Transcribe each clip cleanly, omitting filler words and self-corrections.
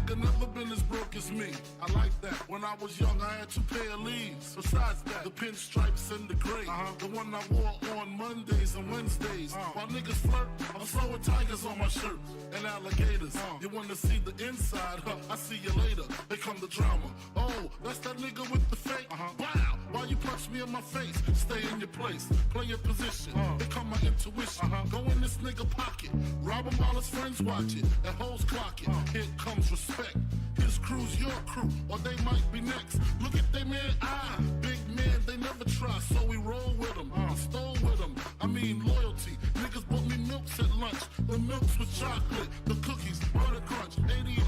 nigga never been as broke as me. I like that. When I was young, I had 2 pair of leaves. Besides that, the pinstripes and the gray. The one I wore on Mondays and Wednesdays. While niggas flirt, I'm flowing tigers on my shirt and alligators. You wanna see the inside? I see you later. Here come the drama. Oh, that's that nigga with the fake. Wow, why you punch me in my face? Stay in your place, play your position. Here come my intuition. Go in this nigga pocket, rob him while his friends watch it, and hoes clock it. Here comes respect. His crew's your crew, or they might be next. Look at they man, big man, they never try, so we roll with them. I stole with them, I mean loyalty. Niggas bought me milks at lunch, the milks with chocolate, the cookies, butter crunch, 80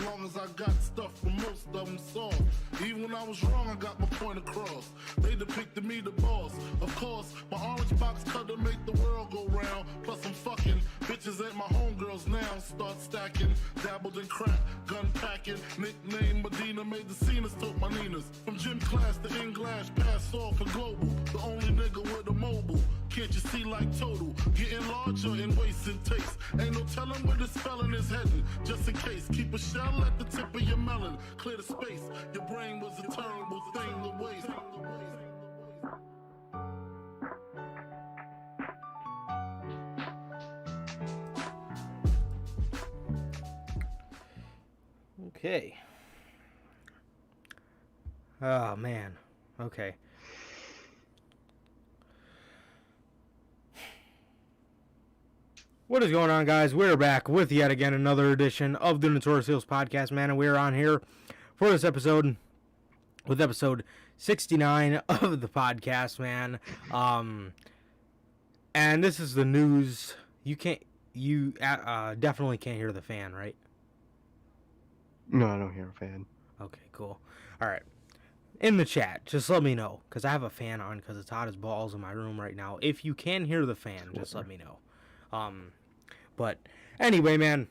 long as I got stuff for most of them soft. Even when I was wrong, I got my point across. They depicted me the boss. Of course, my orange box cutter make the world go round. Plus I'm fucking bitches at my homegirls now. Start stacking, dabbled in crack, gun packing. Nickname Medina, made the scenes, took my Ninas. From gym class to English, pass off for global. The only nigga with a mobile. Can't you see like total? Getting larger in waist and taste. Ain't no telling where this felon is heading. Just in case, keep a shell at the tip of your melon. Clear the space. Your brain was a terrible thing to waste. Okay. Oh, man. Okay. What is going on, guys? We're back with yet again another edition of the Notorious podcast, man, and we're on here for this episode with episode 69 of the podcast, man. And this is the news. You definitely can't hear the fan, right? No, I don't hear a fan. Okay, cool. All right. In the chat, just let me know, because I have a fan on because it's hot as balls in my room right now. If you can hear the fan, just let me know. But anyway, man.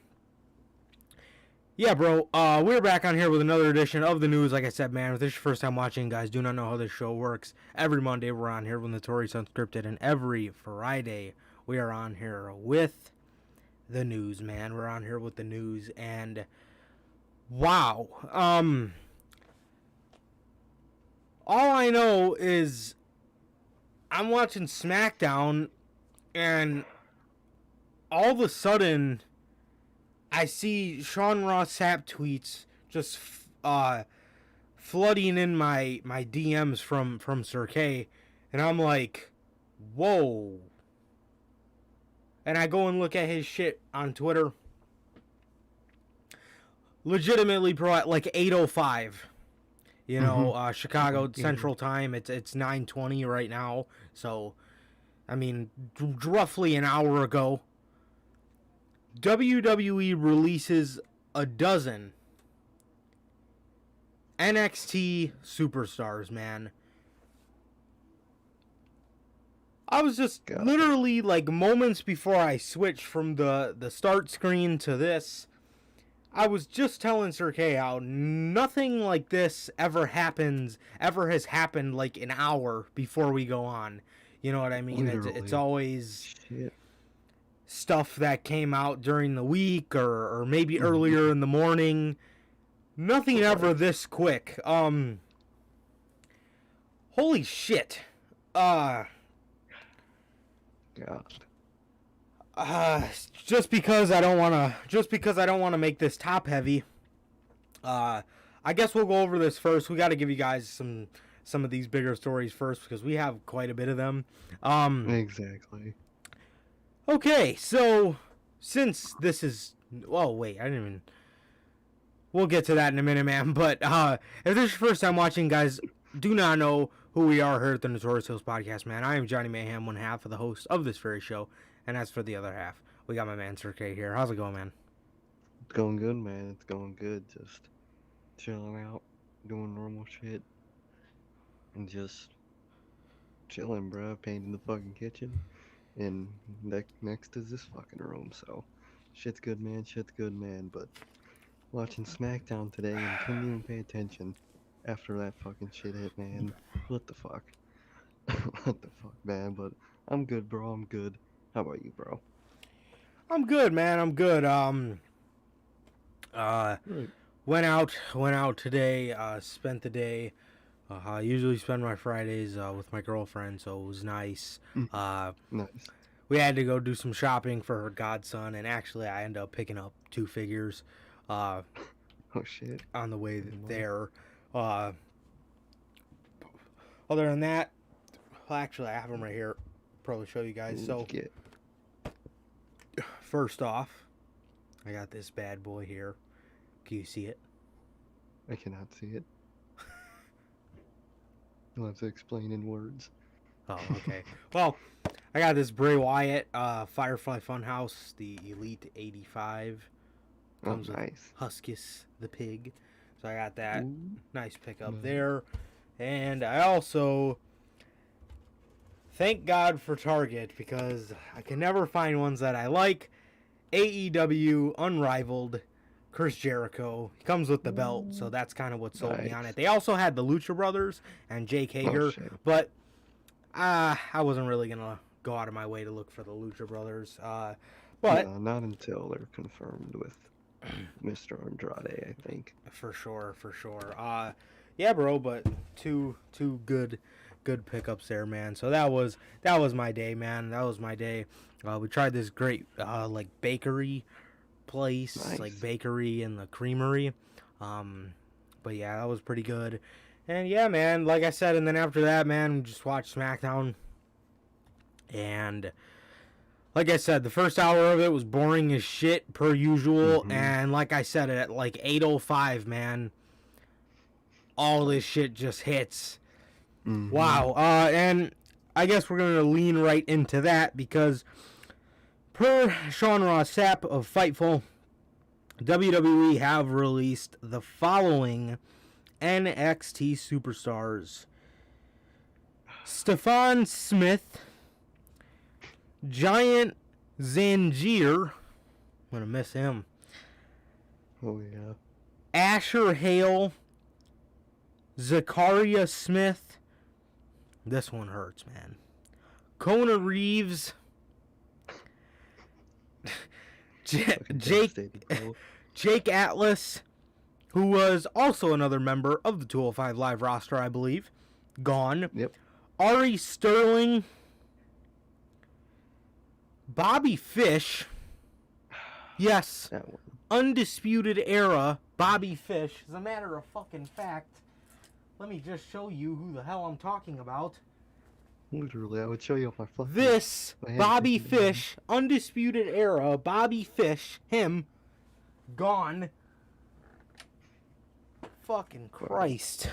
Yeah, bro. We're back on here with another edition of the news. Like I said, man, if this is your first time watching, guys, do not know how this show works. Every Monday we're on here with Notorious Unscripted, and every Friday we are on here with the news, man. We're on here with the news, and wow. All I know is I'm watching Smackdown, and all of a sudden, I see Sean Ross Sapp tweets just flooding in my DMs from Sir K, and I'm like, whoa. And I go and look at his shit on Twitter. Legitimately, like 8:05, you know, Chicago Central Time. It's 9:20 right now, so I mean, roughly an hour ago. WWE releases a dozen NXT superstars, man. I was just literally like moments before I switched from the start screen to this. I was just telling Sir K how nothing like this ever has happened like an hour before we go on. You know what I mean? It's always stuff that came out during the week or maybe earlier in the morning. Nothing ever this quick. Holy shit. God. Just because I don't want to make this top heavy. I guess we'll go over this first. We got to give you guys some of these bigger stories first because we have quite a bit of them. Exactly. Okay, so since this is... Oh, wait, I didn't even... We'll get to that in a minute, man. But if this is your first time watching, guys, do not know who we are here at the Notorious Hills Podcast, man. I am Johnny Mayhem, one half of the host of this very show. And as for the other half, we got my man Sir K here. How's it going, man? It's going good, man. It's going good. Just chilling out, doing normal shit. And just chilling, bro. Painting the fucking kitchen, and next is this fucking room. So, shit's good, man. Shit's good, man. But watching Smackdown today and couldn't even pay attention after that fucking shit hit, man. What the fuck? What the fuck, man? But I'm good, bro. I'm good. How about you, bro? I'm good, man. I'm good. Right. Went out today. Spent the day. I usually spend my Fridays with my girlfriend, so it was nice. Nice. We had to go do some shopping for her godson, and actually, I ended up picking up 2 figures. Oh shit. On the way there. Other than that, well, actually, I have them right here. Probably show you guys. So, first off, I got this bad boy here. Can you see it? I cannot see it. You'll have to explain in words. Oh, okay. Well, I got this Bray Wyatt Firefly Funhouse, the Elite 85. Comes nice. with Huskus the pig. So I got that. Ooh, nice pickup nice. there. And I also thank God for Target, because I can never find ones that I like. AEW Unrivaled Chris Jericho. He comes with the belt, so that's kind of what sold me on it. They also had the Lucha Brothers and Jake Hager, but I wasn't really going to go out of my way to look for the Lucha Brothers. But no, not until they're confirmed with Mr. Andrade, I think. For sure. Yeah, bro, but two good pickups there, man. So that was my day, man. That was my day. We tried this great like bakery place, nice. Like bakery and the creamery. But yeah, that was pretty good. And yeah, man, like I said, and then after that, man, we just watched SmackDown. And like I said, the first hour of it was boring as shit per usual. Mm-hmm. And like I said, at like 8:05, man, all this shit just hits. Mm-hmm. Wow. And I guess we're going to lean right into that, because per Sean Ross Sapp of Fightful, WWE have released the following NXT superstars: Stephon Smith, Giant Zangier, I'm going to miss him. Oh, yeah. Asher Hale, Zakaria Smith. This one hurts, man. Kona Reeves. Jake Atlas, who was also another member of the 205 Live roster, I believe. Gone. Yep. Ari Sterling. Bobby Fish. Yes. That one. Undisputed Era Bobby Fish. As a matter of fucking fact, let me just show you who the hell I'm talking about. Literally, I would show you my fucking... This Bobby Fish, Undisputed Era Bobby Fish, him, gone. Fucking Christ.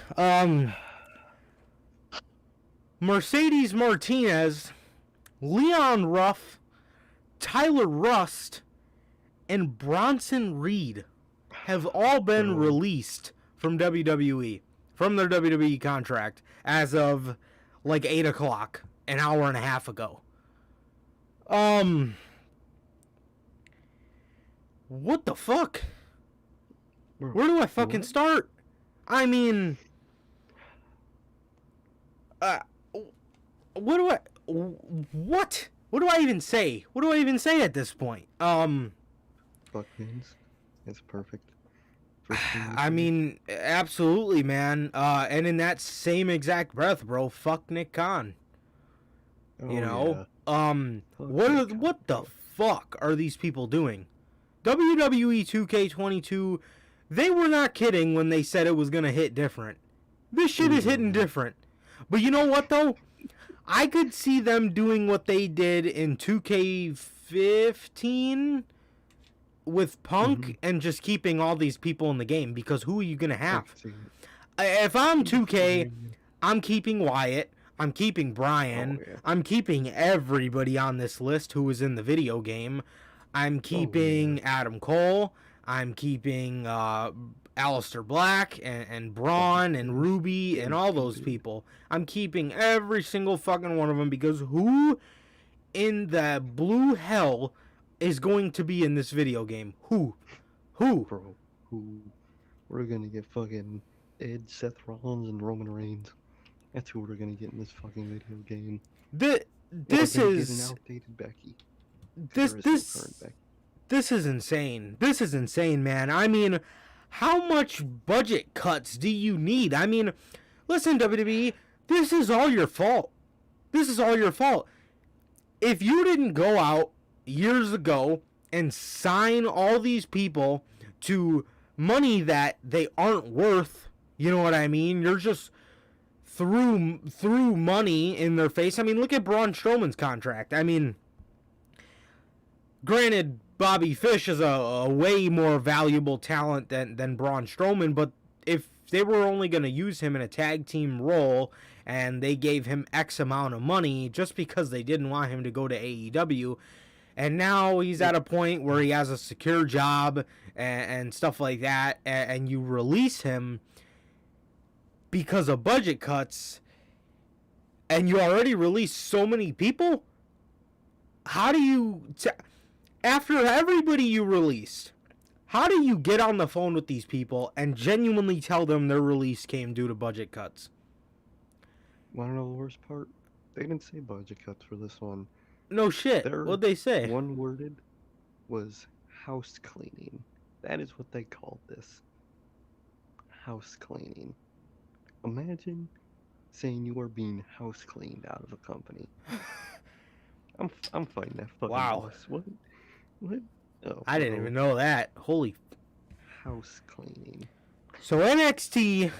Mercedes Martinez, Leon Ruff, Tyler Rust, and Bronson Reed have all been released from WWE, from their WWE contract, as of like 8 o'clock, an hour and a half ago. What the fuck? Where do I fucking start? I mean, what do I even say? What do I even say at this point? Fuck means it's perfect. I mean, absolutely, man. And in that same exact breath, bro, fuck Nick Khan. You know? Yeah. What the fuck are these people doing? WWE 2K22, they were not kidding when they said it was gonna hit different. This shit is hitting different. But you know what, though? I could see them doing what they did in 2K15 with Punk and just keeping all these people in the game, because who are you going to have? If I'm 2K, I'm keeping Wyatt, I'm keeping Brian, I'm keeping everybody on this list who was in the video game. I'm keeping Adam Cole, I'm keeping Aleister Black and Braun and Ruby and all those people. I'm keeping every single fucking one of them because who in the blue hell is going to be in this video game? Who? Bro, who? We're gonna get fucking Edge, Seth Rollins, and Roman Reigns. That's who we're gonna get in this fucking video game. This We're gonna is get an outdated Becky. this There is no this current Becky. this is insane. This is insane, man. I mean, how much budget cuts do you need? I mean, listen, WWE, this is all your fault. This is all your fault. If you didn't go out years ago and sign all these people to money that they aren't worth, you know what I mean? You're just threw money in their face. I mean, look at Braun Strowman's contract. I mean, granted, Bobby Fish is a way more valuable talent than Braun Strowman, but if they were only going to use him in a tag team role and they gave him X amount of money just because they didn't want him to go to AEW, and now he's at a point where he has a secure job and stuff like that, and you release him because of budget cuts, and you already released so many people, how do you... after everybody you released, how do you get on the phone with these people and genuinely tell them their release came due to budget cuts? Wanna know the worst part? They didn't say budget cuts for this one. No shit. What'd they say? One worded was house cleaning. That is what they called this. House cleaning. Imagine saying you are being house cleaned out of a company. I'm fighting that fucking Wow. boss. What? Oh, I didn't even know that. Holy. House cleaning. So NXT.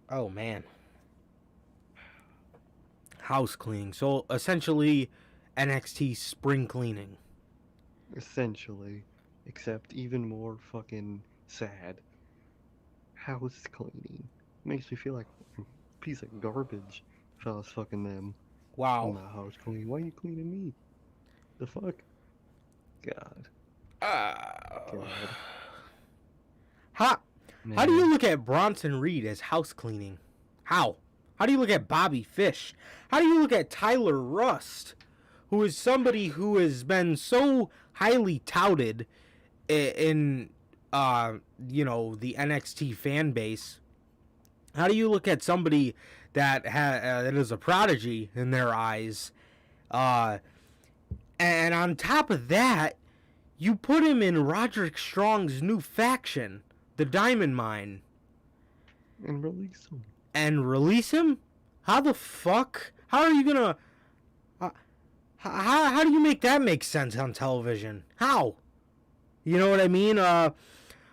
Oh man. House cleaning. So essentially NXT spring cleaning. Essentially. Except even more fucking sad. House cleaning. Makes me feel like a piece of garbage if I was fucking them. I'm Wow. not house cleaning. Why are you cleaning me? The fuck? God. God. How do you Man. look at Bronson Reed as house cleaning? How? How do you look at Bobby Fish? How do you look at Tyler Rust, who is somebody who has been so highly touted in the NXT fan base? How do you look at somebody that that is a prodigy in their eyes? And on top of that, you put him in Roderick Strong's new faction, the Diamond Mine. And release them. And release him? How the fuck? How are you gonna... how do you make that make sense on television? How? You know what I mean?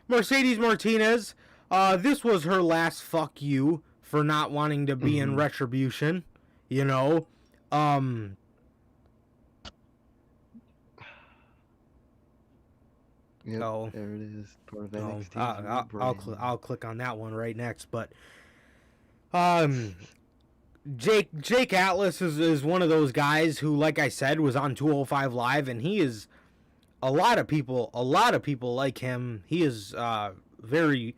Mercedes Martinez, this was her last fuck you for not wanting to be in Retribution. You know? Yep, Oh. there it is. Part of No, NXT's I'll click on that one right next. But Jake Atlas is one of those guys who, like I said, was on 205 Live, and he is a lot of people like him. He is very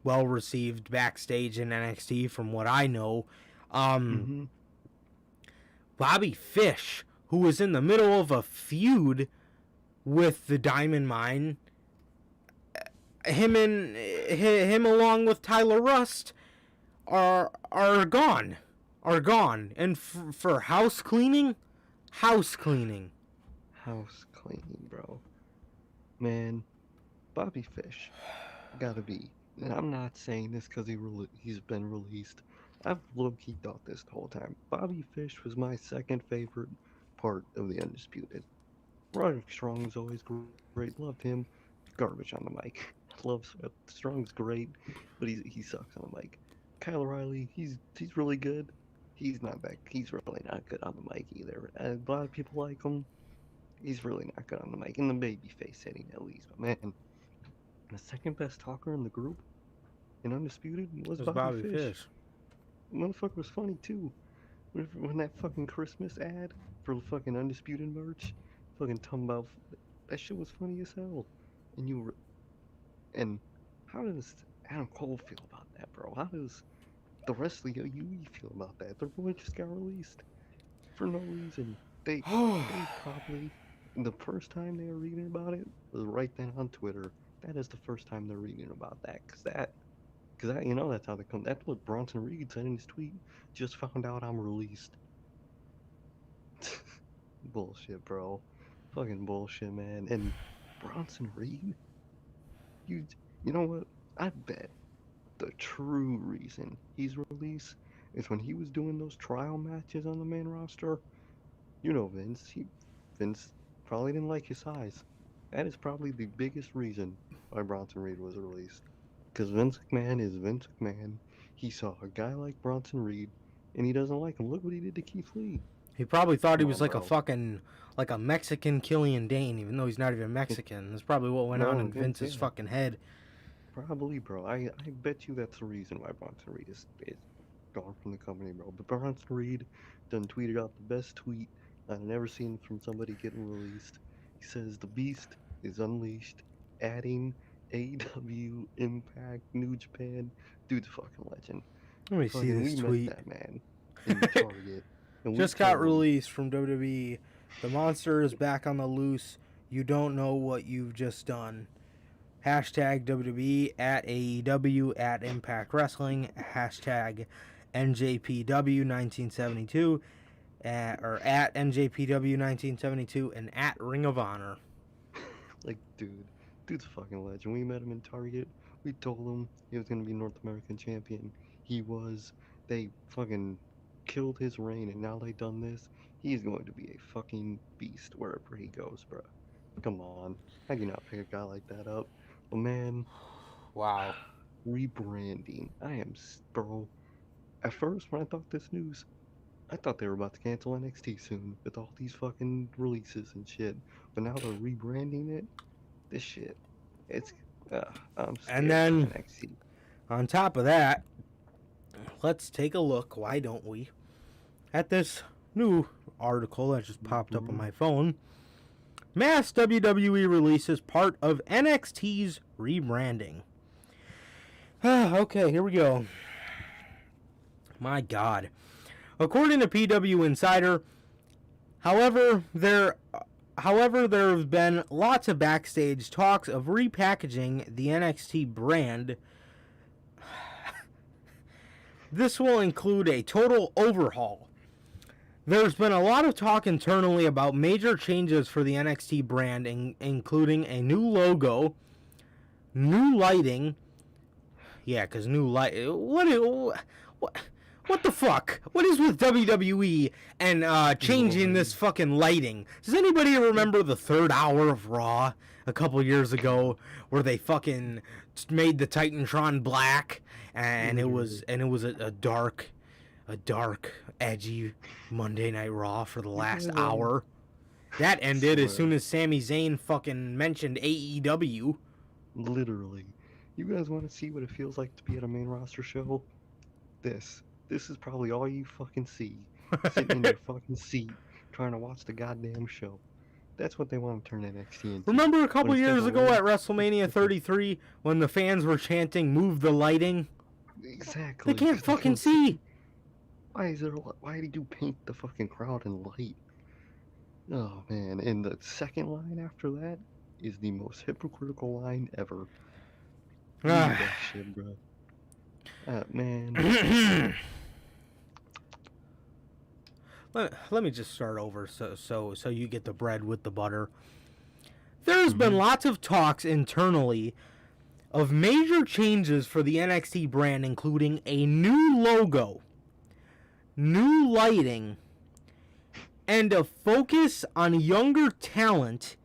well received backstage in NXT, from what I know. Bobby Fish, who was in the middle of a feud with the Diamond Mine, him along with Tyler Rust are gone, and for house cleaning, bro. Man, Bobby Fish, gotta be. And I'm not saying this because he's been released. I've low-key thought this the whole time. Bobby Fish was my second favorite part of the Undisputed. Roderick Strong was always great. Loved him. Garbage on the mic. Strong's great, but he sucks on the mic. Kyle O'Reilly, he's really good. He's really not good on the mic either. A lot of people like him. He's really not good on the mic. In the babyface setting, at least. But man, the second best talker in the group in Undisputed was Bobby Fish. The motherfucker was funny too. When that fucking Christmas ad for fucking Undisputed merch, fucking talking about that shit was funny as hell. and how does Adam Cole feel about that, bro? How does the rest of the WWE feel about that? Their boy just got released for no reason. They probably, the first time they were reading about it was right then on Twitter. That is the first time they're reading about that, that's how they come. That's what Bronson Reed said in his tweet. Just found out I'm released. Bullshit, bro. Fucking bullshit, man. And Bronson Reed, you you know what? I bet the true reason he's released is when he was doing those trial matches on the main roster. You know, Vince probably didn't like his size. That is probably the biggest reason why Bronson Reed was released. Because Vince McMahon is Vince McMahon. He saw a guy like Bronson Reed, and he doesn't like him. Look what he did to Keith Lee. He probably thought he Come was on, like a bro. fucking, like a Mexican Killian Dane, even though he's not even Mexican. That's probably what went on No, in Vince's yeah, fucking head. probably, bro. I bet you that's the reason why Bronson Reed is gone from the company, bro. But Bronson Reed done tweeted out the best tweet I've never seen from somebody getting released. He says the Beast is unleashed, adding AEW, Impact, New Japan. Dude's a fucking legend. Let me see Fucking, this we tweet. met that man in Target, and we Just got told him, released from WWE. The monster is back on the loose. You don't know what you've just done. Hashtag WWE at AEW at Impact Wrestling. Hashtag NJPW 1972. Or at NJPW 1972 and at Ring of Honor. like, dude's a fucking legend. We met him in Target. We told him he was gonna be North American champion. He was. They fucking killed his reign, and now they done this. He's going to be a fucking beast wherever he goes, bro. Come on, how do you not pick a guy like that up? But man, Wow. rebranding. Bro. At first, when I thought this news, I thought they were about to cancel NXT soon with all these fucking releases and shit. But now they're rebranding it. This shit, it's. I'm scared And then- for NXT. On top of that, let's take a look, why don't we, at this new article that just popped up on my phone. Mass WWE releases part of NXT's rebranding. Okay, here we go. My God. According to PW Insider, however, there have been lots of backstage talks of repackaging the NXT brand. This will include a total overhaul. There's been a lot of talk internally about major changes for the NXT brand, including a new logo, new lighting. Yeah, because new light. What the fuck? What is with WWE and changing this fucking lighting? Does anybody remember the third hour of Raw a couple years ago where they fucking made the Titantron black and it was a dark, edgy Monday Night Raw for the last hour? That ended as soon as Sami Zayn fucking mentioned AEW. Literally. You guys want to see what it feels like to be at a main roster show? This is probably all you fucking see. Sitting in your fucking seat, trying to watch the goddamn show. That's what they want to turn NXT into. Remember a couple But instead years of ago lighting- at WrestleMania 33 when the fans were chanting, "Move the lighting"? Exactly. They can't 'cause they fucking see. Why did you paint the fucking crowd in light? Oh man, and the second line after that is the most hypocritical line ever. Read that shit, bro. Man. Let me just start over so you get the bread with the butter. There's been lots of talks internally of major changes for the NXT brand, including a new logo, new lighting, and a focus on younger talent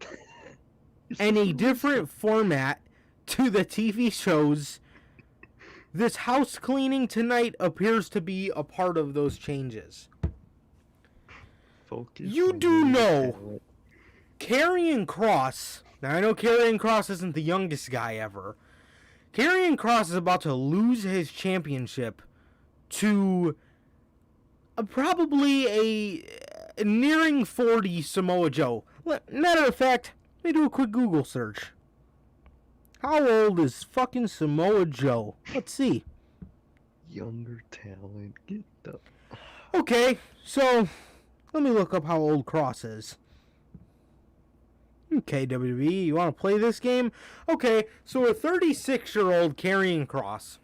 and a different format to the TV shows. This house cleaning tonight appears to be a part of those changes. Focus You on do younger know talent. Karrion Kross, now I know Karrion Kross isn't the youngest guy ever. Karrion Kross is about to lose his championship to probably a nearing 40 Samoa Joe. Matter of fact, let me do a quick Google search. How old is fucking Samoa Joe? Let's see. Younger talent. Get the. Okay, so let me look up how old Cross is. Okay, WWE, you want to play this game? Okay, so a 36-year-old carrying Cross,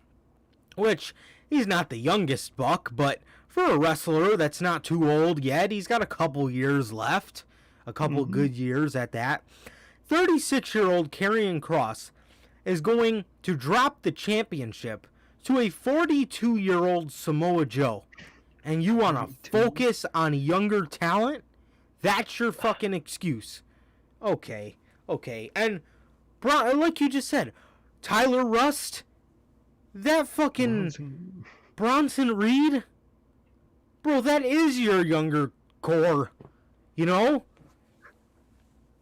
which he's not the youngest buck, but for a wrestler that's not too old yet, he's got a couple years left, a couple good years at that. 36-year-old carrying Cross is going to drop the championship to a 42-year-old Samoa Joe. And you want to focus on younger talent? That's your fucking excuse. Okay. And, like you just said, Tyler Rust? That fucking Bronson Reed? Bro, that is your younger core. You know?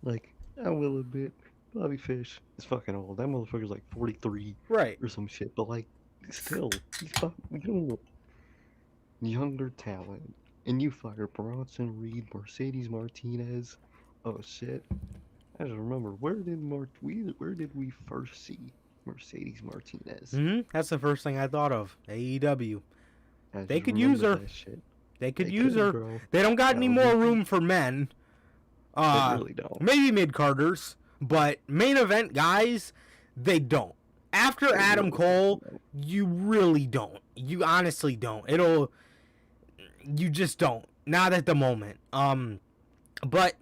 Like, I will admit, Bobby Fish is fucking old. That motherfucker's like 43 Right. or some shit. But like, still, he's fucking old. Younger talent. And you fire Bronson Reed, Mercedes Martinez. Oh shit. I just remember, where did we first see Mercedes Martinez? That's the first thing I thought of. AEW. I They just could use remember her. that shit. They could They use could, her. bro. They don't got That any would more be- room for men. They really don't. Maybe mid-carders, but main event guys, they don't. After They Adam really Cole, don't. you really don't. You honestly don't. You just don't. Not at the moment. But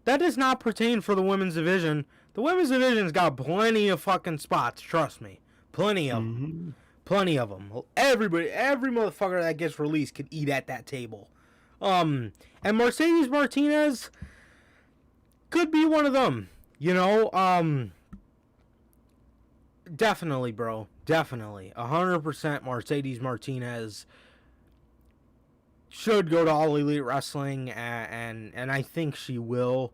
that does not pertain for the women's division. The women's division's got plenty of fucking spots, trust me. Plenty of them. Plenty of them. Every motherfucker that gets released could eat at that table. And Mercedes Martinez could be one of them. You know, definitely, bro. Definitely. 100% Mercedes Martinez should go to All Elite Wrestling, and I think she will.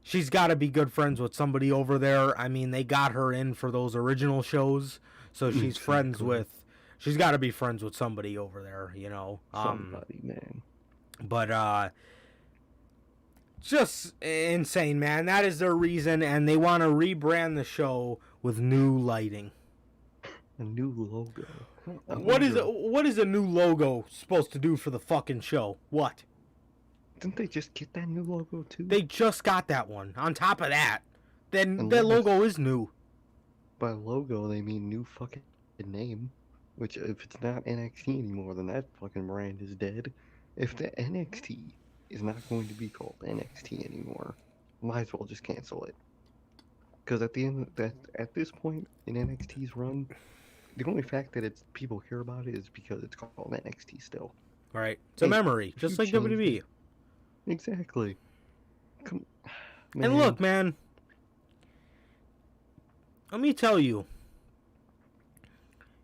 She's got to be good friends with somebody over there. I mean, they got her in for those original shows, so she's friends with. She's got to be friends with somebody over there, you know. Somebody, man. But just insane, man. That is their reason, and they want to rebrand the show with new lighting. A new logo. What is a new logo supposed to do for the fucking show? What? Didn't they just get that new logo too? They just got that one. On top of that, then And that what was- logo is new. By logo, they mean new fucking name. Which, if it's not NXT anymore, then that fucking brand is dead. If the NXT is not going to be called NXT anymore, might as well just cancel it. Because at the end of that, at this point in NXT's run, the only fact that it's people care about it is because it's called NXT still. Right. It's a Hey, memory, if just you like change WWE. Exactly. Come, And look, man. Let me tell you.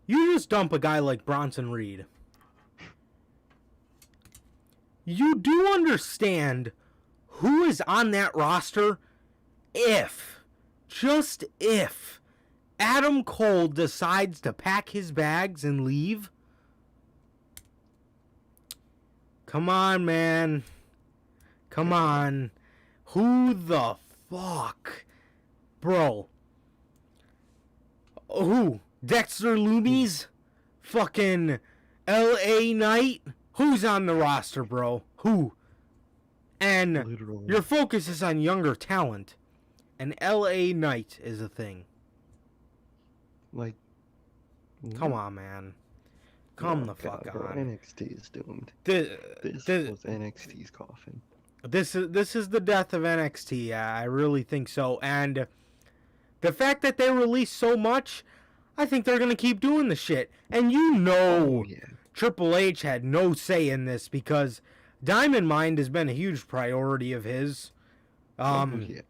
You just dump a guy like Bronson Reed. You do understand who is on that roster just if, Adam Cole decides to pack his bags and leave? Come on, man. Come on. Who the fuck? Bro. Who? Dexter Lumis? Fucking LA Knight? Who's on the roster, bro? Who? And literally. your focus is on younger talent. And LA Knight is a thing. Like, Come on, man. Come oh the fuck God, bro, on. NXT is doomed. This Was NXT's coffin. This is the death of NXT. I really think so. And the fact that they release so much, I think they're gonna keep doing the shit. And you know, Oh, yeah. Triple H had no say in this because Diamond Mine has been a huge priority of his. Oh, yeah.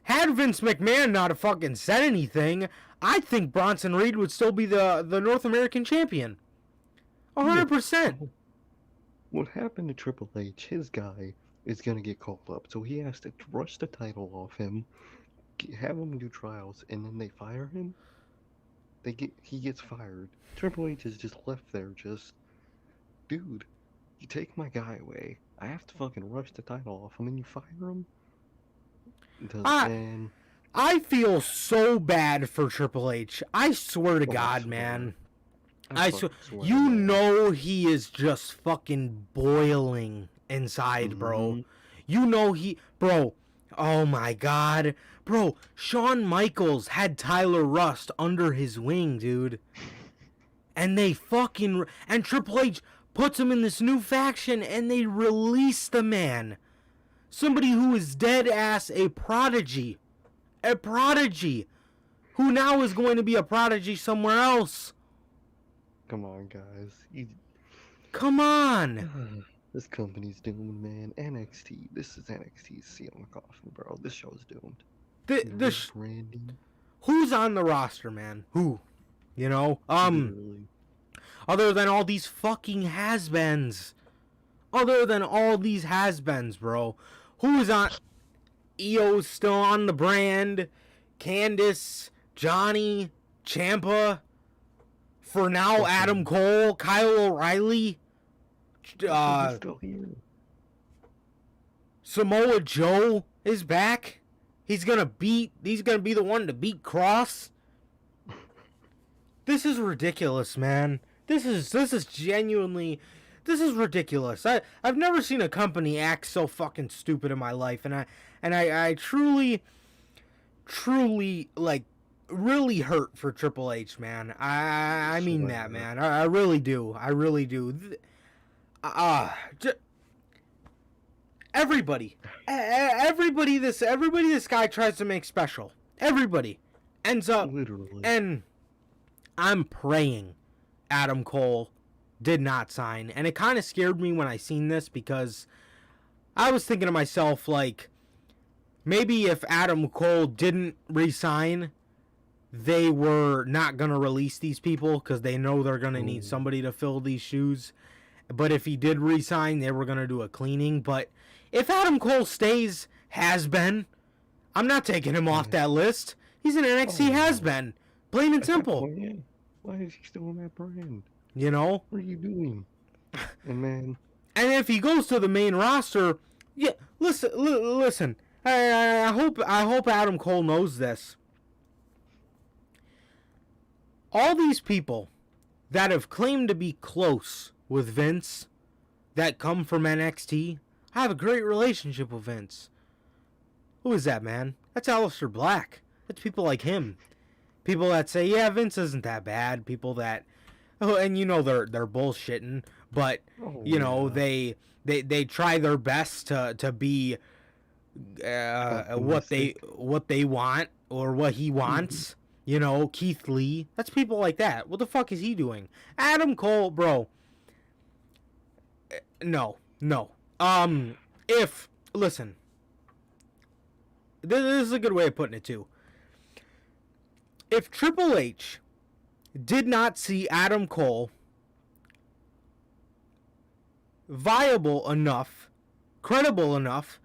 Had Vince McMahon not have fucking said anything, I think Bronson Reed would still be the North American champion. 100%. What happened to Triple H? His guy is gonna get called up, so he has to rush the title off him, have him do trials, and then they fire him. He gets fired. Triple H is just left there, just, dude, you take my guy away. I have to fucking rush the title off him, and you fire him. Ah, Man, I feel so bad for Triple H. I swear to Oh, I God, swear. man. I I fucking swear. swear, You man. know he is just fucking boiling inside, bro. Mhm. You know bro. Oh my God, bro. Shawn Michaels had Tyler Rust under his wing, dude, and and Triple H puts him in this new faction, and they release the man, somebody who is dead ass a prodigy, who now is going to be a prodigy somewhere else. Come on, guys. Come on. This company's doomed, man. NXT. This is NXT's seal in the coffin, bro. This show's doomed. Branding. Who's on the roster, man? Who? You know? Literally. Other than all these fucking has-beens. Other than all these has-beens, bro. Who is on? EO's still on the brand. Candice, Johnny, Ciampa. For now, Adam Cole, Kyle O'Reilly. He's still here. Samoa Joe is back. He's gonna be the one to beat Cross. This is ridiculous, man. This is genuinely, this is ridiculous. I've never seen a company act so fucking stupid in my life, and I truly like really hurt for Triple H, man. I mean that, man. I really do. I really do. Everybody this guy tries to make special. Everybody ends up Literally. And I'm praying Adam Cole did not sign. And it kind of scared me when I seen this, because I was thinking to myself, like, maybe if Adam Cole didn't re-sign, they were not going to release these people because they know they're going to need somebody to fill these shoes. But if he did re-sign, they were going to do a cleaning. But if Adam Cole stays has-been, I'm not taking him off that list. He's an NXT has-been. Plain and simple. Why is he still in that brand? You know? What are you doing? And man... And if he goes to the main roster, yeah, listen. I hope Adam Cole knows this. All these people that have claimed to be close with Vince, that come from NXT, I have a great relationship with Vince. Who is that, man? That's Aleister Black. That's people like him. People that say, yeah, Vince isn't that bad. People that, oh, and you know they're bullshitting, but you know they try their best to be what they want or what he wants. You know, Keith Lee. That's people like that. What the fuck is he doing? Adam Cole, bro. No. Listen. This is a good way of putting it, too. If Triple H did not see Adam Cole viable enough, credible enough,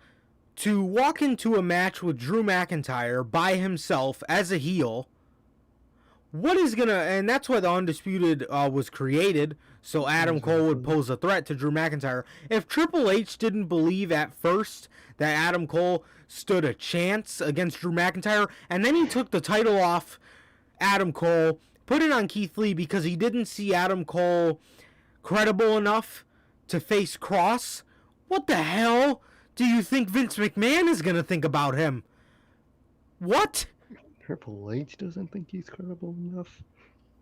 to walk into a match with Drew McIntyre by himself as a heel, and that's why the Undisputed was created, so Adam Cole would pose a threat to Drew McIntyre. If Triple H didn't believe at first that Adam Cole stood a chance against Drew McIntyre, and then he took the title off Adam Cole, put it on Keith Lee because he didn't see Adam Cole credible enough to face Cross, what the hell do you think Vince McMahon is going to think about him? What? Triple H doesn't think he's credible enough?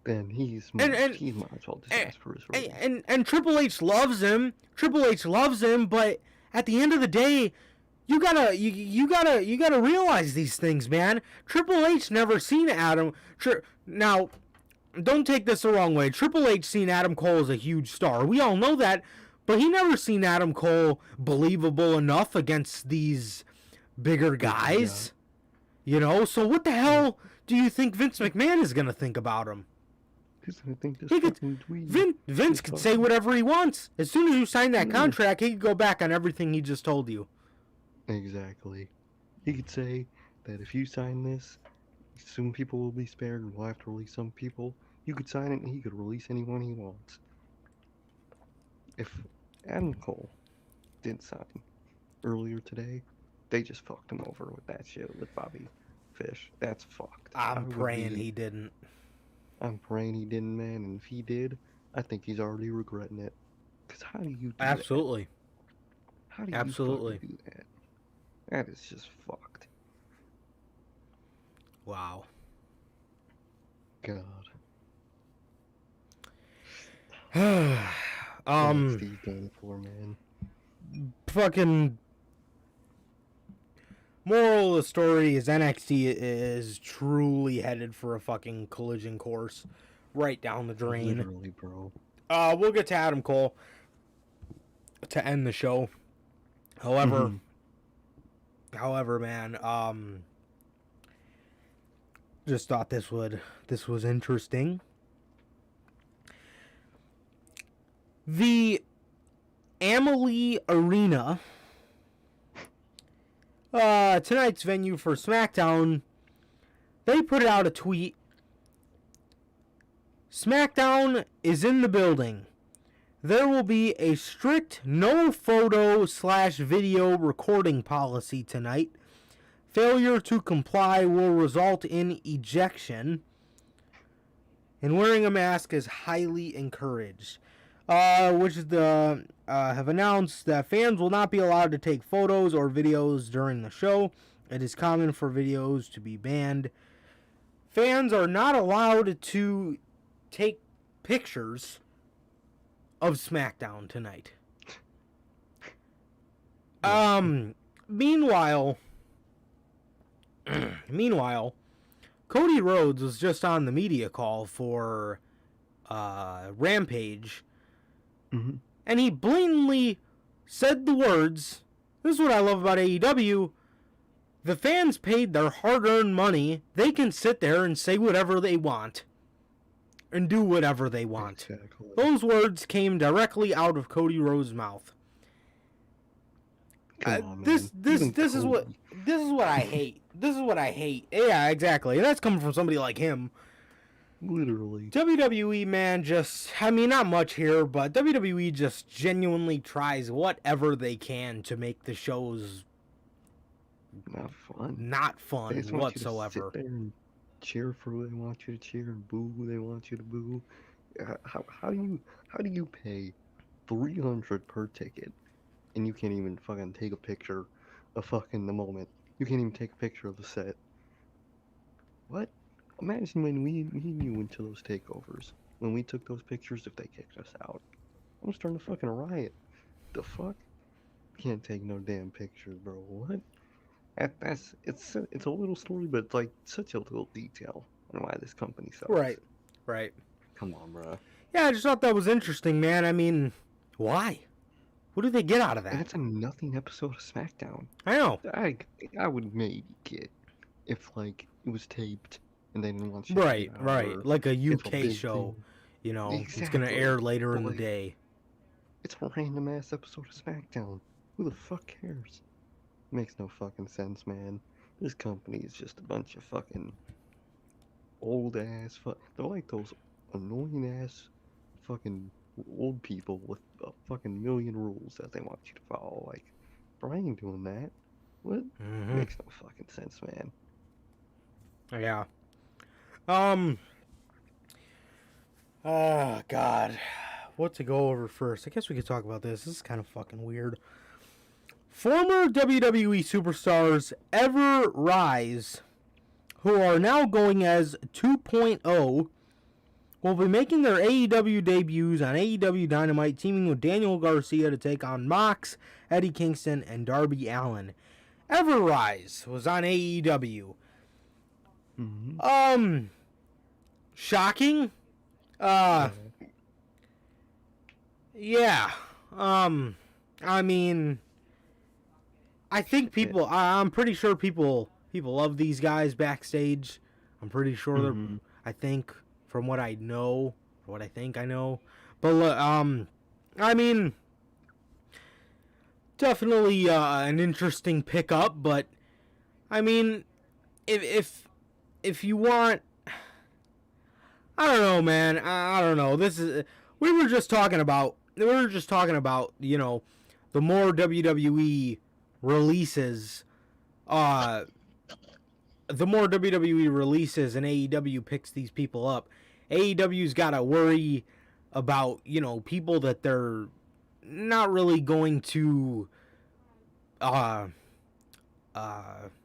Then he might as well just ask for his raise. And Triple H loves him. Triple H loves him, but at the end of the day, you gotta realize these things, man. Triple H never seen Adam. Now, don't take this the wrong way. Triple H seen Adam Cole as a huge star. We all know that, but he never seen Adam Cole believable enough against these bigger guys. You know, so what the hell do you think Vince McMahon is gonna think about him? Vince could say whatever he wants. As soon as you sign that contract, he could go back on everything he just told you. Exactly. He could say that if you sign this, some people will be spared and we'll have to release some people. You could sign it and he could release anyone he wants. If Adam Cole did sign earlier today, they just fucked him over with that shit with Bobby fish. That's fucked. I'm praying he didn't. I'm praying he didn't, man. And if he did, I think he's already regretting it. Because how do you do Absolutely. that? How do you Absolutely. fucking do that? That is just fucked. Wow. God. NXT's done for, man. Fucking moral of the story is NXT is truly headed for a fucking collision course right down the drain. Literally, bro. We'll get to Adam Cole to end the show. However, man, just thought this was interesting. The Amalie Arena, tonight's venue for Smackdown, they put out a tweet. Smackdown is in the building. There will be a strict no photo/video recording policy tonight. Failure to comply will result in ejection. And wearing a mask is highly encouraged. Which is have announced that fans will not be allowed to take photos or videos during the show. It is common for videos to be banned. Fans are not allowed to take pictures of SmackDown tonight. Meanwhile, Cody Rhodes was just on the media call for Rampage. And he blatantly said the words, this is what I love about AEW, the fans paid their hard-earned money, they can sit there and say whatever they want. And do whatever they want. Exactly. Those words came directly out of Cody Rhodes' mouth. This is what I hate. This is what I hate. Yeah, exactly. And that's coming from somebody like him. Literally. WWE, man, not much here, but WWE just genuinely tries whatever they can to make the shows not fun They just want whatsoever. You to sit there and cheer for who they want you to cheer and boo who they want you to boo. How do you pay $300 per ticket and you can't even fucking take a picture of fucking the moment? You can't even take a picture of the set. What? Imagine when we went to those takeovers. When we took those pictures, if they kicked us out. I'm starting to fucking riot. The fuck? Can't take no damn pictures, bro. What? It's a little story, but it's like such a little detail on why this company sucks. Right. Come on, bro. Yeah, I just thought that was interesting, man. I mean, why? What do they get out of that? And it's a nothing episode of SmackDown. I know. I would maybe get if like it was taped and they didn't want you Right. Like a it's a UK big show. thing. You know, it's Exactly. gonna air later in the Like, day. It's a random ass episode of SmackDown. Who the fuck cares? Makes no fucking sense, man. This company is just a bunch of fucking old ass They're like those annoying ass fucking old people with a fucking million rules that they want you to follow. Like, bro, I ain't doing that. What? Makes no fucking sense, man. Yeah. Oh, God. What to go over first? I guess we could talk about this. This is kind of fucking weird. Former WWE superstars Ever Rise, who are now going as 2.0, will be making their AEW debuts on AEW Dynamite, teaming with Daniel Garcia to take on Mox, Eddie Kingston, and Darby Allin. Ever Rise was on AEW. Shocking? Yeah. I mean, I think people, I'm pretty sure people love these guys backstage. I'm pretty sure they're, I think, from what I know, what I think I know. But, I mean, definitely an interesting pickup, but, I mean, if you want, I don't know, man. I don't know. We were just talking about, you know, the more WWE releases, the more WWE releases and AEW picks these people up, AEW's got to worry about, people that they're not really going to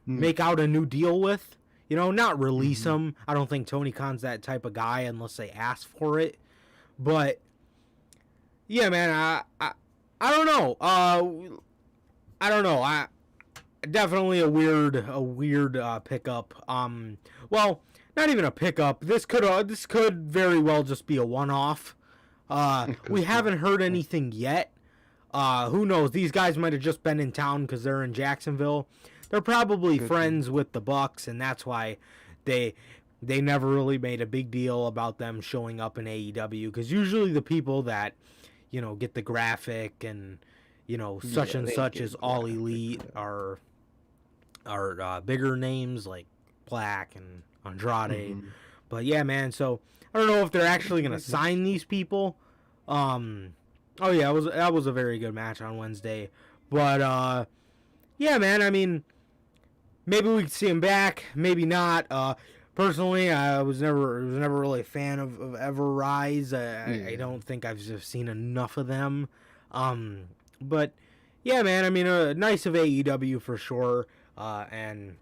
make out a new deal with. Not release them. I don't think Tony Khan's that type of guy unless they ask for it. But yeah, man, I don't know. I don't know. Definitely a weird pickup. Well, not even a pickup. This could very well just be a one-off. We haven't heard anything yet. Who knows? These guys might have just been in town because they're in Jacksonville. They're probably friends with the Bucks, and that's why they never really made a big deal about them showing up in AEW. Because usually the people that get the graphic and such and such as All Elite are bigger names like Black and Andrade. But yeah, man. So I don't know if they're actually gonna sign these people. Oh yeah, that was a very good match on Wednesday. But yeah, man. I mean, maybe we could see him back. Maybe not. Personally, I was never really a fan of Ever Rise. I don't think I've just seen enough of them. But yeah, man. I mean, nice of AEW for sure. And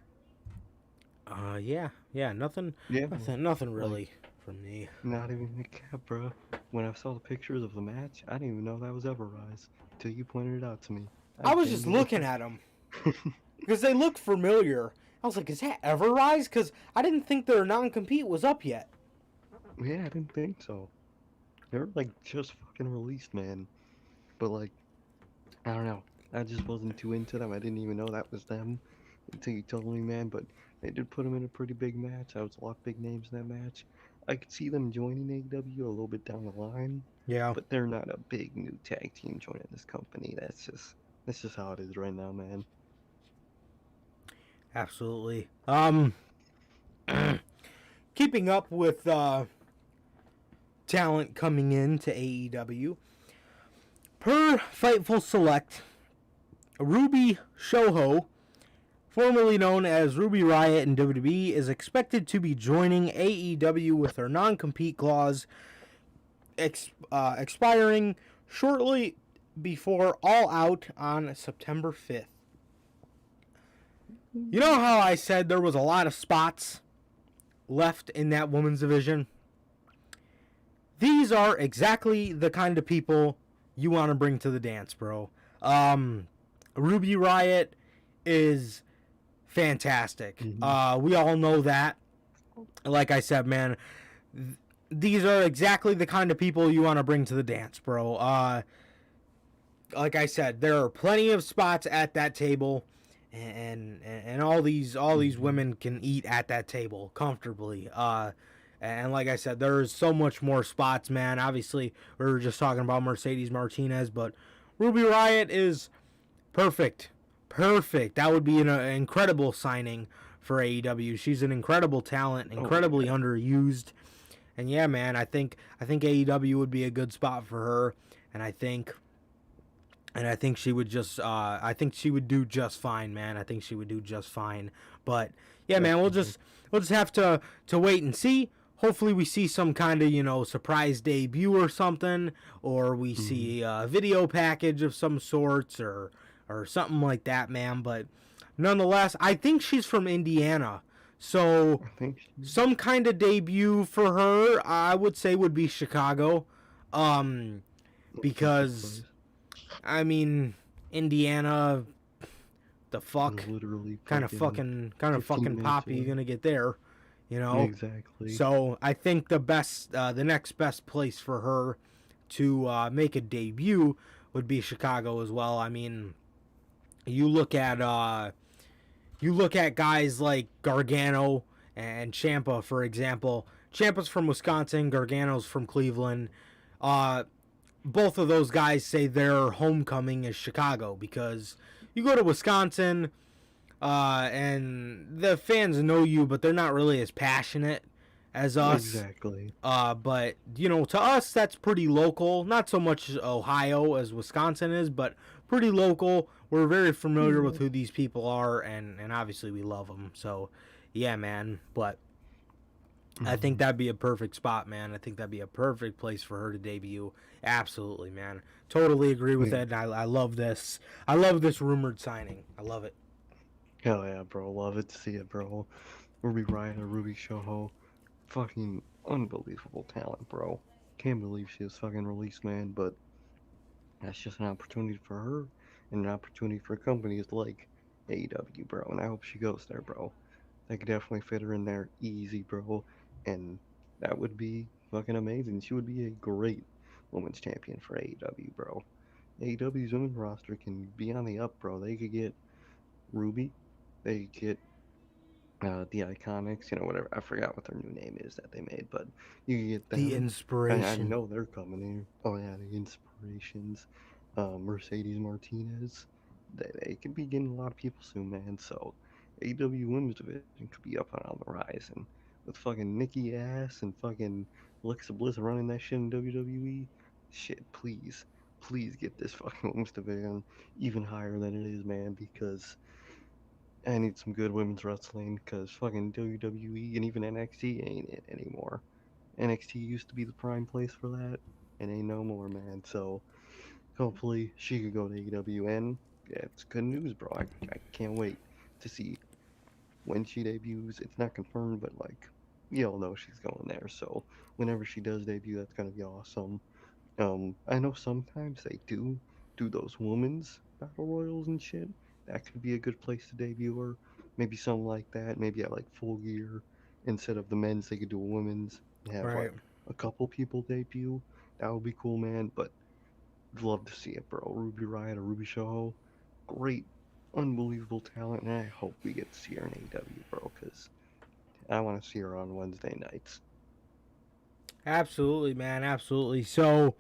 yeah, nothing really from me. Not even a cap, bro. When I saw the pictures of the match, I didn't even know that was Ever Rise till you pointed it out to me. I was just looking at them because they looked familiar. I was like, is that Ever Rise? Because I didn't think their non-compete was up yet. Yeah, I didn't think so. They were like just fucking released, man. But like, I don't know. I just wasn't too into them. I didn't even know that was them until you told me, man. But they did put them in a pretty big match. I was a lot of big names in that match. I could see them joining AEW a little bit down the line. Yeah. But they're not a big new tag team joining this company. That's just how it is right now, man. Absolutely. Keeping up with talent coming into AEW. Per Fightful Select, Ruby Soho, formerly known as Ruby Riot in WWE, is expected to be joining AEW with her non-compete clause expiring shortly before All Out on September 5th. You know how I said there was a lot of spots left in that women's division? These are exactly the kind of people you want to bring to the dance, bro. Ruby Riot is fantastic. We all know that. Like I said, man, these are exactly the kind of people you want to bring to the dance, bro. Like I said, there are plenty of spots at that table, and all these women can eat at that table comfortably. And like I said, there's so much more spots, man. Obviously, we were just talking about Mercedes Martinez, but Ruby Riot is perfect. That would be an incredible signing for AEW. She's an incredible talent, incredibly underused. And yeah, man, I think AEW would be a good spot for her, and I think she would just I think she would do just fine, man. I think she would do just fine. But yeah, man, we'll just have to wait and see. Hopefully we see some kind of, surprise debut or something, or we see a video package of some sorts or something like that, man. But nonetheless, I think she's from Indiana. So some kind of debut for her, I would say, would be Chicago. Because I mean, Indiana, the fuck, kind of fucking poppy you gonna get there, Exactly. So I think the next best place for her to make a debut would be Chicago as well. I mean, you look at guys like Gargano and Ciampa, for example. Ciampa's from Wisconsin, Gargano's from Cleveland. Both of those guys say their homecoming is Chicago because you go to Wisconsin and the fans know you, but they're not really as passionate as us. Exactly. But, to us, that's pretty local. Not so much Ohio as Wisconsin is, but pretty local. We're very familiar with who these people are, and obviously we love them. So, yeah, man. But I think that'd be a perfect spot, man. I think that'd be a perfect place for her to debut. Absolutely, man. Totally agree with it. I love this. I love this rumored signing. I love it. Hell yeah, bro. Love it to see it, bro. Ruby Riot or Ruby Soho. Fucking unbelievable talent, bro. Can't believe she was fucking released, man, but that's just an opportunity for her and an opportunity for companies like AEW, bro. And I hope she goes there, bro. They could definitely fit her in there easy, bro. And that would be fucking amazing. She would be a great women's champion for AEW, bro. AEW's women's roster can be on the up, bro. They could get Ruby. They could get the Iconics, whatever. I forgot what their new name is that they made, but you can get them. The I inspiration. know they're coming here. Oh yeah, the Inspirations, Mercedes Martinez. They could be getting a lot of people soon, man. So AEW Women's Division could be up and on the rise, and with fucking Nikki Ass and fucking Alexa Bliss running that shit in WWE, shit, please get this fucking Women's Division even higher than it is, man, because I need some good women's wrestling because fucking WWE and even NXT ain't it anymore. NXT used to be the prime place for that, and ain't no more, man. So hopefully she could go to AEW, and yeah, it's good news, bro. I can't wait to see when she debuts. It's not confirmed, but like, you all know she's going there. So whenever she does debut, that's gonna be awesome. I know sometimes they do those women's battle royals and shit. That could be a good place to debut her. Maybe something like that. Maybe at like Full Gear, instead of the men's, they could do a women's and have Right. like a couple people debut. That would be cool, man. But I'd love to see it, bro. Ruby Riot or Ruby Soho, great, unbelievable talent, and I hope we get to see her in AEW, bro, because I want to see her on Wednesday nights. Absolutely, man. Absolutely. So,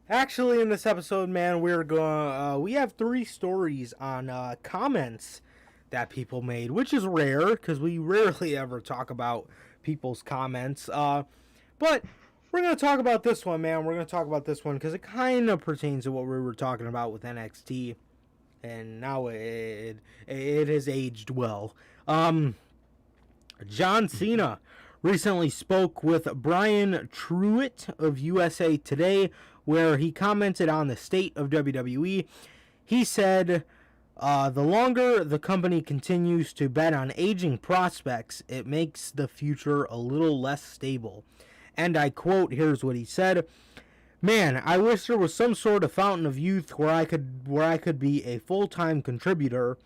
actually, in this episode, man, we have 3 stories on comments that people made, which is rare because we rarely ever talk about people's comments. But we're going to talk about this one, man. We're going to talk about this one because it kind of pertains to what we were talking about with NXT. And now it has aged well. John Cena recently spoke with Brian Truitt of USA Today, where he commented on the state of WWE. He said, the longer the company continues to bet on aging prospects, it makes the future a little less stable. And I quote, here's what he said: "Man, I wish there was some sort of fountain of youth where I could be a full-time contributor.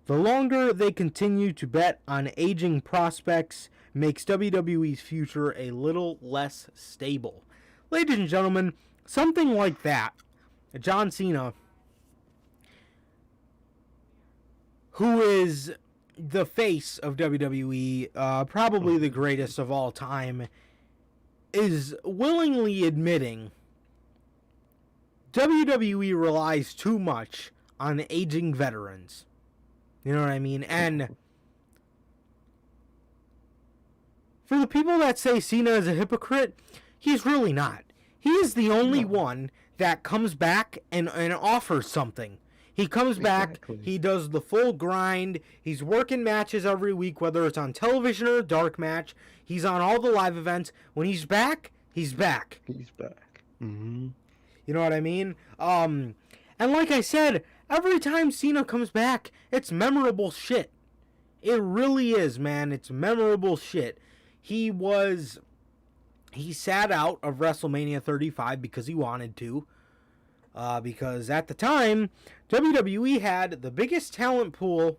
The longer they continue to bet on aging prospects makes WWE's future a little less stable." Ladies and gentlemen, something like that. John Cena, who is the face of WWE, probably the greatest of all time, is willingly admitting WWE relies too much on aging veterans. You know what I mean? And for the people that say Cena is a hypocrite, he's really not. He is the only one that comes back and offers something. He comes back, he does the full grind, he's working matches every week, whether it's on television or a dark match. He's on all the live events. When he's back, he's back. He's back. Mm-hmm. You know what I mean? And like I said, every time Cena comes back, it's memorable shit. It really is, man. It's memorable shit. He sat out of WrestleMania 35 because he wanted to. Because at the time, WWE had the biggest talent pool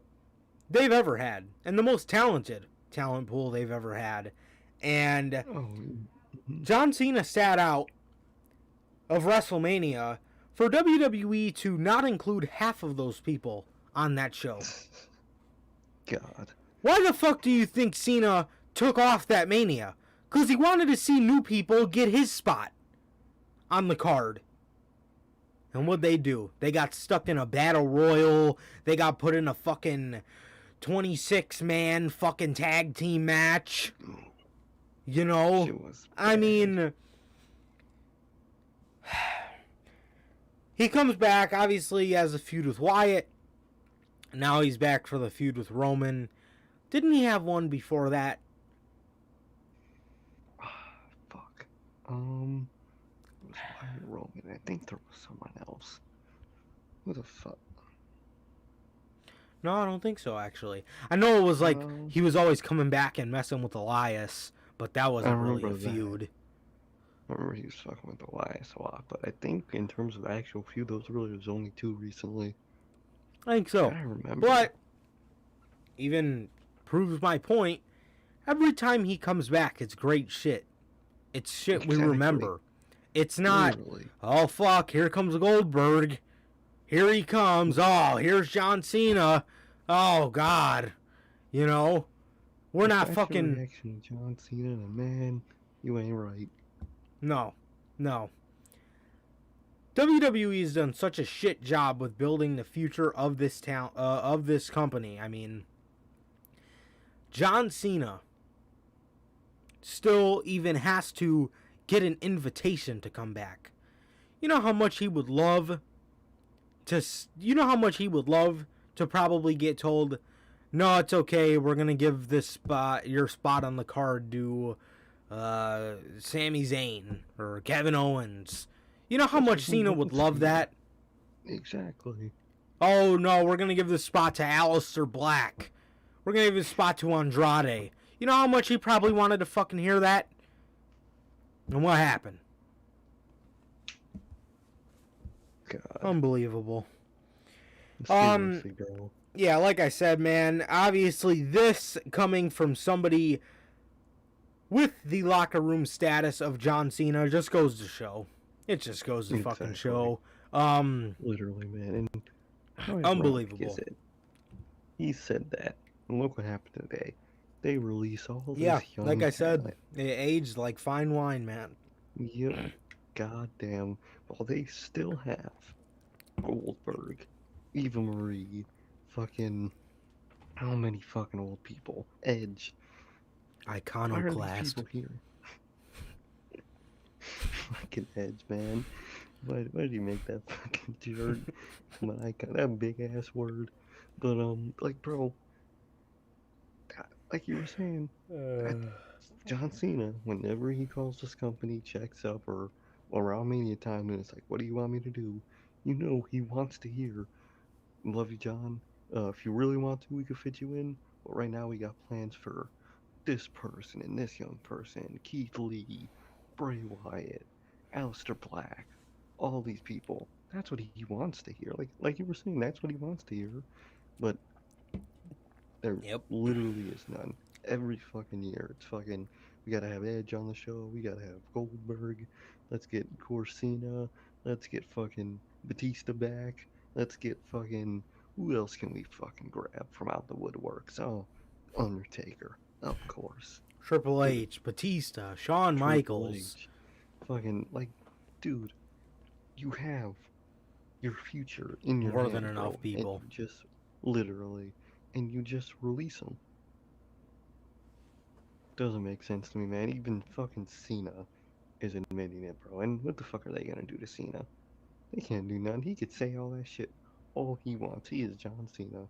they've ever had. And the most talented talent pool they've ever had. And John Cena sat out of WrestleMania for WWE to not include half of those people on that show. God. Why the fuck do you think Cena took off that Mania? Because he wanted to see new people get his spot on the card. And what'd they do? They got stuck in a battle royal. They got put in a fucking 26-man fucking tag team match. You know? I mean, he comes back. Obviously, he has a feud with Wyatt. Now he's back for the feud with Roman. Didn't he have one before that? Fuck. It was Wyatt Roman. I think there was someone else. Who the fuck? No, I don't think so, actually. I know it was like No. he was always coming back and messing with Elias, but that wasn't really a remember that. feud. I remember he was fucking with Elias a lot, but I think in terms of actual feud, those really was only 2 recently. I think so. I remember. But even proves my point. Every time he comes back, it's great shit. It's shit we Exactly. remember. It's not, Literally. oh fuck, here comes Goldberg. Here he comes. Oh, here's John Cena. Oh god. You know? We're not That's your fucking... reaction to John Cena, and man, you ain't right. No. WWE has done such a shit job with building the future of this town, of this company. I mean, John Cena still even has to get an invitation to come back. You know how much he would love to probably get told, no, it's okay, we're gonna give your spot on the card to Sami Zayn or Kevin Owens. You know how That's much what he Cena would wants love to. that? Exactly. Oh no, we're gonna give this spot to Aleister Black. We're gonna give this spot to Andrade. You know how much he probably wanted to fucking hear that? And what happened? God. Unbelievable. Seriously, bro. Yeah, like I said, man, obviously this coming from somebody with the locker room status of John Cena just goes to show. It just goes to fucking Exactly. show. Literally, man. And how ironic Unbelievable. is it? He said that. And look what happened today. They release all this Yeah, young like I said, talent. it aged like fine wine, man. Yep. Goddamn. While they still have Goldberg, Eva Marie, fucking how many fucking old people? Edge. Why are these Iconoclast. people here? Fucking Edge, man. Why did you make that fucking jerk? That big ass word. But like, bro, like you were saying, John Cena, whenever he calls this company, checks up, or around Mania time, and it's like, what do you want me to do? You know he wants to hear, love you, John. If you really want to, we could fit you in. But right now we got plans for this person and this young person, Keith Lee, Bray Wyatt, Aleister Black, all these people. That's what he wants to hear. Like you were saying, that's what he wants to hear. But there literally is none. Every fucking year, it's fucking, we gotta have Edge on the show, we gotta have Goldberg, let's get Cena, let's get fucking Batista back, let's get fucking, who else can we fucking grab from out the woodworks? Oh, Undertaker, of course. Triple H, Batista, Shawn Triple Michaels. H. Fucking, like, dude, you have your future in your More hand, than enough bro, people. And you just, literally, and you just release them. Doesn't make sense to me, man. Even fucking Cena is admitting it, bro. And what the fuck are they gonna do to Cena? They can't do nothing. He could say all that shit all he wants. He is John Cena.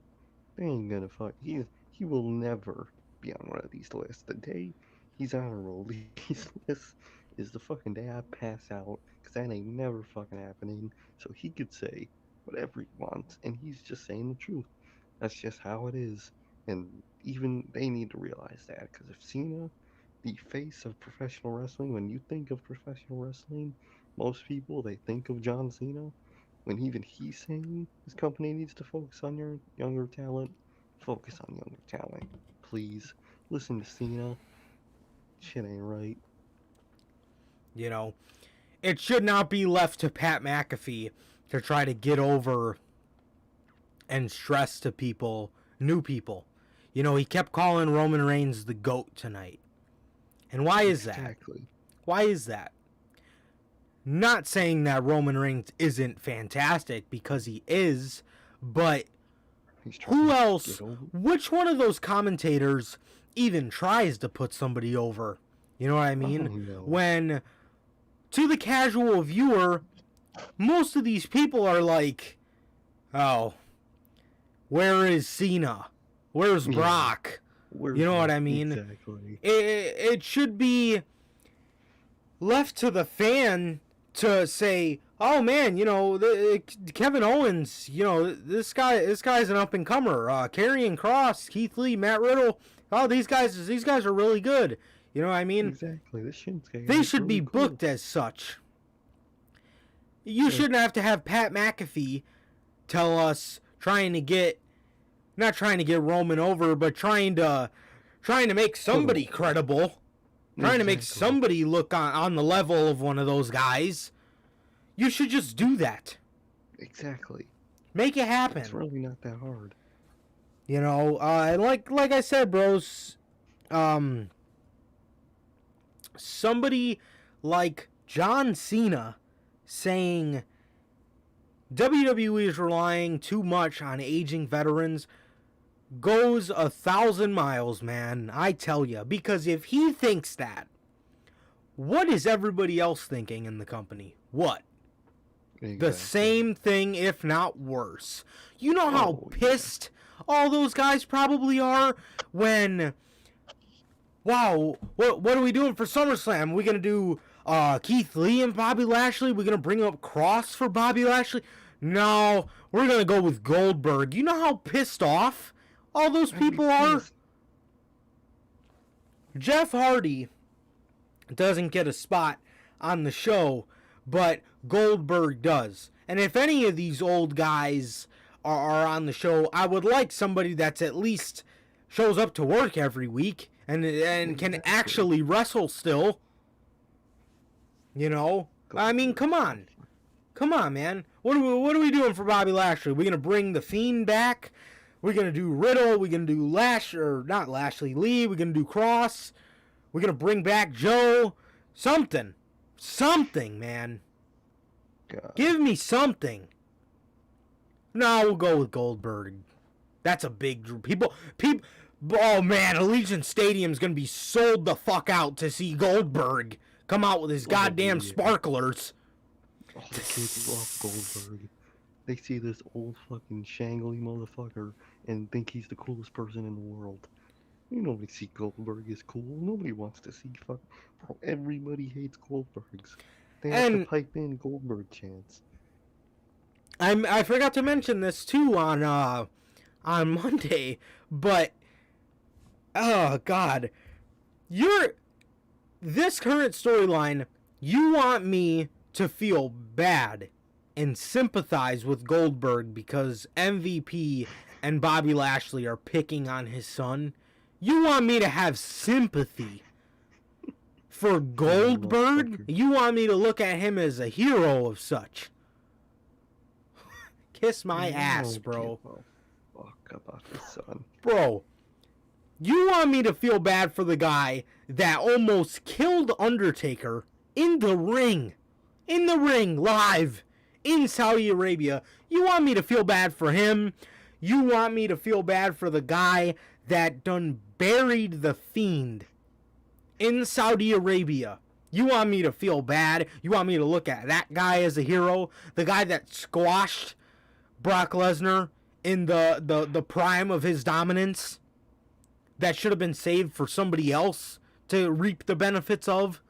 They ain't gonna fuck. He will never be on one of these lists. The day he's on a release list is the fucking day I pass out, because that ain't never fucking happening. So he could say whatever he wants, and he's just saying the truth. That's just how it is. And even they need to realize that, because if Cena, the face of professional wrestling, when you think of professional wrestling, most people, they think of John Cena. When even he's saying his company needs to focus on your younger talent, focus on younger talent. Please, listen to Cena. Shit ain't right. You know, it should not be left to Pat McAfee to try to get over and stress to people, new people. You know, he kept calling Roman Reigns the GOAT tonight. And why is that? Exactly. Why is that? Not saying that Roman Reigns isn't fantastic, because he is, but He's trying who to else, get over. which one of those commentators even tries to put somebody over? You know what I mean? Oh, no. When, to the casual viewer, most of these people are like, oh, Where is Cena? Where's Yeah. Brock? You know what I mean? Exactly. It should be left to the fan to say, oh man, you know, Kevin Owens, you know, this guy's an up and comer. Karrion Kross, Keith Lee, Matt Riddle, oh these guys are really good. You know what I mean? Exactly. This Shinsuke. They is should really be cool. booked as such. You shouldn't have to have Pat McAfee tell us not trying to get Roman over, but trying to make somebody credible. Trying to make somebody look on the level of one of those guys. You should just do that. Exactly. Make it happen. It's really not that hard. You know, and like I said, bros, somebody like John Cena saying WWE is relying too much on aging veterans goes 1,000 miles, man. I tell you, because if he thinks that, what is everybody else thinking in the company? What? Exactly. The same thing, if not worse. You know how pissed all those guys probably are when, wow, what are we doing for SummerSlam? Are we going to do Keith Lee and Bobby Lashley? We're going to bring up Cross for Bobby Lashley? No, we're going to go with Goldberg. You know how pissed off all those people are? Jeff Hardy doesn't get a spot on the show, but Goldberg does. And if any of these old guys are on the show, I would like somebody that's at least shows up to work every week and can actually wrestle still. You know? I mean, come on. Come on, man. What are we doing for Bobby Lashley? We're going to bring The Fiend back? We're going to do Riddle? We're going to do not Lashley, Lee? We're going to do Cross? We're going to bring back Joe? Something. Something, man. God. Give me something. No, we'll go with Goldberg. That's a big... People... Oh, man, Allegiant Stadium's going to be sold the fuck out to see Goldberg come out with his goddamn sparklers. Oh, the kids love Goldberg. They see this old fucking shangly motherfucker and think he's the coolest person in the world. Nobody see Goldberg as cool. Nobody wants to see Bro, everybody hates Goldbergs. They have to pipe in Goldberg chants. I forgot to mention this too on Monday, but oh god, this current storyline, you want me to feel bad and sympathize with Goldberg because MVP and Bobby Lashley are picking on his son. You want me to have sympathy for Goldberg? You want me to look at him as a hero of such? Kiss my ass, bro. Fuck about his son. Bro, you want me to feel bad for the guy that almost killed Undertaker in the ring, live, in Saudi Arabia. You want me to feel bad for him? You want me to feel bad for the guy that done buried the Fiend in Saudi Arabia? You want me to feel bad? You want me to look at that guy as a hero? The guy that squashed Brock Lesnar in the prime of his dominance? That should have been saved for somebody else to reap the benefits of?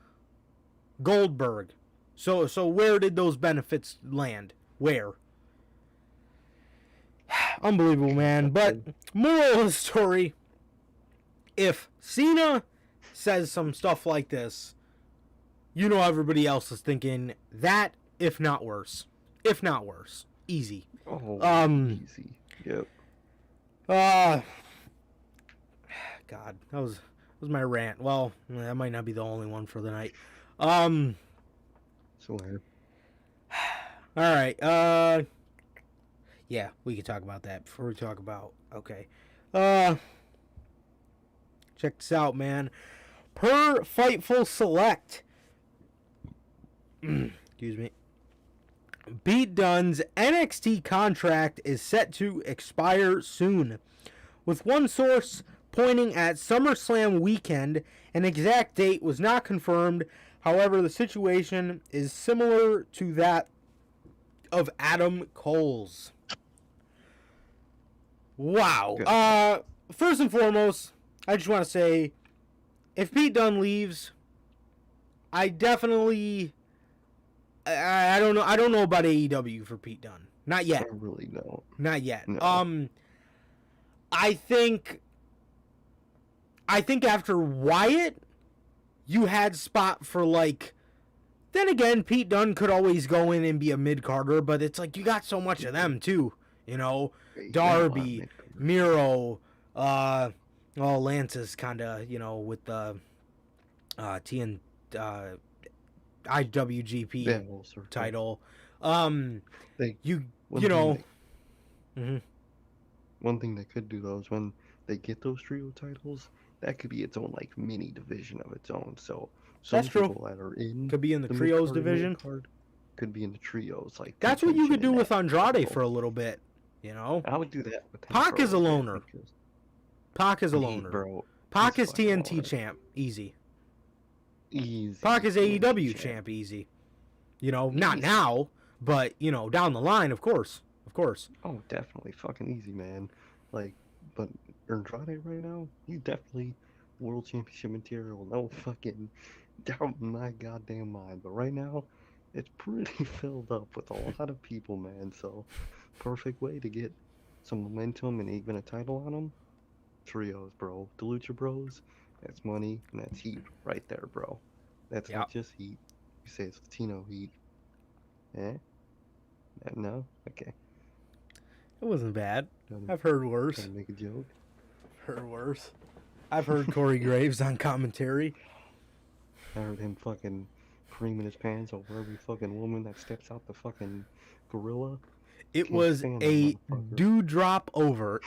Goldberg. So where did those benefits land? Where? Unbelievable, man. But moral of the story, if Cena says some stuff like this, you know everybody else is thinking that, if not worse. If not worse. Easy. Oh, easy. Yep. God, that was my rant. Well, that might not be the only one for the night. Swear. All right. Yeah, we can talk about that before we talk about. Okay. Check this out, man. Per Fightful Select. Excuse me. Pete Dunne's NXT contract is set to expire soon, with one source pointing at SummerSlam weekend. An exact date was not confirmed. However, the situation is similar to that of Adam Cole's. Wow. Good. First and foremost, I just want to say, if Pete Dunne leaves, I definitely, I don't know. I don't know about AEW for Pete Dunne. Not yet. I really don't. Not yet. No. I think after Wyatt, you had spot for like. Then again, Pete Dunne could always go in and be a mid-carder, but it's like you got so much of them too. You know, Darby, Miro, Lance is kind of, you know, with the IWGP title. One thing they could do though is when they get those trio titles, that could be its own like mini division of its own. So some That's true. people that are in could be in the trios division. Could be in the trios. Like that's what you could do with Andrade for a little bit. You know, I would do that with him. Pac is a loner. Pac is a loner. Bro. Pac is TNT champ, easy. Easy. Pac is AEW champ, easy. You know, not now, but you know, down the line, of course. Oh, definitely, fucking easy, man. Like, but Andrade right now, he's definitely world championship material. No fucking doubt in my goddamn mind. But right now, it's pretty filled up with a lot of people, man. So, perfect way to get some momentum and even a title on them. Trios, bro. The Lucha Bros. That's money and that's heat right there, bro. That's not just heat. You say it's Latino heat. Eh? No? Okay. It wasn't bad. I've heard worse. Trying to make a joke. Heard worse. I've heard Corey Graves on commentary. I heard him fucking creaming his pants over every fucking woman that steps out the fucking gorilla. It was a dewdrop over.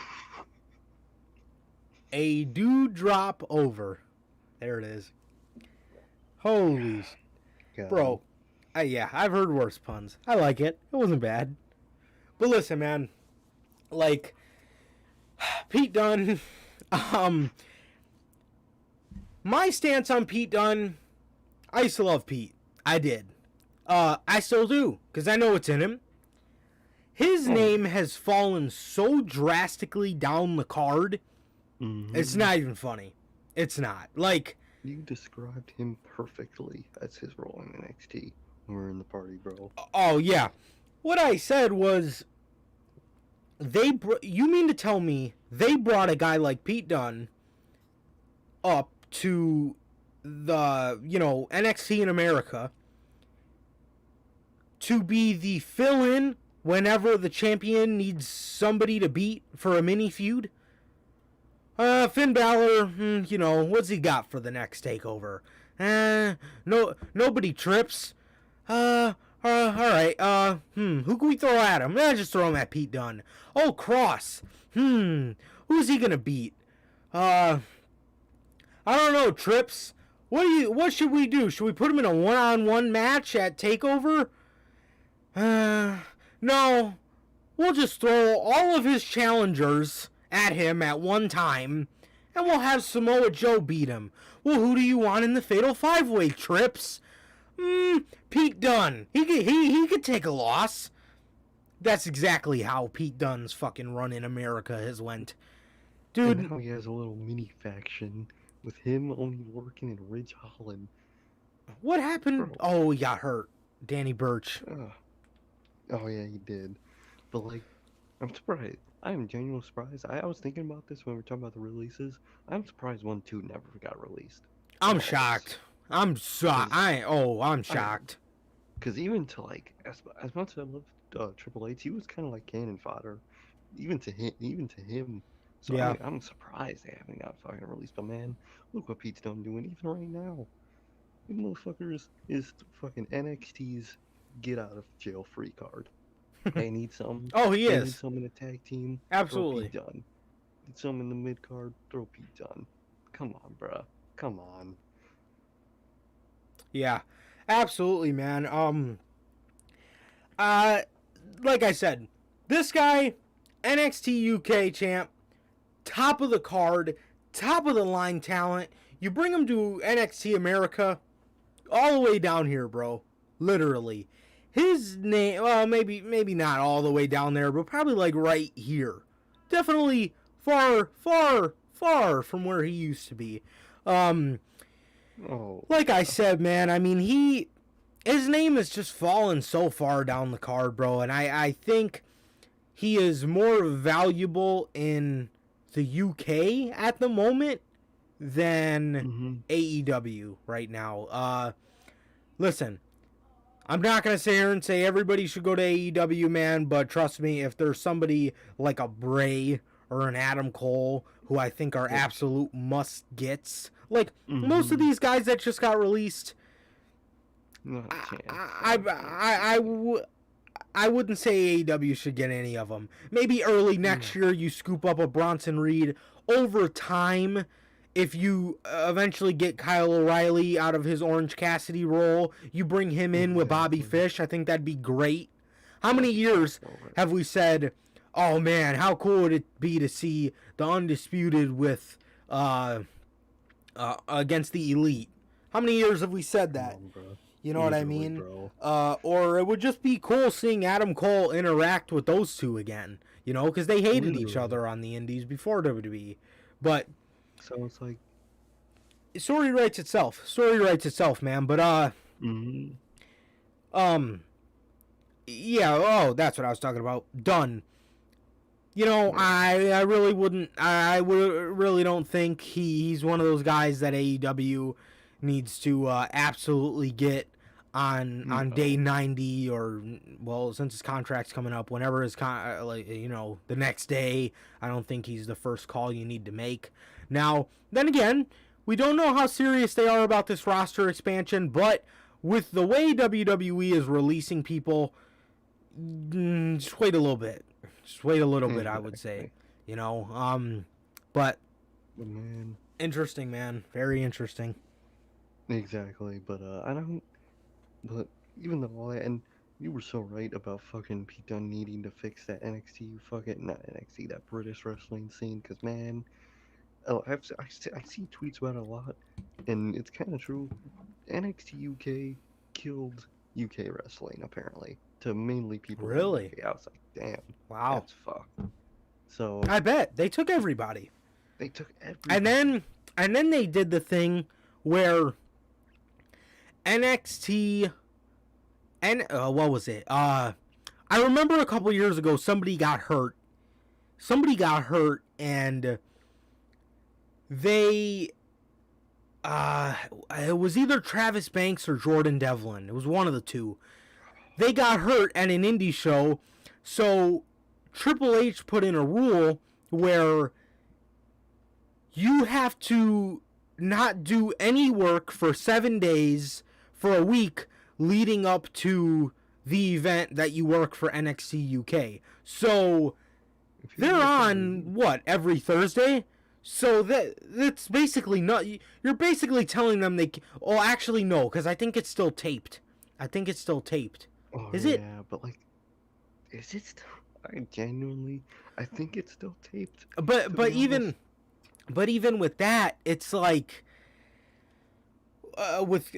A dewdrop over. There it is. Holy God. Bro. Yeah, I've heard worse puns. I like it. It wasn't bad. But listen, man. Like, Pete Dunne. My stance on Pete Dunne, I used to love Pete. I did. I still do, because I know what's in him. His name has fallen so drastically down the card, it's not even funny. It's not. Like, you described him perfectly as his role in NXT when we were in the party, bro. Oh, yeah. What I said was, you mean to tell me they brought a guy like Pete Dunne up to the, you know, NXT in America to be the fill-in whenever the champion needs somebody to beat for a mini feud? Finn Balor, you know, what's he got for the next takeover? Nobody trips. Alright, who can we throw at him? Just throw him at Pete Dunne. Oh, Cross. Who's he gonna beat? I don't know, Trips. What should we do? Should we put him in a one-on-one match at TakeOver? No. We'll just throw all of his challengers at him at one time, and we'll have Samoa Joe beat him. Well, who do you want in the Fatal 5-Way, Trips? Pete Dunne. He could take a loss. That's exactly how Pete Dunne's fucking run in America has went. Dude. And now he has a little mini faction with him only working in Ridge Holland. What happened? Bro. Oh, he got hurt. Danny Burch. Oh, yeah, he did. But, like, I'm surprised. I am genuinely surprised. I was thinking about this when we were talking about the releases. I'm surprised 1-2 never got released. I'm shocked. I'm shocked. Because even to, like, as much as I love Triple H, he was kind of like cannon fodder. Even to him. So yeah. I'm surprised they haven't got fucking released. But, man, look what Pete's Dunne doing even right now. The motherfucker is fucking NXT's get out of jail free card. They need some. Oh, he is. They need some in a tag team. Absolutely. Throw Pete Dunne. Need some in the mid card. Throw Pete Dunne. Come on, bruh. Come on. Yeah, absolutely, man. Like I said, this guy, NXT UK champ, top of the card, top of the line talent. You bring him to NXT America, all the way down here, bro. Literally. His name, well, maybe not all the way down there, but probably like right here. definitely far, far, far from where he used to be. Oh, Like I said, man, I mean, his name has just fallen so far down the card, bro, and I think he is more valuable in the UK at the moment than mm-hmm. AEW right now. Listen, I'm not going to sit here and say everybody should go to AEW, man, but trust me, if there's somebody like a Bray or an Adam Cole who I think are absolute must-gets, like most of these guys that just got released, Not a chance. I wouldn't say AEW should get any of them. Maybe early next year you scoop up a Bronson Reed. Over time, if you eventually get Kyle O'Reilly out of his Orange Cassidy role, you bring him in with Bobby Fish. I think that'd be great. How many years have we said, oh man, how cool would it be to see the Undisputed with against the Elite? How many years have we said that? You know what I mean? Or it would just be cool seeing Adam Cole interact with those two again. You know, because they hated each other on the Indies before WWE. But so it's like story writes itself. Story writes itself, man. But yeah. Oh, that's what I was talking about. Done. You know, I really wouldn't. I really don't think he's one of those guys that AEW needs to absolutely get on day 90 or, well, since his contract's coming up, whenever his the next day. I don't think he's the first call you need to make. Now, then again, we don't know how serious they are about this roster expansion, but with the way WWE is releasing people, just wait a little bit. Just wait a little bit, I would say. You know, but man, interesting, man. Very interesting. Exactly, but but even though all that, and you were so right about fucking Pete Dunne needing to fix that NXT, not NXT, that British wrestling scene, because man, I see tweets about it a lot, and it's kind of true. NXT UK killed UK wrestling, apparently, to mainly people Really? in the UK. I was like, damn, wow, that's fucked. So I bet they took everybody. They took everybody. And then they did the thing where NXT and what was it? I remember a couple years ago somebody got hurt. And they it was either Travis Banks or Jordan Devlin. It was one of the two. They got hurt at an indie show, so Triple H put in a rule where you have to not do any work for 7 days for a week leading up to the event that you work for NXT UK. So they're on what, every Thursday? So that's basically not. You're basically telling them they. Oh, actually no, because I think it's still taped. Oh, Is it? Yeah, but like, is it still? I think it's still taped. But even with that, it's like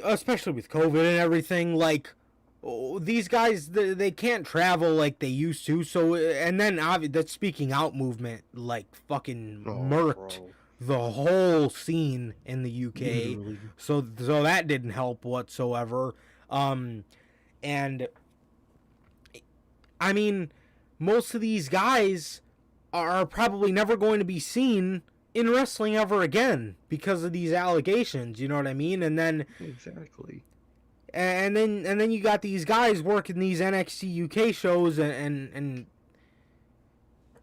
especially with COVID and everything, like these guys they can't travel like they used to. So and then that speaking out movement like fucking murked the whole scene in the UK. Literally. So that didn't help whatsoever. And I mean, most of these guys are probably never going to be seen in wrestling ever again because of these allegations, you know what I mean? And then exactly. And then you got these guys working these NXT UK shows and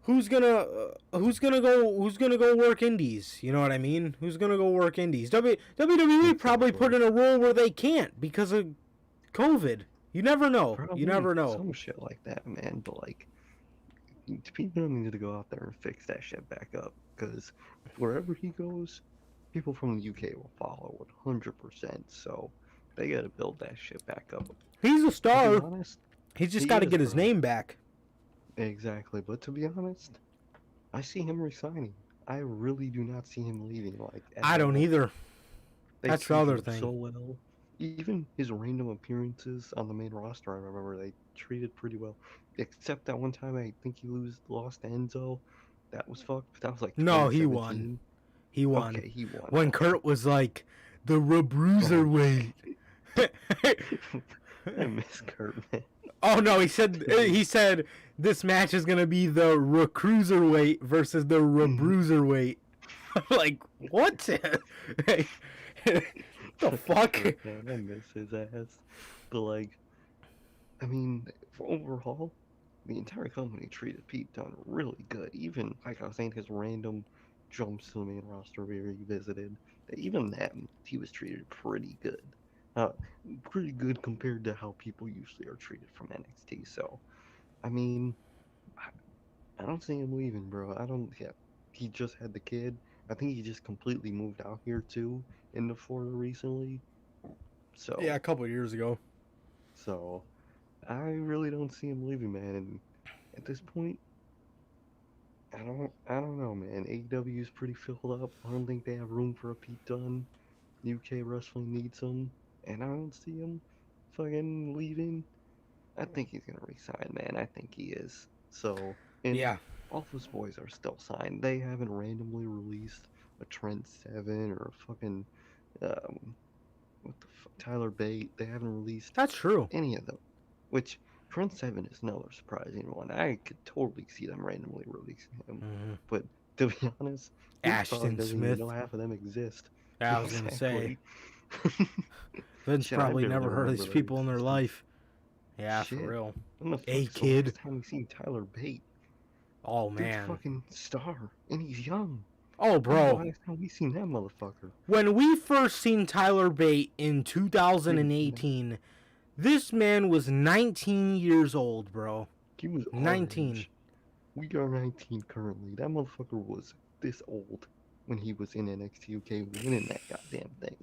who's gonna go work indies? You know what I mean? Who's gonna go work indies? WWE probably put in a rule where they can't because of COVID. You never know. Probably you never know. Some shit like that, man. But like, people need to go out there and fix that shit back up because wherever he goes, people from the UK will follow 100%. So they gotta build that shit back up. He's a star. To be honest, he's just got to get his name back. Exactly, but to be honest, I see him resigning. I really do not see him leaving. Like I don't either. That's the other thing. So well, even his random appearances on the main roster, I remember they treated pretty well. Except that one time, I think he lost to Enzo, That was fucked. That was like No, he 2017. won. He won. Okay, he won. When Kurt was like, the Bruiserweight. I miss Kurt, man. Oh no, he said this match is gonna be the Cruiserweight versus the Bruiserweight. Like, what? The fuck? Man, I miss his ass. But like, I mean, overall, the entire company treated Pete Dunne really good. Even like I was saying, his random jumps to the main roster where he visited. Even that, he was treated pretty good. Pretty good compared to how people usually are treated from NXT. So, I mean, I don't see him leaving, bro. I don't. Yeah, he just had the kid. I think he just completely moved out here too into Florida recently. So Yeah, a couple of years ago. So I really don't see him leaving, man. And at this point, I don't know, man. AEW is pretty filled up. I don't think they have room for a Pete Dunne. UK wrestling needs him, and I don't see him fucking leaving. I think he's gonna resign, man. I think he is. So, and Yeah. Office Boys are still signed. They haven't randomly released a Trent Seven or a fucking what the fuck, Tyler Bate. They haven't released That's true. any of them. Which Trent Seven is another surprising one. I could totally see them randomly releasing him. Mm-hmm. But to be honest, he probably Ashton doesn't Smith. even know half of them exist. I was gonna say. Exactly. Vince Shit, I probably barely never heard of remember these their people in their existence. life. Yeah, Shit. for real. When the fuck's Hey, the kid. last time we seen Tyler Bate? Oh Dude's man. fucking star, and he's young. Oh When's bro. the last time we seen that motherfucker? When we first seen Tyler Bate in 2018, this man was 19 years old, bro. He was our 19. age. We are 19 currently. That motherfucker was this old when he was in NXT UK winning that goddamn thing.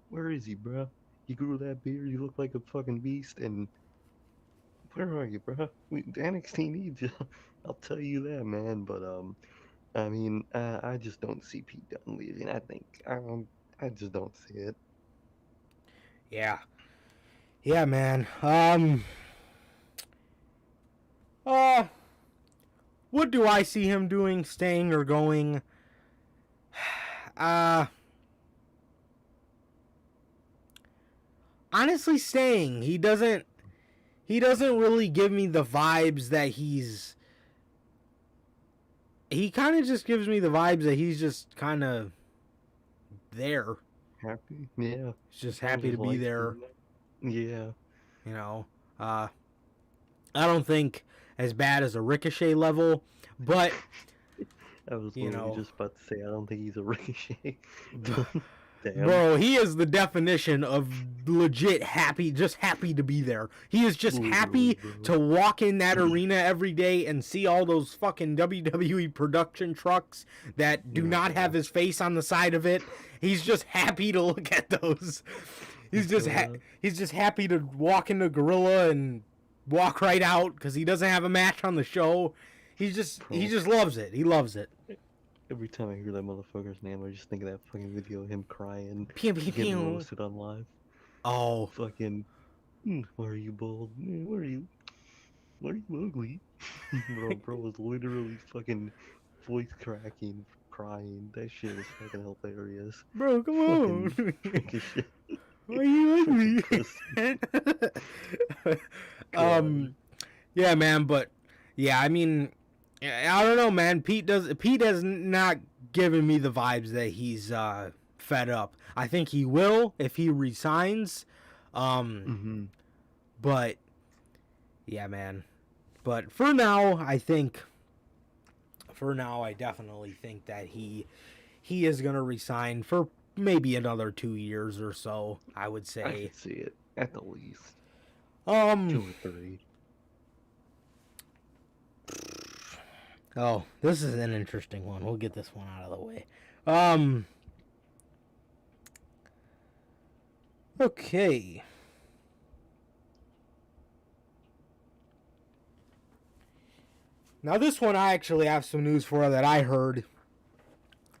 Where is he, bruh? He grew that beard. You look like a fucking beast. And where are you, bruh? NXT needs you. I'll tell you that, man. But I mean, I just don't see Pete Dunne leaving. I just don't see it. Yeah. Yeah, man. What do I see him doing, staying or going? Honestly, staying. He doesn't really give me the vibes that he kind of just gives me the vibes that he's just kind of there. Happy? Yeah. He's just happy to be like there. Yeah. You know, I don't think as bad as a Ricochet level, but I was you literally know, just about to say I don't think he's a Ricochet. Damn. bro, he is the definition of legit happy, just happy to be there. He is just happy Literally, bro. to walk in that arena every day and see all those fucking WWE production trucks that do not have his face on the side of it. He's just happy to look at those. He's just happy to walk into Gorilla and walk right out because he doesn't have a match on the show. He just loves it. He loves it. Every time I hear that motherfucker's name, I just think of that fucking video of him crying, Pew, pew, getting pew. roasted on live. Oh, Fucking, why are you bald? Why are you ugly? bro was literally fucking voice cracking, crying. That shit was fucking hilarious. bro, come on. Freaking shit. Why are you ugly? Yeah, man, but yeah, I mean, I don't know, man. Pete has not given me the vibes that he's fed up. I think he will if he resigns. But yeah, man. But for now, I definitely think that he is gonna resign for maybe another 2 years or so. I would say. I can see it at the least. 2 or 3. Oh, this is an interesting one. We'll get this one out of the way. Okay. Now this one I actually have some news for that I heard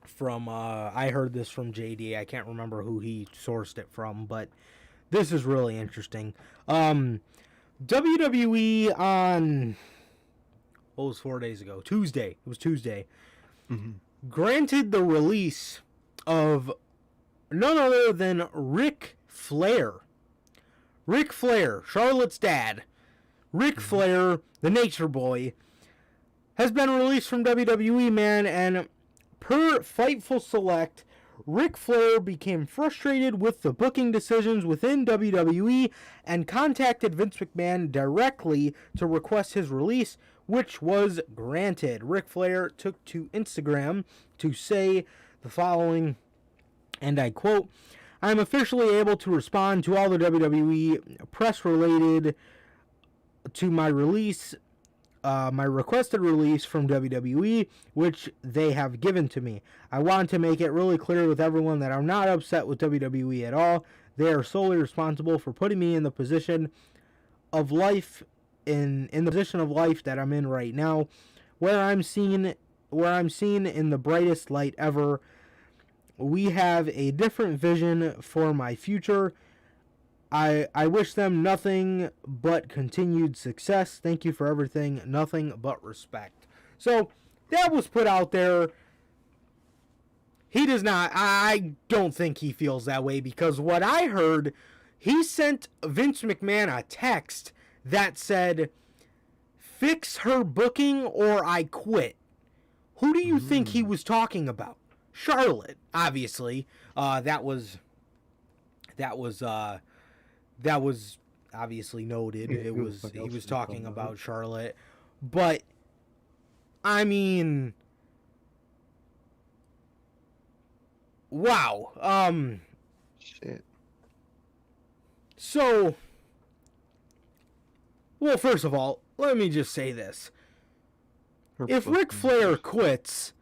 from I heard this from JD. I can't remember who he sourced it from, but this is really interesting. WWE on what was 4 days ago? Tuesday. It was Tuesday. granted the release of none other than Ric Flair. Ric Flair, Charlotte's dad. Ric Flair, the Nature Boy, has been released from WWE, man, and per Fightful Select, Ric Flair became frustrated with the booking decisions within WWE and contacted Vince McMahon directly to request his release, which was granted. Ric Flair took to Instagram to say the following, and I quote, "I'm officially able to respond to all the WWE press related to my release, my requested release from WWE, which they have given to me. I want to make it really clear with everyone that I'm not upset with WWE at all. They are solely responsible for putting me in the position of life, in the position of life that I'm in right now, where I'm seen in the brightest light ever. We have a different vision for my future. I wish them nothing but continued success. Thank you for everything. Nothing but respect." So that was put out there. He does not, I don't think he feels that way, because what I heard, he sent Vince McMahon a text that said, "Fix her booking or I quit." Who do you think he was talking about? Charlotte, obviously. That was obviously noted. He was talking about Charlotte. But I mean, wow. Shit. So, well, first of all, let me just say this. If Ric Flair quits,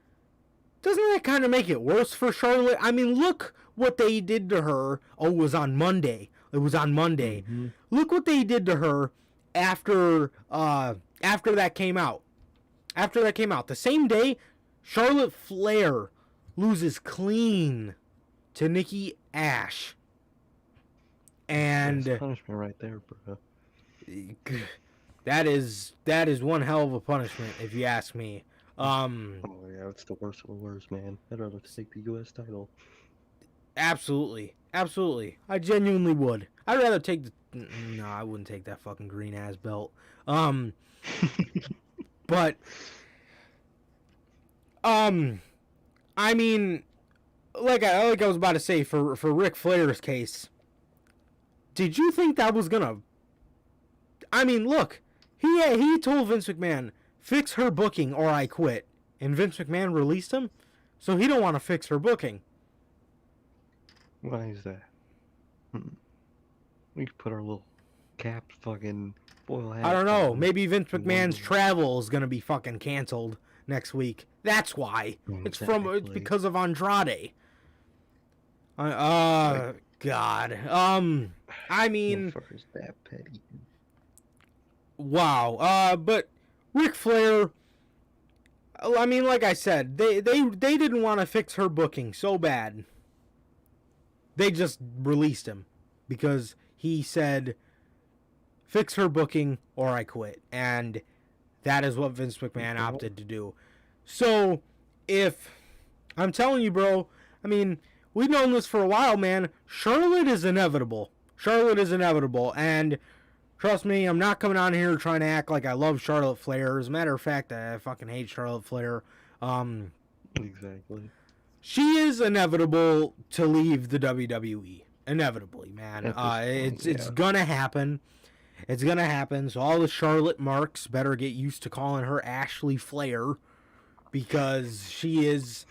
doesn't that kind of make it worse for Charlotte? I mean, look what they did to her. Oh, it was on Monday. Look what they did to her after that came out. The same day, Charlotte Flair loses clean to Nikki Ash. And that's punishment right there, bro. That is one hell of a punishment, if you ask me. Oh yeah, it's the worst of the worst, man. I'd rather take the U.S. title. Absolutely. I genuinely would. I'd rather take no, I wouldn't take that fucking green ass belt. But I mean, like I was about to say, for Ric Flair's case, did you think that was gonna? I mean, look, he told Vince McMahon, "Fix her booking or I quit," and Vince McMahon released him, so he don't want to fix her booking. Why is that? We could put our little cap fucking foil hat. I don't know. on. Maybe Vince McMahon's travel is gonna be fucking canceled next week. That's why. It's because of Andrade. God. I mean, Motherfucker's that petty. wow. But Ric Flair, I mean, like I said, they didn't want to fix her booking so bad. They just released him because he said, "Fix her booking or I quit." And that is what Vince McMahon opted to do. So, I'm telling you, bro, I mean, we've known this for a while, man. Charlotte is inevitable. And trust me, I'm not coming on here trying to act like I love Charlotte Flair. As a matter of fact, I fucking hate Charlotte Flair. Exactly. She is inevitable to leave the WWE. Inevitably, man. It's gonna happen. It's gonna happen. So all the Charlotte marks better get used to calling her Ashley Flair, because she's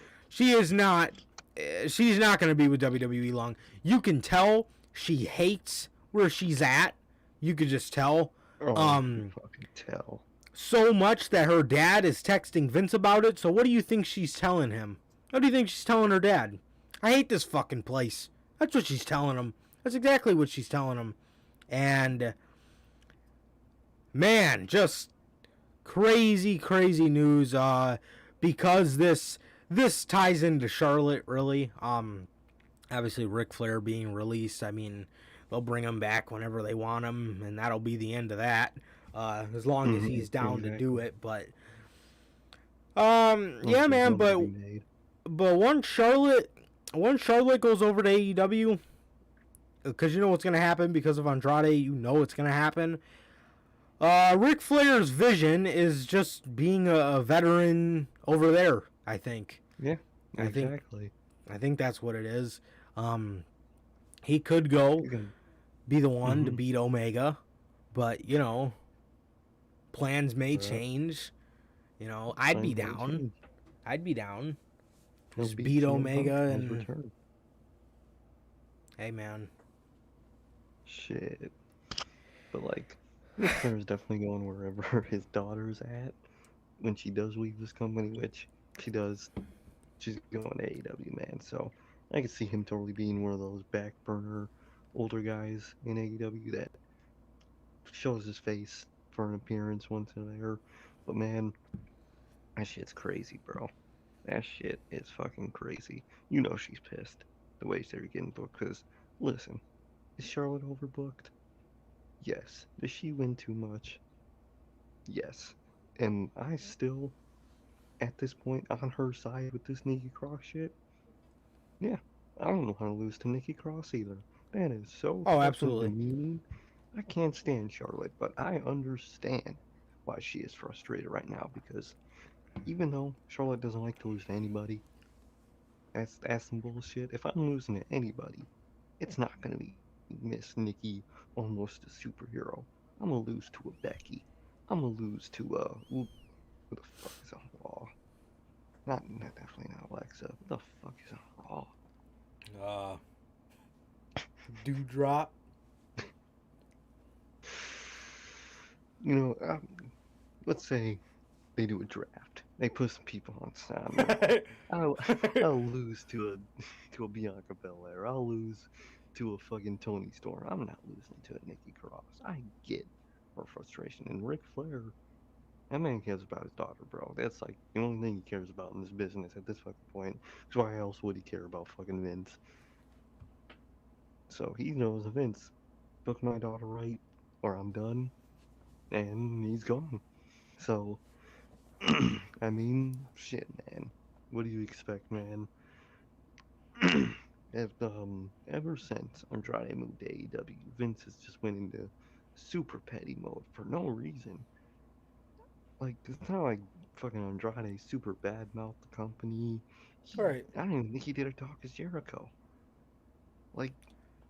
not gonna be with WWE long. You can tell she hates where she's at. You could just tell. Fucking tell. So much that her dad is texting Vince about it. So what do you think she's telling him? What do you think she's telling her dad? "I hate this fucking place." That's what she's telling him. That's exactly what she's telling him. And man, just crazy news. Because this ties into Charlotte, really. Obviously Ric Flair being released. I mean, they'll bring him back whenever they want him, and that'll be the end of that. As long as he's down to do it. But Yeah, man, One to be made. but once Charlotte goes over to AEW, because you know what's gonna happen because of Andrade, you know it's gonna happen. Ric Flair's vision is just being a veteran over there. I think. Yeah, I think exactly. I think that's what it is. He could go He's gonna, be the one to mm-hmm. beat Omega, but you know, plans may Right. change. You know, I'd be Plans may down. change. I'd be down. He'll Just beat beat CM Punk Omega in his and return. hey, man. Shit. But like, Ric Flair's definitely going wherever his daughter's at when she does leave this company, which she does. She's going to AEW, man. So I can see him totally being one of those back burner older guys in AEW that shows his face for an appearance once in a year. But man, that shit's crazy, bro. That shit is fucking crazy. You know she's pissed the way they're getting booked. Cause listen, is Charlotte overbooked? Yes. Does she win too much? Yes. Am I still at this point on her side with this Nikki Cross shit? Yeah. I don't know how to lose to Nikki Cross either. That is so Oh, fucking absolutely. demeaning. I can't stand Charlotte, but I understand why she is frustrated right now because even though Charlotte doesn't like to lose to anybody, that's some bullshit. If I'm losing to anybody, it's not gonna be Miss Nikki, almost a superhero. I'm gonna lose to a Becky. I'm gonna lose to who the fuck is on Raw? Not definitely not Alexa. Who the fuck is on Raw? Dewdrop. You know, let's say they do a draft. They put some people on Raw. I'll lose to a Bianca Belair. I'll lose to a fucking Tony Storm. I'm not losing to a Nikki Cross. I get her frustration. And Ric Flair, that man cares about his daughter, bro. That's like the only thing he cares about in this business at this fucking point. So why else would he care about fucking Vince? So he knows Vince, book my daughter right, or I'm done, and he's gone. So, I mean, shit, man. What do you expect, man? Ever since Andrade moved to AEW, Vince has just went into super petty mode for no reason. Like, it's not like fucking Andrade super bad mouthed the company. Right. I don't even think he did a talk as Jericho. Like,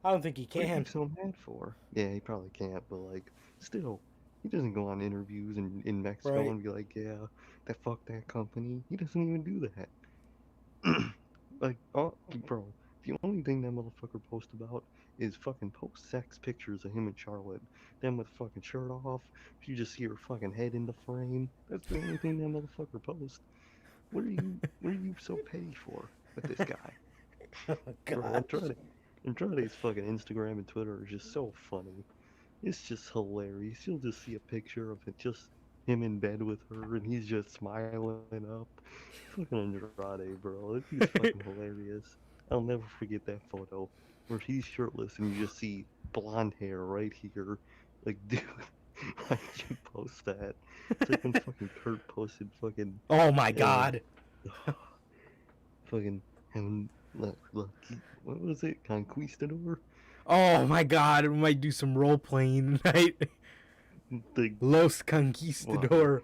I don't think he what are you can. so mad for? Yeah, he probably can't, but like, still, he doesn't go on interviews in Mexico Right. and be like, yeah, fuck that company. He doesn't even do that. Like, oh, bro, the only thing that motherfucker posts about is fucking post-sex pictures of him and Charlotte. Them with fucking shirt off. You just see her fucking head in the frame. That's the only thing that motherfucker posts. What are you so petty for with this guy? Oh, Bro, gosh. Andrade's fucking Instagram and Twitter are just so funny. It's just hilarious. You'll just see a picture of it, just him in bed with her, and he's just smiling up. Fucking Andrade, bro. That dude's fucking hilarious. I'll never forget that photo where he's shirtless and you just see blonde hair right here. Like, dude, why'd you post that? It's like when fucking Kurt posted fucking Oh, my God. fucking having look, what was it? Conquistador? Oh, my God. We might do some role playing tonight. The Los Conquistador.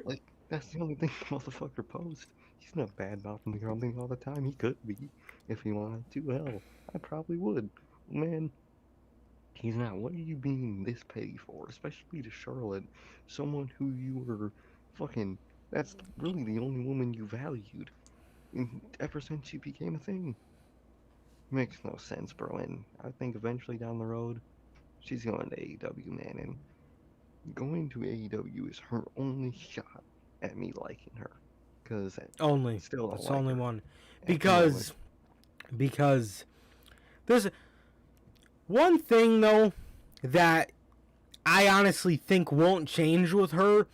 like that's the only thing the motherfucker posts. He's not bad mouthing the company all the time. He could be if he wanted to. Hell, I probably would. Man, he's not. What are you being this petty for? Especially to Charlotte, someone who you were fucking. That's really the only woman you valued ever since she became a thing. Makes no sense, bro. And I think eventually down the road, she's going to AEW, man. And going to AEW is her only shot at me liking her. Because I Only. still don't That's the like only her one. at the moment. Because there's one thing, though, that I honestly think won't change with her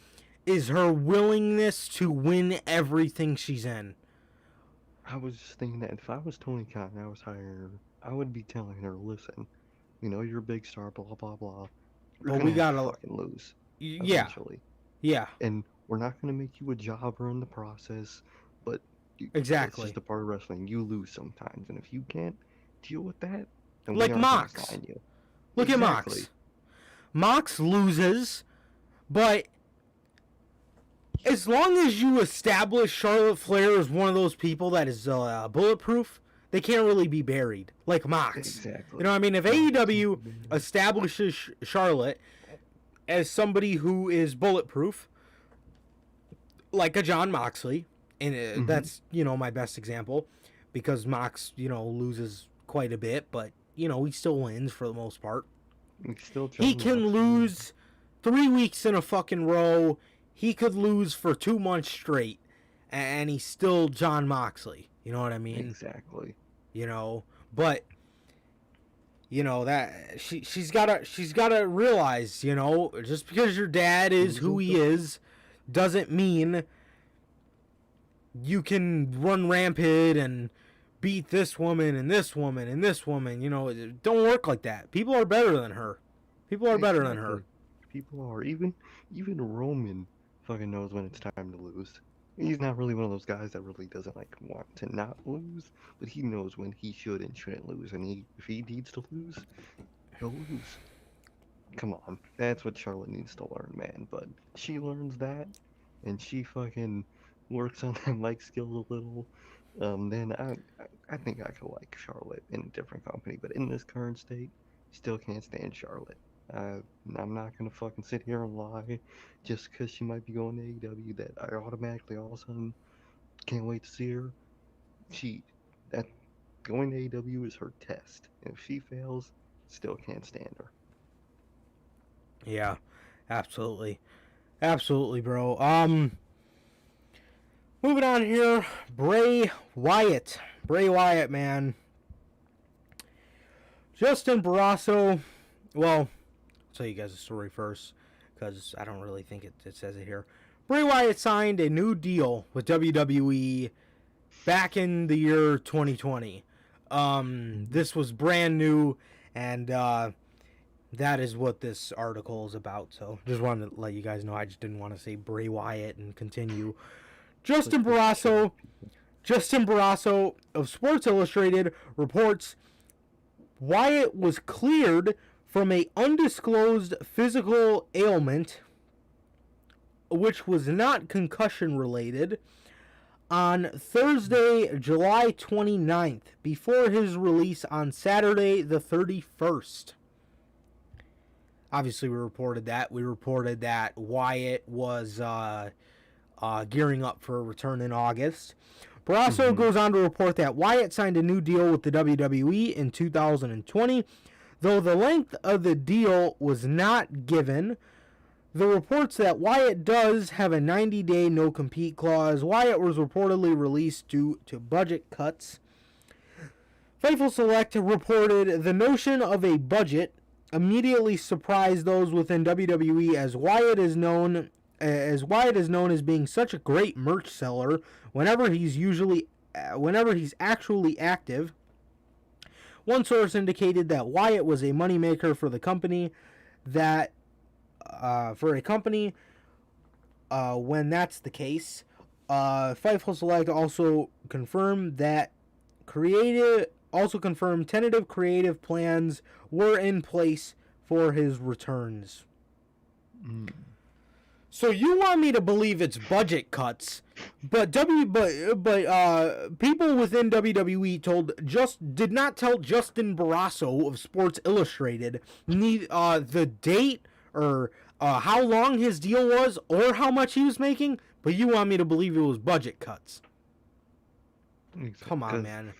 is her willingness to win everything she's in. I was just thinking that if I was Tony Khan and I was hiring her, I would be telling her, listen, you know, you're a big star, blah, blah, blah. You're But going we to have to gotta, fucking lose yeah, eventually. yeah. And We're not gonna make you a jobber in the process, but Exactly. it's just a part of wrestling. You lose sometimes, and if you can't deal with that, then we Like aren't gonna Mox. sign you. Look at Mox. Mox loses, but as long as you establish Charlotte Flair as one of those people that is bulletproof, they can't really be buried. Like Mox. Exactly. You know what I mean? If AEW establishes Charlotte as somebody who is bulletproof, like a John Moxley, and that's, my best example, because Mox, loses quite a bit, but, he still wins for the most part. He can lose 3 weeks in a fucking row. He could lose for 2 months straight, and he's still John Moxley. You know what I mean? Exactly. But that she's gotta realize, just because your dad is who he is, doesn't mean you can run rampant and beat this woman and this woman and this woman. It don't work like that. People are better than her. People are better than her. People are. Even Roman fucking knows when it's time to lose. He's not really one of those guys that really doesn't want to not lose, but he knows when he should and shouldn't lose, and if he needs to lose, he'll lose. Come on, that's what Charlotte needs to learn, man. But she learns that, and she fucking works on that mic skill a little. Then I think I could like Charlotte in a different company, but in this current state, still can't stand Charlotte. I'm not gonna fucking sit here and lie just because she might be going to AEW that I automatically all of a sudden can't wait to see her. That going to AEW is her test. And if she fails, still can't stand her. Yeah, absolutely, bro. Moving on here, Bray Wyatt, man. Justin Barrasso, well, I'll tell you guys a story first, because I don't really think it says it here. Bray Wyatt signed a new deal with WWE back in the year 2020. This was brand new, and that is what this article is about. So just wanted to let you guys know. I just didn't want to say Bray Wyatt and continue. Justin Barrasso of Sports Illustrated reports Wyatt was cleared from an undisclosed physical ailment, which was not concussion related, on Thursday, July 29th, before his release on Saturday, the 31st. Obviously, we reported that. We reported that Wyatt was gearing up for a return in August. Barrasso goes on to report that Wyatt signed a new deal with the WWE in 2020, though the length of the deal was not given. The reports that Wyatt does have a 90-day no-compete clause. Wyatt was reportedly released due to budget cuts. Fightful Select reported the notion of a budget immediately surprised those within WWE, as Wyatt is known as being such a great merch seller whenever he's actually active. One source indicated that Wyatt was a moneymaker for the company, when that's the case. Fightful Select also confirmed tentative creative plans were in place for his returns. So you want me to believe it's budget cuts, but people within WWE did not tell Justin Barrasso of Sports Illustrated the date or how long his deal was or how much he was making, but you want me to believe it was budget cuts. Exactly. Come on, man.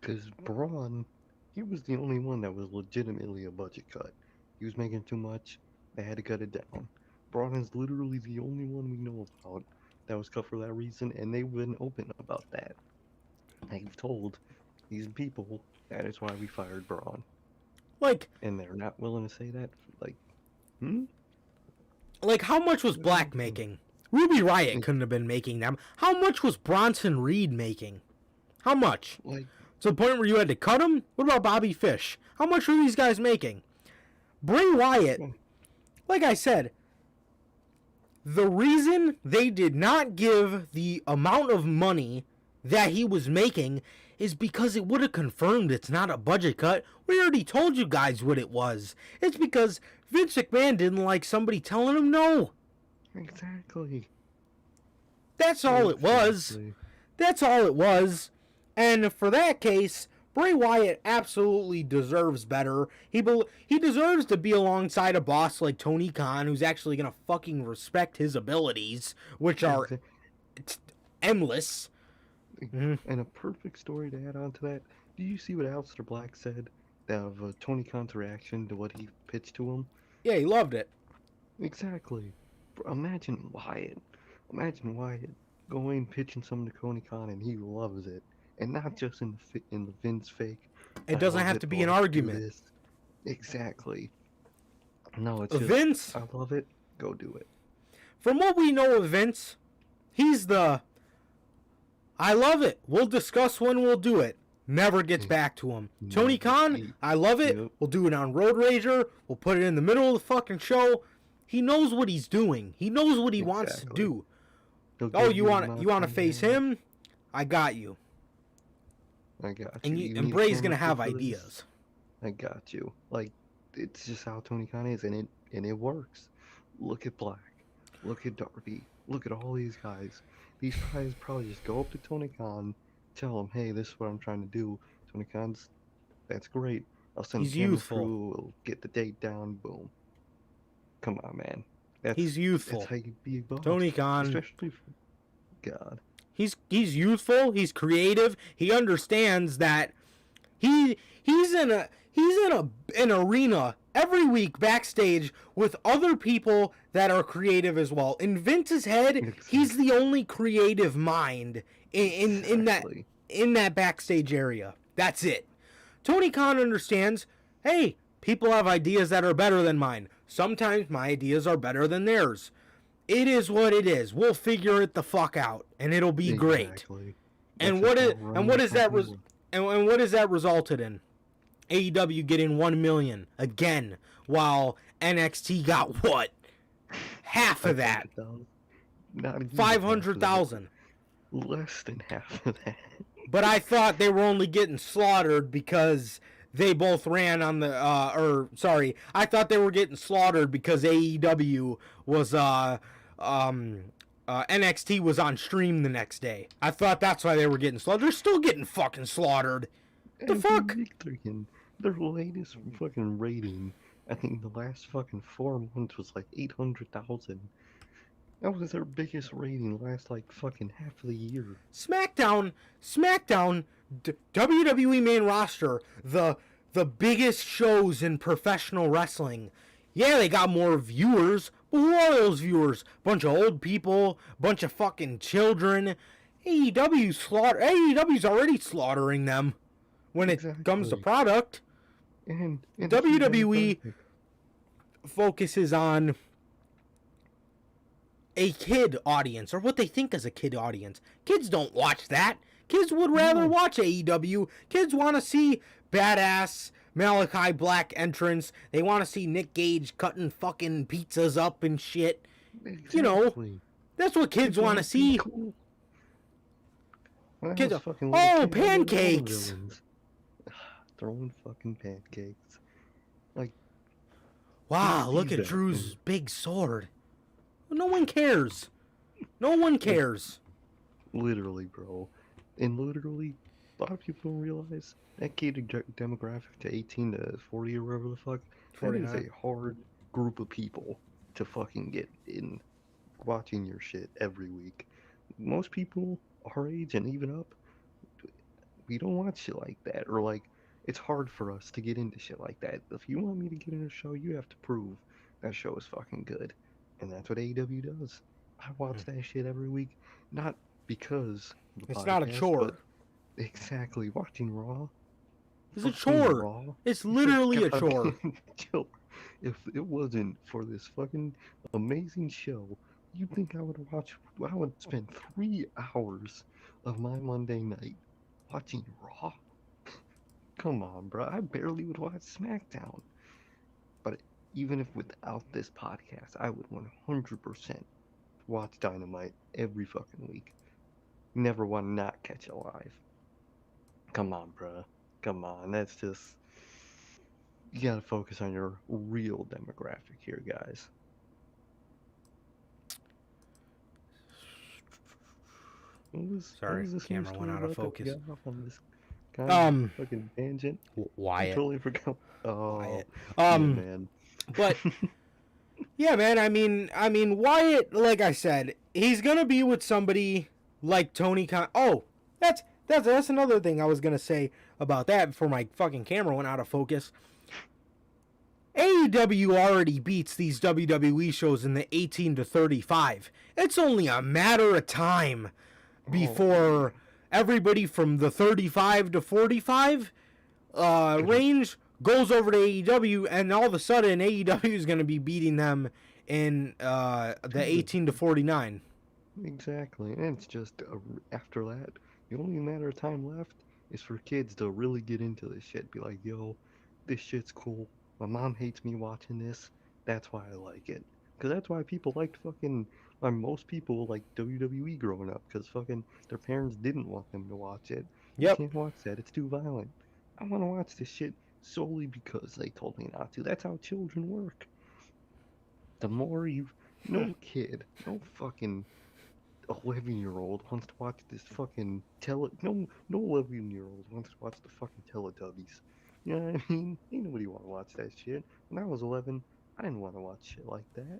Because Braun, he was the only one that was legitimately a budget cut. He was making too much, they had to cut it down. Braun is literally the only one we know about that was cut for that reason, and they've been open about that. They've told these people that is why we fired Braun. And they're not willing to say that. How much was Black making? Ruby Riot couldn't have been making them. How much was Bronson Reed making? How much? To the point where you had to cut him? What about Bobby Fish? How much were these guys making? Bray Wyatt, like I said, The reason they did not give the amount of money that he was making is because it would have confirmed it's not a budget cut. We already told you guys what it was. It's because Vince McMahon didn't like somebody telling him no. Exactly. That's all it was. That's all it was. And for that case, Bray Wyatt absolutely deserves better. He deserves to be alongside a boss like Tony Khan, who's actually going to fucking respect his abilities, which are endless. And a perfect story to add on to that. Do you see what Aleister Black said of Tony Khan's reaction to what he pitched to him? Yeah, he loved it. Exactly. Imagine Wyatt. Imagine Wyatt going pitching something to Tony Khan and he loves it. And not just in the Vince fake. It doesn't have to be an argument. Exactly. No, it's just, Vince. I love it. Go do it. From what we know of Vince, he's the I love it. We'll discuss when we'll do it. Never gets back to him. Tony Khan, I love it. Yep. We'll do it on Road Rager. We'll put it in the middle of the fucking show. He knows what he's doing. He knows what he wants to do. Oh, you want to face him? I got you. I got you. And Bray's gonna have ideas. I got you. Like, it's just how Tony Khan is, and it works. Look at Black. Look at Darby. Look at all these guys. These guys probably just go up to Tony Khan, tell him, "Hey, this is what I'm trying to do." Tony Khan's, that's great. I'll send the camera crew. We'll get the date down. Boom. Come on, man. He's youthful. That's how you be a boss. Tony Khan. Especially for God. He's youthful. He's creative. He understands that he's in an arena every week backstage with other people that are creative as well. In Vince's head, he's the only creative mind in that backstage area. That's it. Tony Khan understands, hey, people have ideas that are better than mine. Sometimes my ideas are better than theirs. It is what it is. We'll figure it the fuck out, and it'll be great. And what has that resulted in? AEW getting 1 million again, while NXT got what? Half of that. 500,000. Less than half of that. But I thought they were only getting slaughtered because they both ran on the I thought they were getting slaughtered because AEW was NXT was on stream the next day. I thought that's why they were getting slaughtered. They're still getting fucking slaughtered. The fuck? Their latest fucking rating, I think the last fucking 4 months was like 800,000. That was their biggest rating last like fucking half of the year. Smackdown, WWE main roster, the biggest shows in professional wrestling. Yeah, they got more viewers, but who are those viewers? Bunch of old people, bunch of fucking children. AEW's already slaughtering them when it comes to product. And WWE focuses on a kid audience, or what they think is a kid audience. Kids don't watch that. Kids would rather watch AEW. Kids want to see badass Malachi Black entrance. They want to see Nick Gage cutting fucking pizzas up and shit. Exactly. You know, that's what kids want to see. Cool. Kids are, pancakes! Throwing fucking pancakes. Like, wow, look at Drew's big sword. No one cares. No one cares. Literally, bro. And literally, a lot of people don't realize that catered demographic to 18 to 40 or whatever the fuck, that is a hard group of people to fucking get in watching your shit every week. Most people our age and even up, we don't watch shit like that. Or like, it's hard for us to get into shit like that. If you want me to get in a show, you have to prove that show is fucking good. And that's what AEW does. I watch that shit every week, not because it's not a chore. Exactly, watching Raw. It's a chore. Raw, it's literally a chore. If it wasn't for this fucking amazing show, you'd think I would spend 3 hours of my Monday night watching Raw? Come on, bro. I barely would watch Smackdown. But even if without this podcast, I would 100% watch Dynamite every fucking week. Never want to not catch it live. Come on, bruh. Come on. That's just. You gotta focus on your real demographic here, guys. Sorry, what was this camera news went story out of about that we focus. got off on this kind of Um, fucking tangent? I Wyatt. totally forgot. Oh, Wyatt. yeah, man. But yeah, man. I mean, Wyatt. Like I said, he's gonna be with somebody like Tony Khan. Oh, that's another thing I was gonna say about that before my fucking camera went out of focus. AEW already beats these WWE shows in the 18 to 35. It's only a matter of time before everybody from the 35 to 45 range goes over to AEW, and all of a sudden AEW is going to be beating them in the 18 to 49. Exactly, and it's just after that, the only matter of time left is for kids to really get into this shit. Be like, yo, this shit's cool. My mom hates me watching this. That's why I like it. Because that's why people liked fucking. Most people like WWE growing up. Because fucking their parents didn't want them to watch it. Yep. You can't watch that. It's too violent. I want to watch this shit solely because they told me not to. That's how children work. The more you. No kid. No fucking 11-year-old wants to watch this fucking no 11-year-old wants to watch the fucking Teletubbies. You know what I mean? Ain't nobody want to watch that shit. When I was 11, I didn't want to watch shit like that.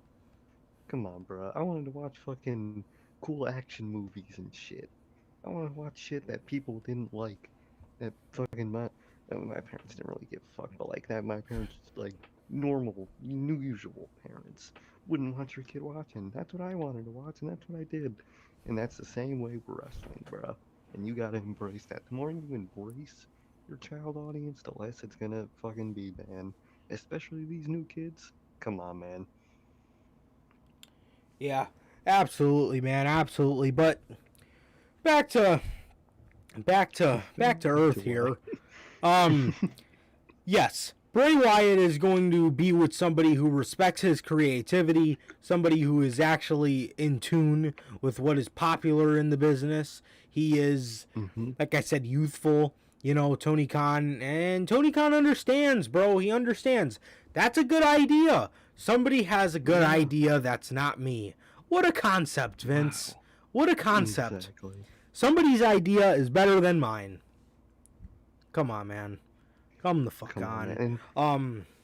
Come on, bro. I wanted to watch fucking cool action movies and shit. I wanted to watch shit that people didn't like. That fucking my parents didn't really give a fuck, but like that my parents like normal, usual parents wouldn't want your kid watching. That's what I wanted to watch, and that's what I did. And that's the same way with wrestling, bro. And you gotta embrace that. The more you embrace your child audience, the less it's gonna fucking be, man. Especially these new kids. Come on, man. Yeah, absolutely, man, absolutely. But back to earth here. Yes, Bray Wyatt is going to be with somebody who respects his creativity, somebody who is actually in tune with what is popular in the business. He is, like I said, youthful. You know, Tony Khan understands, bro. He understands. That's a good idea. Somebody has a good idea that's not me. What a concept, Vince. Wow. What a concept. Exactly. Somebody's idea is better than mine. Come on, man. Come the fuck on. And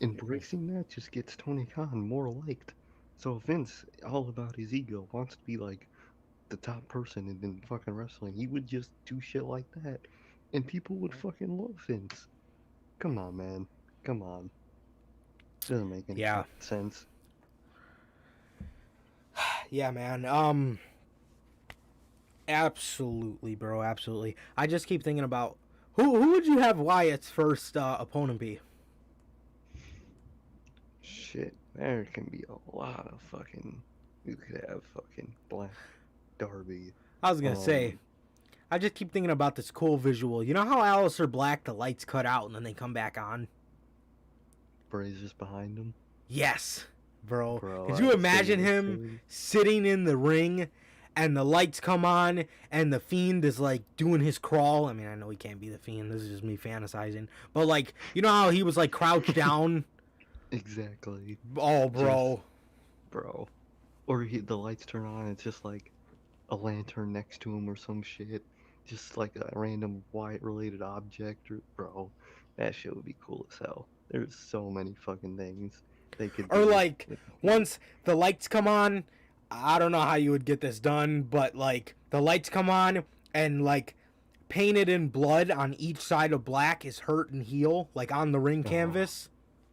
embracing that just gets Tony Khan more liked. So Vince, all about his ego, wants to be like the top person in fucking wrestling. He would just do shit like that. And people would fucking love Vince. Come on, man. Come on. Doesn't make any sense. Yeah, man. Absolutely, bro. Absolutely. I just keep thinking about who would you have Wyatt's first opponent be? Shit, there can be a lot of fucking. You could have fucking Black Darby. I was gonna say. I just keep thinking about this cool visual. You know how Aleister Black, the lights cut out and then they come back on? Bray's just behind him? Yes, bro. Could you imagine him sitting in the ring and the lights come on and the Fiend is like doing his crawl? I mean, I know he can't be the Fiend. This is just me fantasizing. But like, you know how he was like crouched down? Exactly. Oh, bro. Bro. Or the lights turn on and it's just like a lantern next to him or some shit. Just like a random Wyatt-related object. Bro, that shit would be cool as hell. There's so many fucking things they could do. Or like, once the lights come on, I don't know how you would get this done, but like, the lights come on and like, painted in blood on each side of Black is hurt and heal, like on the ring canvas.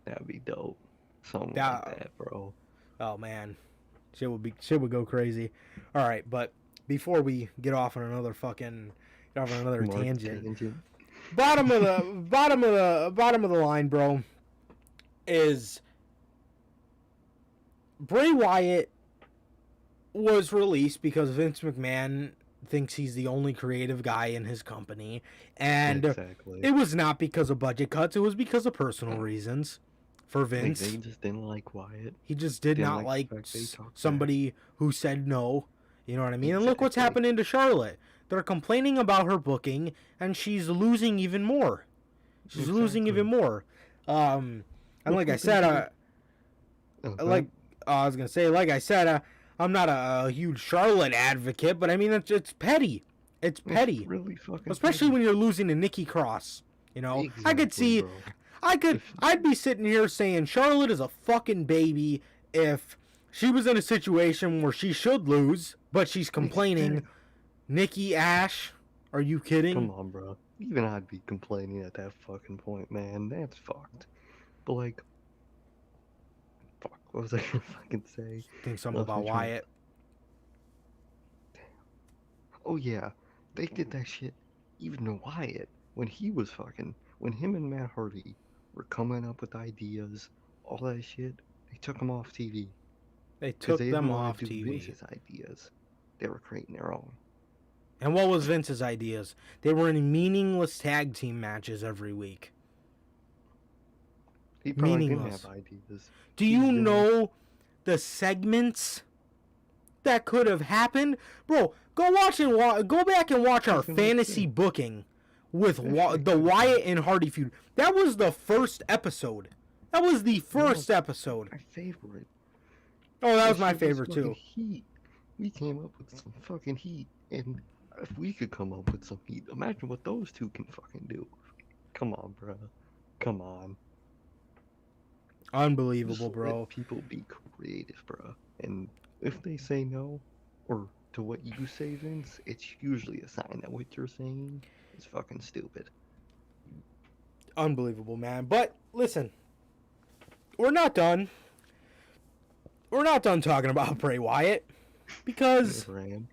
That'd be dope. Something like that, bro. Oh man. Shit would go crazy. Alright, but before we get off on another tangent. Bottom of the line, bro, is Bray Wyatt was released because Vince McMahon thinks he's the only creative guy in his company, and it was not because of budget cuts, it was because of personal reasons. for Like, Vince. they just didn't like Wyatt. He just did Didn't not like the fact they talked somebody who said no. You know what I mean? And look what's Exactly. happening to Charlotte. They're complaining about her booking, and she's losing even more. She's losing even more. And like I said, I was gonna say, like I said, I'm not a huge Charlotte advocate, but I mean it's petty. It's petty, It's really fucking especially petty. when you're losing to Nikki Cross. You know, I could Exactly, see, bro. I'd be sitting here saying Charlotte is a fucking baby if she was in a situation where she should lose, but she's complaining. Nikki Ash, are you kidding? Come on, bro. Even I'd be complaining at that fucking point, man. That's fucked. But like, fuck. What was I gonna fucking say? Think something Lost about my train of- Wyatt. Oh yeah, they did that shit. Even to Wyatt, when him and Matt Hardy were coming up with ideas, all that shit, they took them off TV. They 'Cause took they them didn't wanna off do TV. Vince's ideas. They were creating their own. And what was Vince's ideas? They were in meaningless tag team matches every week. He probably Meaningless. didn't have ideas. Do He you didn't. know the segments that could have happened? Bro, go back and watch our That's what I'm fantasy saying. booking with That's the what- Wyatt and Hardy feud. That was the first episode. That was the first episode. My favorite. Oh, that was That my shit favorite fucking too. Heat. We came up with some fucking heat, and if we could come up with some heat, imagine what those two can fucking do. Come on, bro. Come on. Just Unbelievable, bro. let people be creative, bro. And if they say no, or to what you say, Vince, it's usually a sign that what you're saying is fucking stupid. Unbelievable, man. But listen, we're not done. We're not done talking about Bray Wyatt because Ram.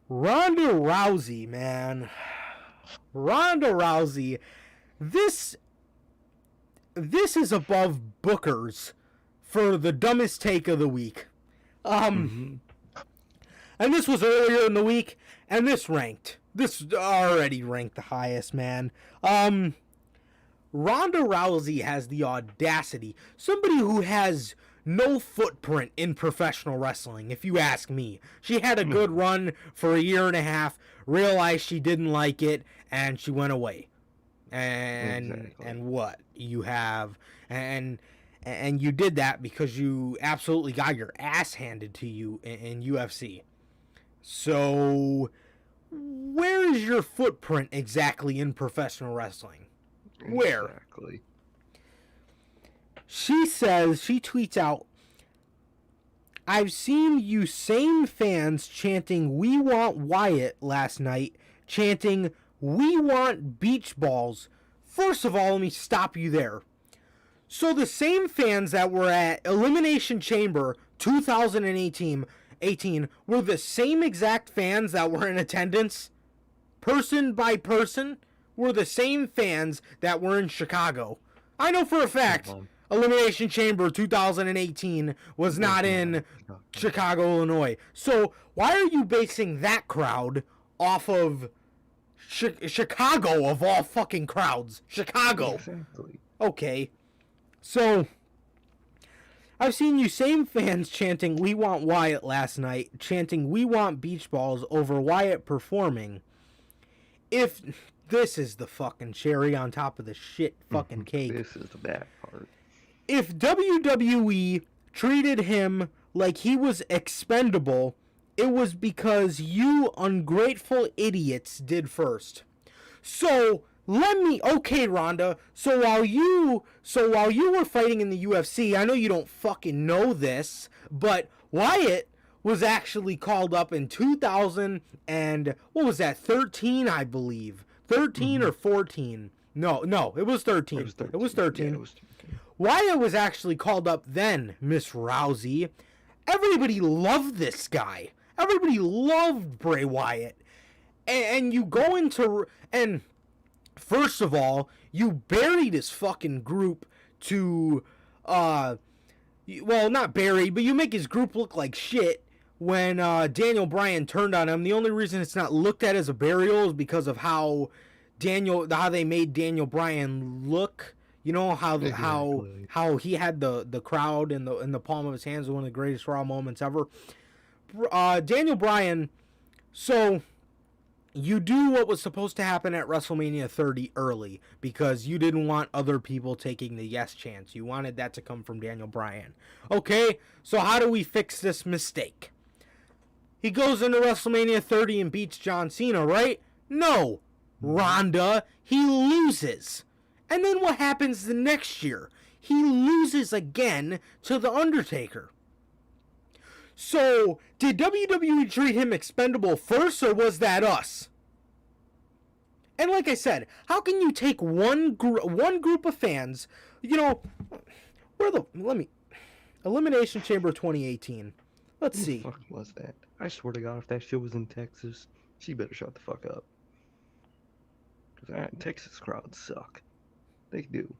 Ronda Rousey, man. Ronda Rousey. This is above Booker's for the dumbest take of the week. And this was earlier in the week, and this ranked. This already ranked the highest, man. Ronda Rousey has the audacity. Somebody who has no footprint in professional wrestling, if you ask me. She had a good run for a year and a half, realized she didn't like it, and she went away. And Exactly. and what you have, and you did that because you absolutely got your ass handed to you in UFC. So, where is your footprint exactly in professional wrestling? Where? Exactly. She tweets out, I've seen you same fans chanting "We want Wyatt" last night, chanting "We want beach balls." First of all, let me stop you there. So the same fans that were at Elimination Chamber 2018 were the same exact fans that were in attendance, person by person, were the same fans that were in Chicago. I know for a fact Elimination Chamber 2018 was not in Chicago, Illinois. So why are you basing that crowd off of Chicago of all fucking crowds? Chicago. Exactly. Okay. So I've seen you same fans chanting "We want Wyatt" last night, chanting "We want beach balls" over Wyatt performing. If this is the fucking cherry on top of the shit fucking cake. This is the bad part. If WWE treated him like he was expendable, it was because you ungrateful idiots did first. So okay, Ronda. So while you were fighting in the UFC, I know you don't fucking know this, but Wyatt was actually called up in 2000 and what was that? 13, I believe. 13 or 14. No, it was 13. It was 13. Yeah, it was 13. Wyatt was actually called up then, Miss Rousey. Everybody loved this guy. Everybody loved Bray Wyatt. And you go into... And first of all, you buried his fucking group to... well, not buried, but you make his group look like shit when Daniel Bryan turned on him. The only reason it's not looked at as a burial is because of how they made Daniel Bryan look, You know how Exactly. how he had the crowd in the palm of his hands, one of the greatest Raw moments ever. Daniel Bryan. So you do what was supposed to happen at WrestleMania 30 early because you didn't want other people taking the yes chance. You wanted that to come from Daniel Bryan. Okay, so how do we fix this mistake? He goes into WrestleMania 30 and beats John Cena, right? No. Ronda, he loses. And then what happens the next year? He loses again to The Undertaker. So, did WWE treat him expendable first, or was that us? And like I said, how can you take one group of fans, Elimination Chamber 2018. Let's Who the see. fuck was that? I swear to God, if that shit was in Texas, she better shut the fuck up. Because Texas crowds suck. They do.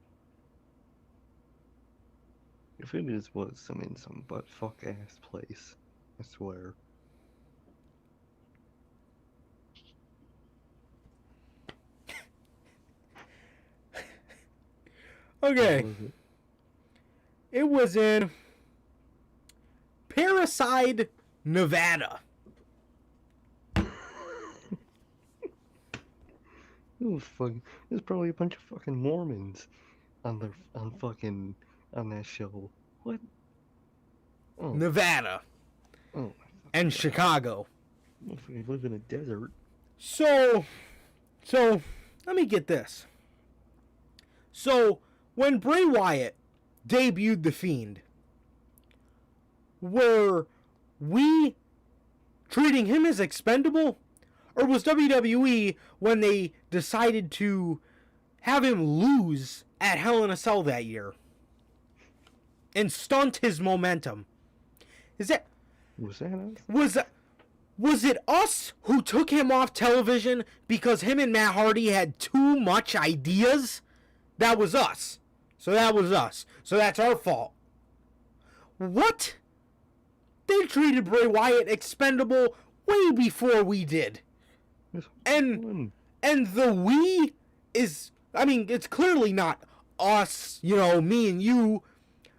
If it was, some butt fuck ass place, I swear. Okay. What was it? It was in Parasite, Nevada. It was probably a bunch of fucking Mormons on that show. What? Oh, Nevada. oh, And Chicago. you live in a desert. So, let me get this. So, when Bray Wyatt debuted The Fiend, were we treating him as expendable? Or was WWE, when they decided to have him lose at Hell in a Cell that year and stunt his momentum? Was that us? was it us who took him off television because him and Matt Hardy had too much ideas? That was us. So that was us. So that's our fault. What? They treated Bray Wyatt expendable way before we did. And the we is, it's clearly not us, me and you,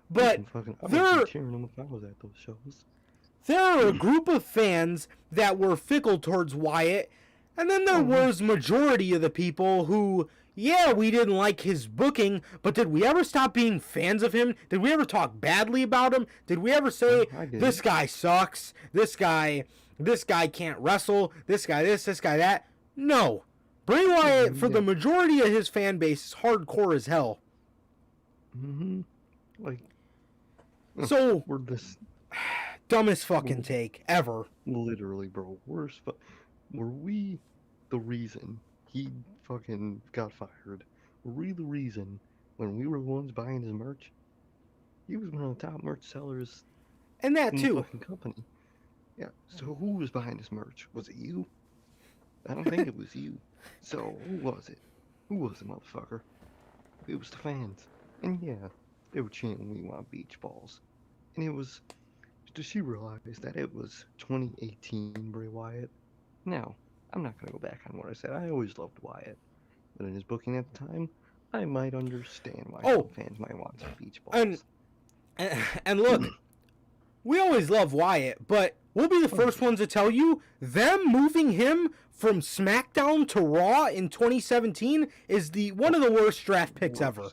but I was cheering them if I was at those shows. There are a group of fans that were fickle towards Wyatt, and then there was majority of the people who, yeah, we didn't like his booking, but did we ever stop being fans of him? Did we ever talk badly about him? Did we ever say, this guy sucks, this guy can't wrestle, this guy this guy that? No. Bray Wyatt, for the majority of his fan base, is hardcore as hell. Mm-hmm. So, we're this... dumbest fucking take ever. Literally, bro. Were we the reason he fucking got fired? Were we the reason when we were the ones buying his merch? He was one of the top merch sellers and that in too. the fucking company. Yeah, so who was buying his merch? Was it you? I don't think it was you. So, who was it? Who was the motherfucker? It was the fans. And yeah, they were chanting, "We want beach balls." And it was... Does she realize that it was 2018 Bray Wyatt? Now, I'm not going to go back on what I said. I always loved Wyatt. But in his booking at the time, I might understand why some fans might want some beach balls. And look, we always love Wyatt, but we'll be the first ones to tell you, them moving him from SmackDown to Raw in 2017 is one of the worst draft picks ever.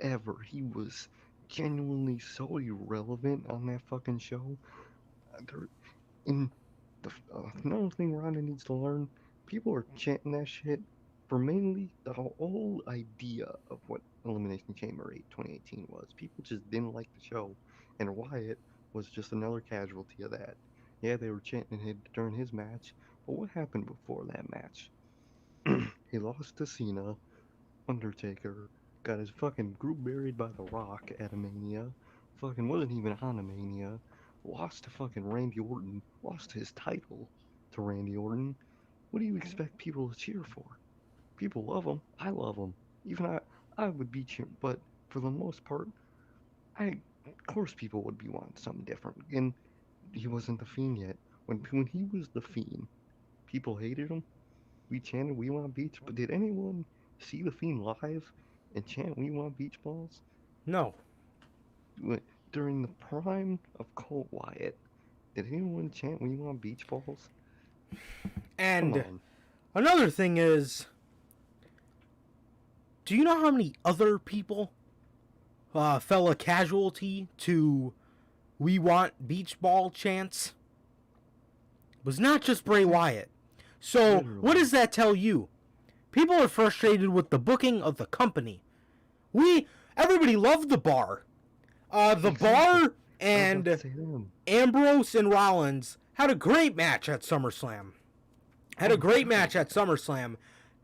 Ever. He was genuinely so irrelevant on that fucking show. Another thing Ronda needs to learn, people are chanting that shit for mainly the whole idea of what Elimination Chamber 2018 was. People just didn't like the show, and Wyatt was just another casualty of that. Yeah, they were chanting him during his match, but what happened before that match? He lost to Cena, Undertaker, got his fucking group buried by The Rock at a Mania, fucking wasn't even on a Mania, lost to fucking Randy Orton, lost his title to Randy Orton. What do you expect people to cheer for? People love him. I love him. Even I would be cheering, but for the most part, of course people would be wanting something different. And he wasn't the Fiend yet. When he was the Fiend, people hated him. We chanted, "We want beach," but did anyone see the Fiend live and chant "We want beach balls"? No. Wh- During the prime of Colt Wyatt, did anyone chant "We want beach balls"? Come And on. another thing is, do you know how many other people fell a casualty to "We want beach ball" chants? It was not just Bray Wyatt. So what Literally. does that tell you? People are frustrated with the booking of the company. Everybody loved the bar. The Exactly. bar I was about and to say them. Ambrose and Rollins had a great match at SummerSlam.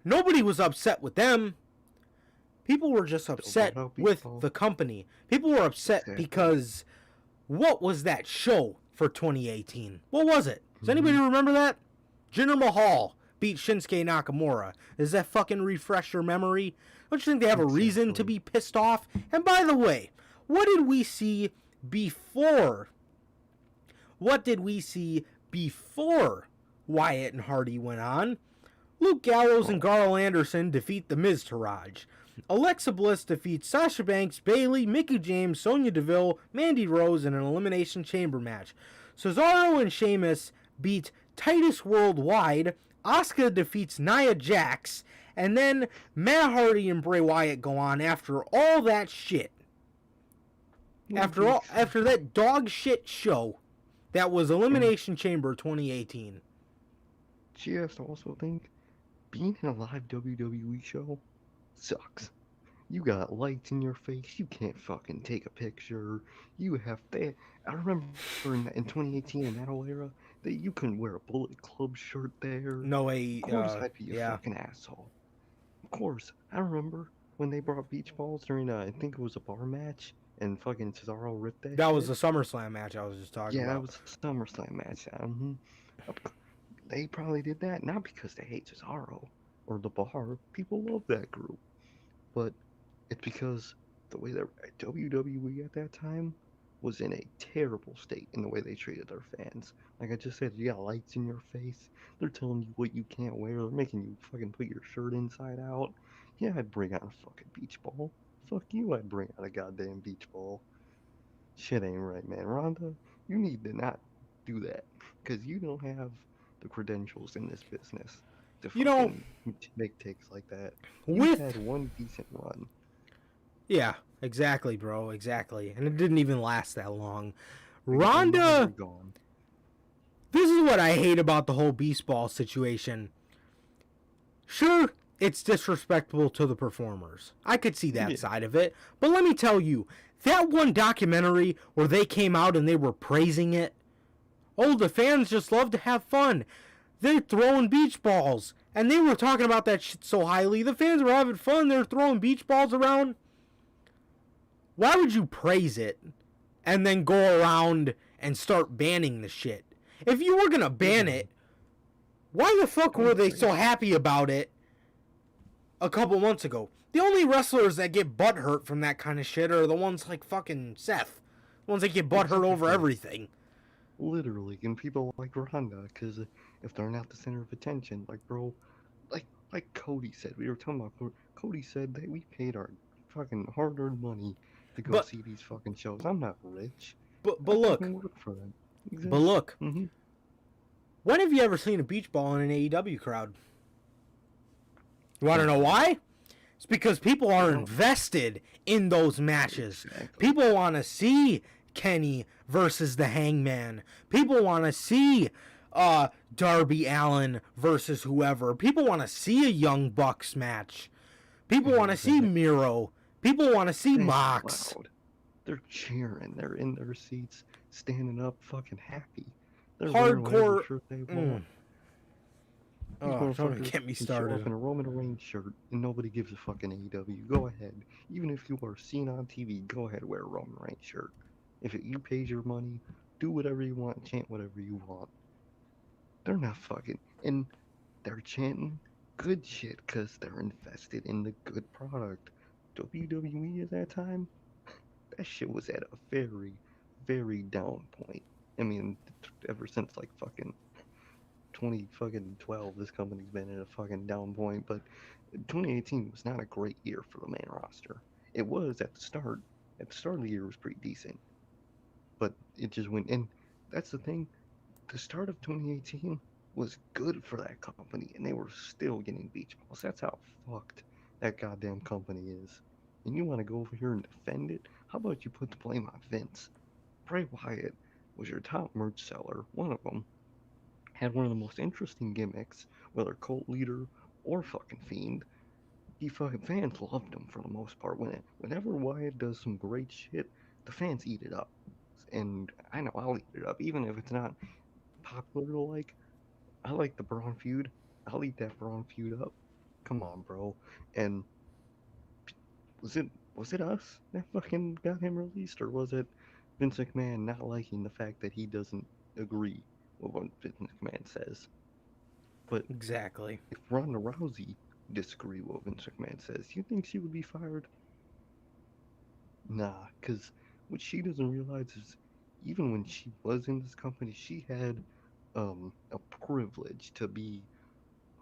Nobody was upset with them. People were just upset about beach with ball. the company. People were upset Exactly. because what was that show for 2018? What was it? Does anybody remember that? Jinder Mahal beat Shinsuke Nakamura. Does that fucking refresh your memory? Don't you think they have a reason to Exactly. be pissed off? And by the way, what did we see before? What did we see before Wyatt and Hardy went on? Luke Gallows and Carl Anderson defeat The Miz Taraj. Alexa Bliss defeats Sasha Banks, Bayley, Mickie James, Sonya Deville, Mandy Rose in an Elimination Chamber match. Cesaro and Sheamus beat Titus Worldwide. Asuka defeats Nia Jax. And then Matt Hardy and Bray Wyatt go on after all that shit. After that dog shit show that was Elimination Chamber 2018. She has to also think being in a live WWE show sucks. You got lights in your face. You can't fucking take a picture. You have that. I remember in 2018 in that whole era that you couldn't wear a Bullet Club shirt there. No, Of course, I'd be a fucking asshole. Of course, I remember when they brought beach balls during I think it was a bar match, and fucking Cesaro ripped that. That was shit. the SummerSlam match I was just talking Yeah, about. it was a SummerSlam match. They probably did that not because they hate Cesaro or the bar. People love that group, but it's because the way that WWE at that time was in a terrible state in the way they treated their fans. Like I just said, you got lights in your face. They're telling you what you can't wear. They're making you fucking put your shirt inside out. Yeah, I'd bring out a fucking beach ball. Fuck you, I'd bring out a goddamn beach ball. Shit ain't right, man. Rhonda, you need to not do that because you don't have the credentials in this business to You know, fucking make takes like that. You with had one decent run. yeah, exactly, bro, exactly, and it didn't even last that long. Like, now you're Rhonda, gone. this is what I hate about the whole beast ball situation. Sure, it's disrespectful to the performers. I could see that Yeah. side of it, but let me tell you, that one documentary where they came out and they were praising it. Oh, the fans just love to have fun. They're throwing beach balls. And they were talking about that shit so highly. The fans were having fun. They're throwing beach balls around. Why would you praise it and then go around and start banning the shit? If you were going to ban it, why the fuck were they so happy about it a couple months ago? The only wrestlers that get butthurt from that kind of shit are the ones like fucking Seth. The ones that get butthurt over everything. Literally, and people like Ronda, because if they're not the center of attention, like bro, like Cody said, we were talking about. Cody said that we paid our fucking hard-earned money to go But- see these fucking shows. I'm not rich. But I look, fucking work for them. Exactly. but look, Mm-hmm. when have you ever seen a beach ball in an AEW crowd? You want to know why? It's because people are invested in those matches. Exactly. People want to see Kenny versus the Hangman. People want to see Darby Allin versus whoever. People want to see a Young Bucks match. People want to see Miro. People want to see They're Mox. loud. They're cheering. They're in their seats, standing up, fucking happy. They're Hardcore- wearing whatever shirt they want. These Oh, don't motherfuckers get me can show up started. in a Roman Reigns shirt, and nobody gives a fucking AEW. Go ahead. Even if you are seen on TV, go ahead and wear a Roman Reigns shirt. If you pays your money, do whatever you want, chant whatever you want. They're not fucking, and they're chanting good shit because they're invested in the good product. WWE at that time, that shit was at a very, very down point. I mean, ever since like fucking 20 fucking 12, this company's been at a fucking down point. But 2018 was not a great year for the main roster. It was at the start. At the start of the year, it was pretty decent, but it just went. And that's the thing. The start of 2018 was good for that company, and they were still getting beach balls. That's how fucked that goddamn company is. And you want to go over here and defend it? How about you put the blame on Vince? Bray Wyatt was your top merch seller, one of them. Had one of the most interesting gimmicks, whether cult leader or fucking fiend. He fucking fans loved him for the most part. Whenever Wyatt does some great shit, the fans eat it up. And I know I'll eat it up, even if it's not popular to like. I like the Braun feud. I'll eat that Braun feud up. Come on, bro. And was it us that fucking got him released, or was it Vince McMahon not liking the fact that he doesn't agree with what Vince McMahon says? But Exactly. if Ronda Rousey disagreed with what Vince McMahon says, you think she would be fired? Nah, because what she doesn't realize is even when she was in this company, she had a privilege to be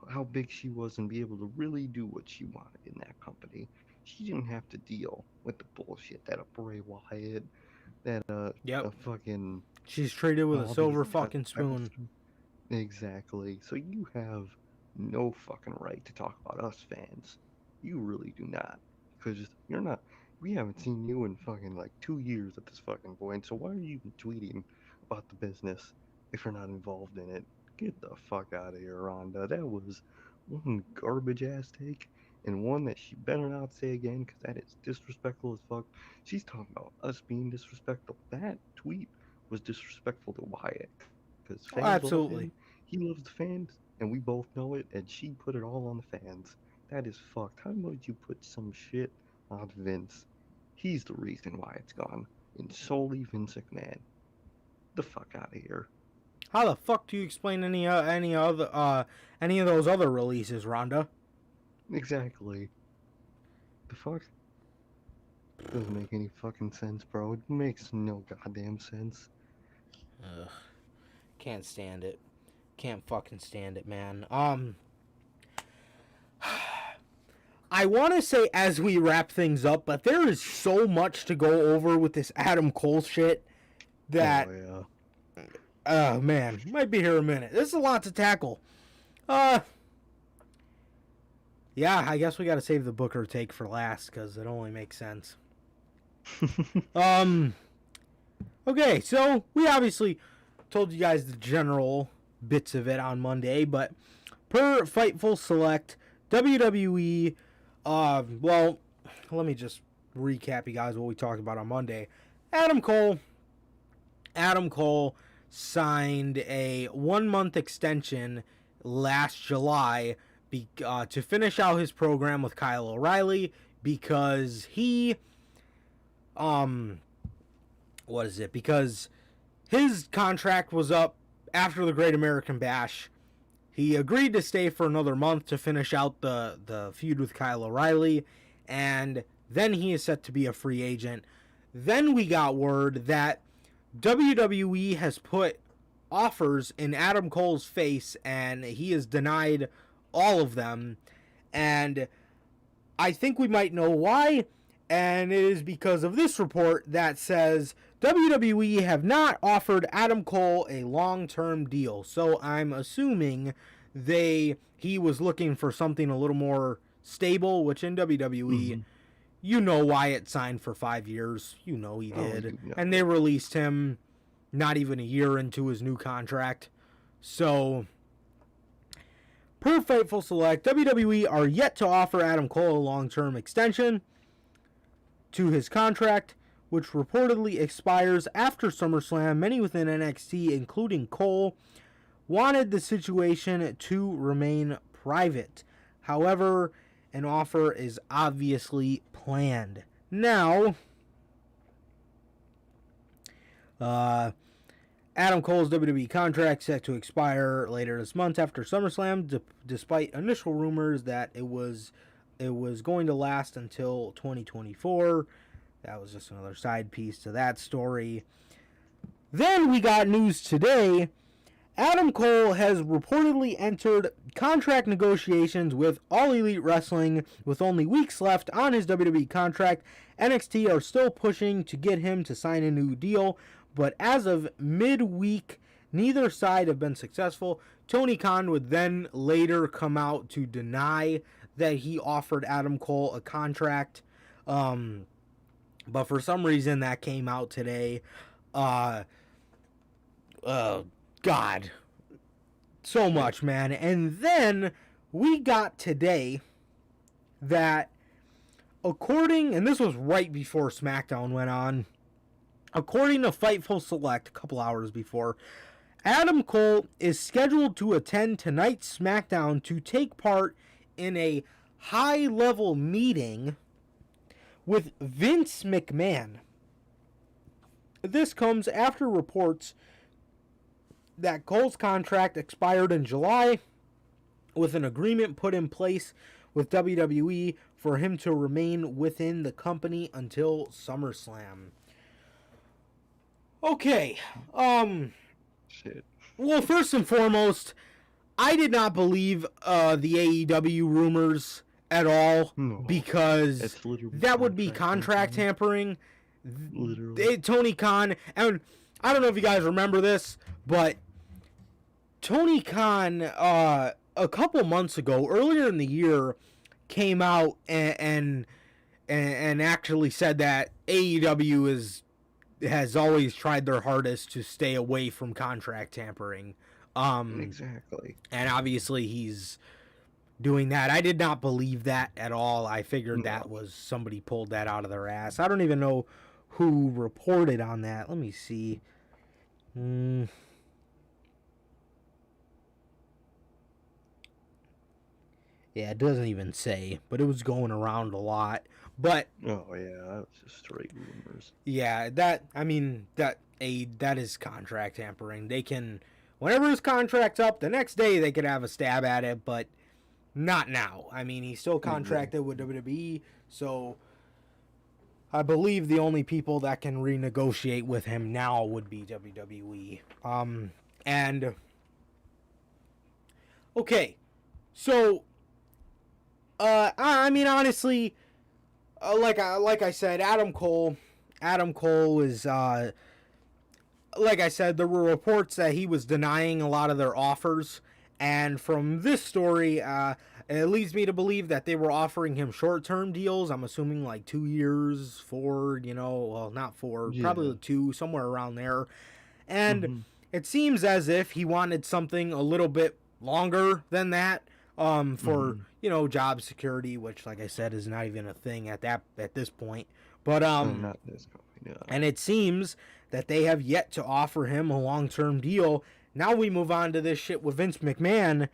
how big she was and be able to really do what she wanted in that company. She didn't have to deal with the bullshit that a Bray Wyatt, that Yep. a fucking She's treated with a all silver these fucking spoon. exactly. So you have no fucking right to talk about us fans. You really do not, because you're not. We haven't seen you in fucking like 2 years at this fucking point. So why are you even tweeting about the business if you're not involved in it? Get the fuck out of here, Rhonda. That was one garbage ass take, and one that she better not say again, because that is disrespectful as fuck. She's talking about us being disrespectful. That tweet was disrespectful to Wyatt, because Oh, fans love absolutely. him. He loves the fans, and we both know it, and she put it all on the fans. That is fucked. How about you put some shit on Vince? He's the reason why it's gone, and solely Vince McMahon. The fuck out of here. How the fuck do you explain any of those other releases, Rhonda? Exactly. The fuck? Doesn't make any fucking sense, bro. It makes no goddamn sense. Ugh. Can't stand it. Can't fucking stand it, man. I want to say as we wrap things up, but there is so much to go over with this Adam Cole shit that, Oh, yeah. oh man, might be here a minute. This is a lot to tackle. Yeah, I guess we got to save the Booker take for last because it only makes sense. Okay, so we obviously told you guys the general bits of it on Monday, but per Fightful Select, WWE, well, let me just recap you guys what we talked about on Monday. Adam Cole signed a 1-month extension last July to finish out his program with Kyle O'Reilly because because his contract was up after the Great American Bash. He agreed to stay for another month to finish out the feud with Kyle O'Reilly, and then he is set to be a free agent. Then we got word that WWE has put offers in Adam Cole's face, and he has denied all of them. And I think we might know why, and it is because of this report that says WWE have not offered Adam Cole a long-term deal. So I'm assuming he was looking for something a little more stable, which in WWE, you know Wyatt signed for 5 years. You know he did. you know. And they released him not even a year into his new contract. So, per Fightful Select, WWE are yet to offer Adam Cole a long-term extension to his contract, which reportedly expires after SummerSlam. Many within NXT, including Cole, wanted the situation to remain private. However, an offer is obviously planned. Now, Adam Cole's WWE contract set to expire later this month after SummerSlam, despite initial rumors that it was going to last until 2024. That was just another side piece to that story. Then we got news today. Adam Cole has reportedly entered contract negotiations with All Elite Wrestling with only weeks left on his WWE contract. NXT are still pushing to get him to sign a new deal, but as of midweek, neither side have been successful. Tony Khan would then later come out to deny that he offered Adam Cole a contract. But for some reason that came out today. God, so much, man. And then we got today that and this was right before SmackDown went on, according to Fightful Select a couple hours before, Adam Cole is scheduled to attend tonight's SmackDown to take part in a high-level meeting with Vince McMahon. This comes after reports that Cole's contract expired in July, with an agreement put in place with WWE for him to remain within the company until SummerSlam. Okay, Shit. well, first and foremost, I did not believe the AEW rumors at all, No, because it's literally that would be contract tampering. Tony Khan, and I don't know if you guys remember this, but Tony Khan, a couple months ago, earlier in the year, came out and actually said that AEW has always tried their hardest to stay away from contract tampering. Exactly. And obviously he's doing that. I did not believe that at all. I figured that was somebody pulled that out of their ass. I don't even know who reported on that. Let me see. Yeah, it doesn't even say, but it was going around a lot. But Oh yeah, that was just straight rumors. yeah, that is contract tampering. They can, whenever his contract's up, the next day they could have a stab at it, but not now. I mean, he's still contracted with WWE, so I believe the only people that can renegotiate with him now would be WWE. And okay, so I mean, honestly, like I said, Adam Cole is like I said, there were reports that he was denying a lot of their offers, and from this story, it leads me to believe that they were offering him short-term deals. I'm assuming like 2 years, 4, well, not 4, probably 2, somewhere around there. And it seems as if he wanted something a little bit longer than that, for job security, which, like I said, is not even a thing at this point. But Not this company, no. and it seems that they have yet to offer him a long-term deal. Now we move on to this shit with Vince McMahon.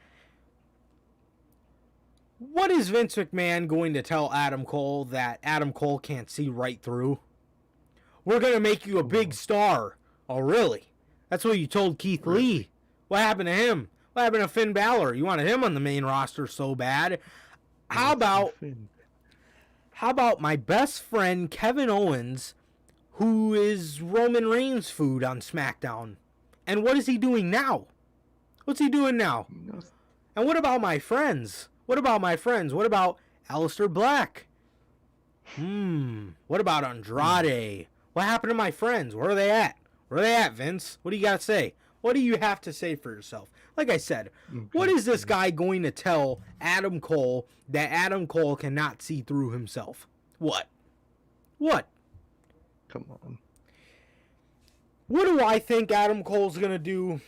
What is Vince McMahon going to tell Adam Cole that Adam Cole can't see right through? We're going to make you a big star. Oh, really? That's what you told Keith Lee. What happened to him? What happened to Finn Balor? You wanted him on the main roster so bad. How about my best friend Kevin Owens, who is Roman Reigns' food on SmackDown? And what is he doing now? What's he doing now? Nothing. And what about my friends? What about Aleister Black? What about Andrade? What happened to my friends? Where are they at? Where are they at, Vince? What do you got to say? What do you have to say for yourself? Like I said, what is this guy going to tell Adam Cole that Adam Cole cannot see through himself? What? Come on. What do I think Adam Cole's going to do?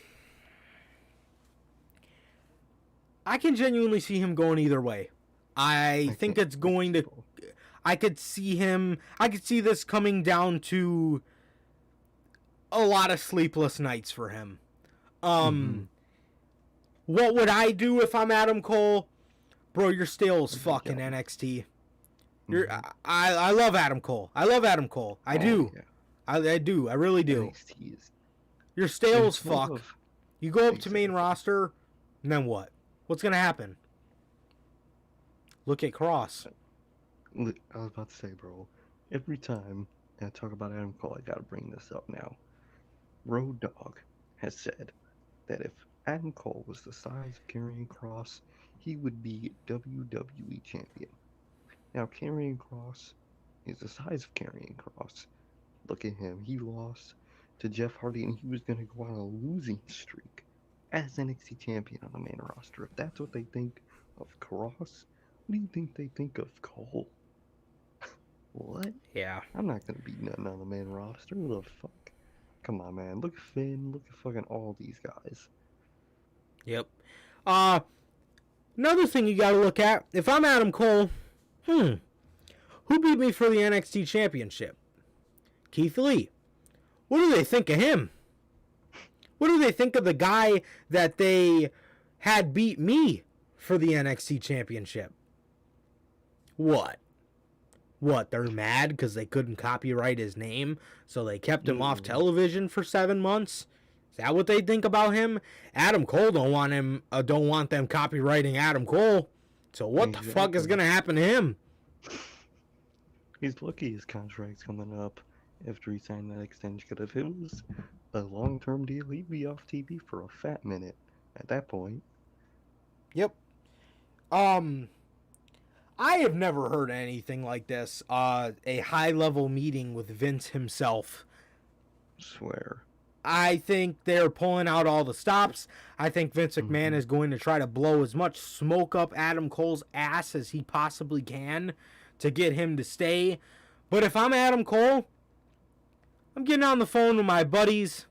I can genuinely see him going either way. I think it's going to... I could see this coming down to a lot of sleepless nights for him. What would I do if I'm Adam Cole? Bro, you're stale as fuck in NXT. I love Adam Cole. I do. Yeah. I do. I really do. NXT is You're stale as full fuck. of- You go up to main roster, and then what? What's going to happen? Look at Cross. I was about to say, bro, every time I talk about Adam Cole, I gotta bring this up now. Road Dogg has said that if Adam Cole was the size of Karrion Kross, he would be WWE champion. Now, Karrion Kross is the size of Karrion Kross. Look at him. He lost to Jeff Hardy, and he was going to go on a losing streak as NXT champion on the main roster. If that's what they think of Kross, what do you think they think of Cole? What? Yeah. I'm not going to beat nothing on the main roster. What the fuck? Come on, man. Look at Finn. Look at fucking all these guys. Yep. Another thing you got to look at, if I'm Adam Cole, who beat me for the NXT championship? Keith Lee. What do they think of him? What do they think of the guy that they had beat me for the NXT championship? What? They're mad because they couldn't copyright his name, so they kept him off television for 7 months? Is that what they think about him? Adam Cole don't want them copywriting Adam Cole. So what the fuck is gonna happen to him? He's lucky his contract's coming up after he signed that extension. Because if it was a long-term deal, he'd be off TV for a fat minute at that point. Yep. I have never heard anything like this. A high-level meeting with Vince himself. Swear. I think they're pulling out all the stops. I think Vince McMahon is going to try to blow as much smoke up Adam Cole's ass as he possibly can to get him to stay. But if I'm Adam Cole, I'm getting on the phone with my buddies,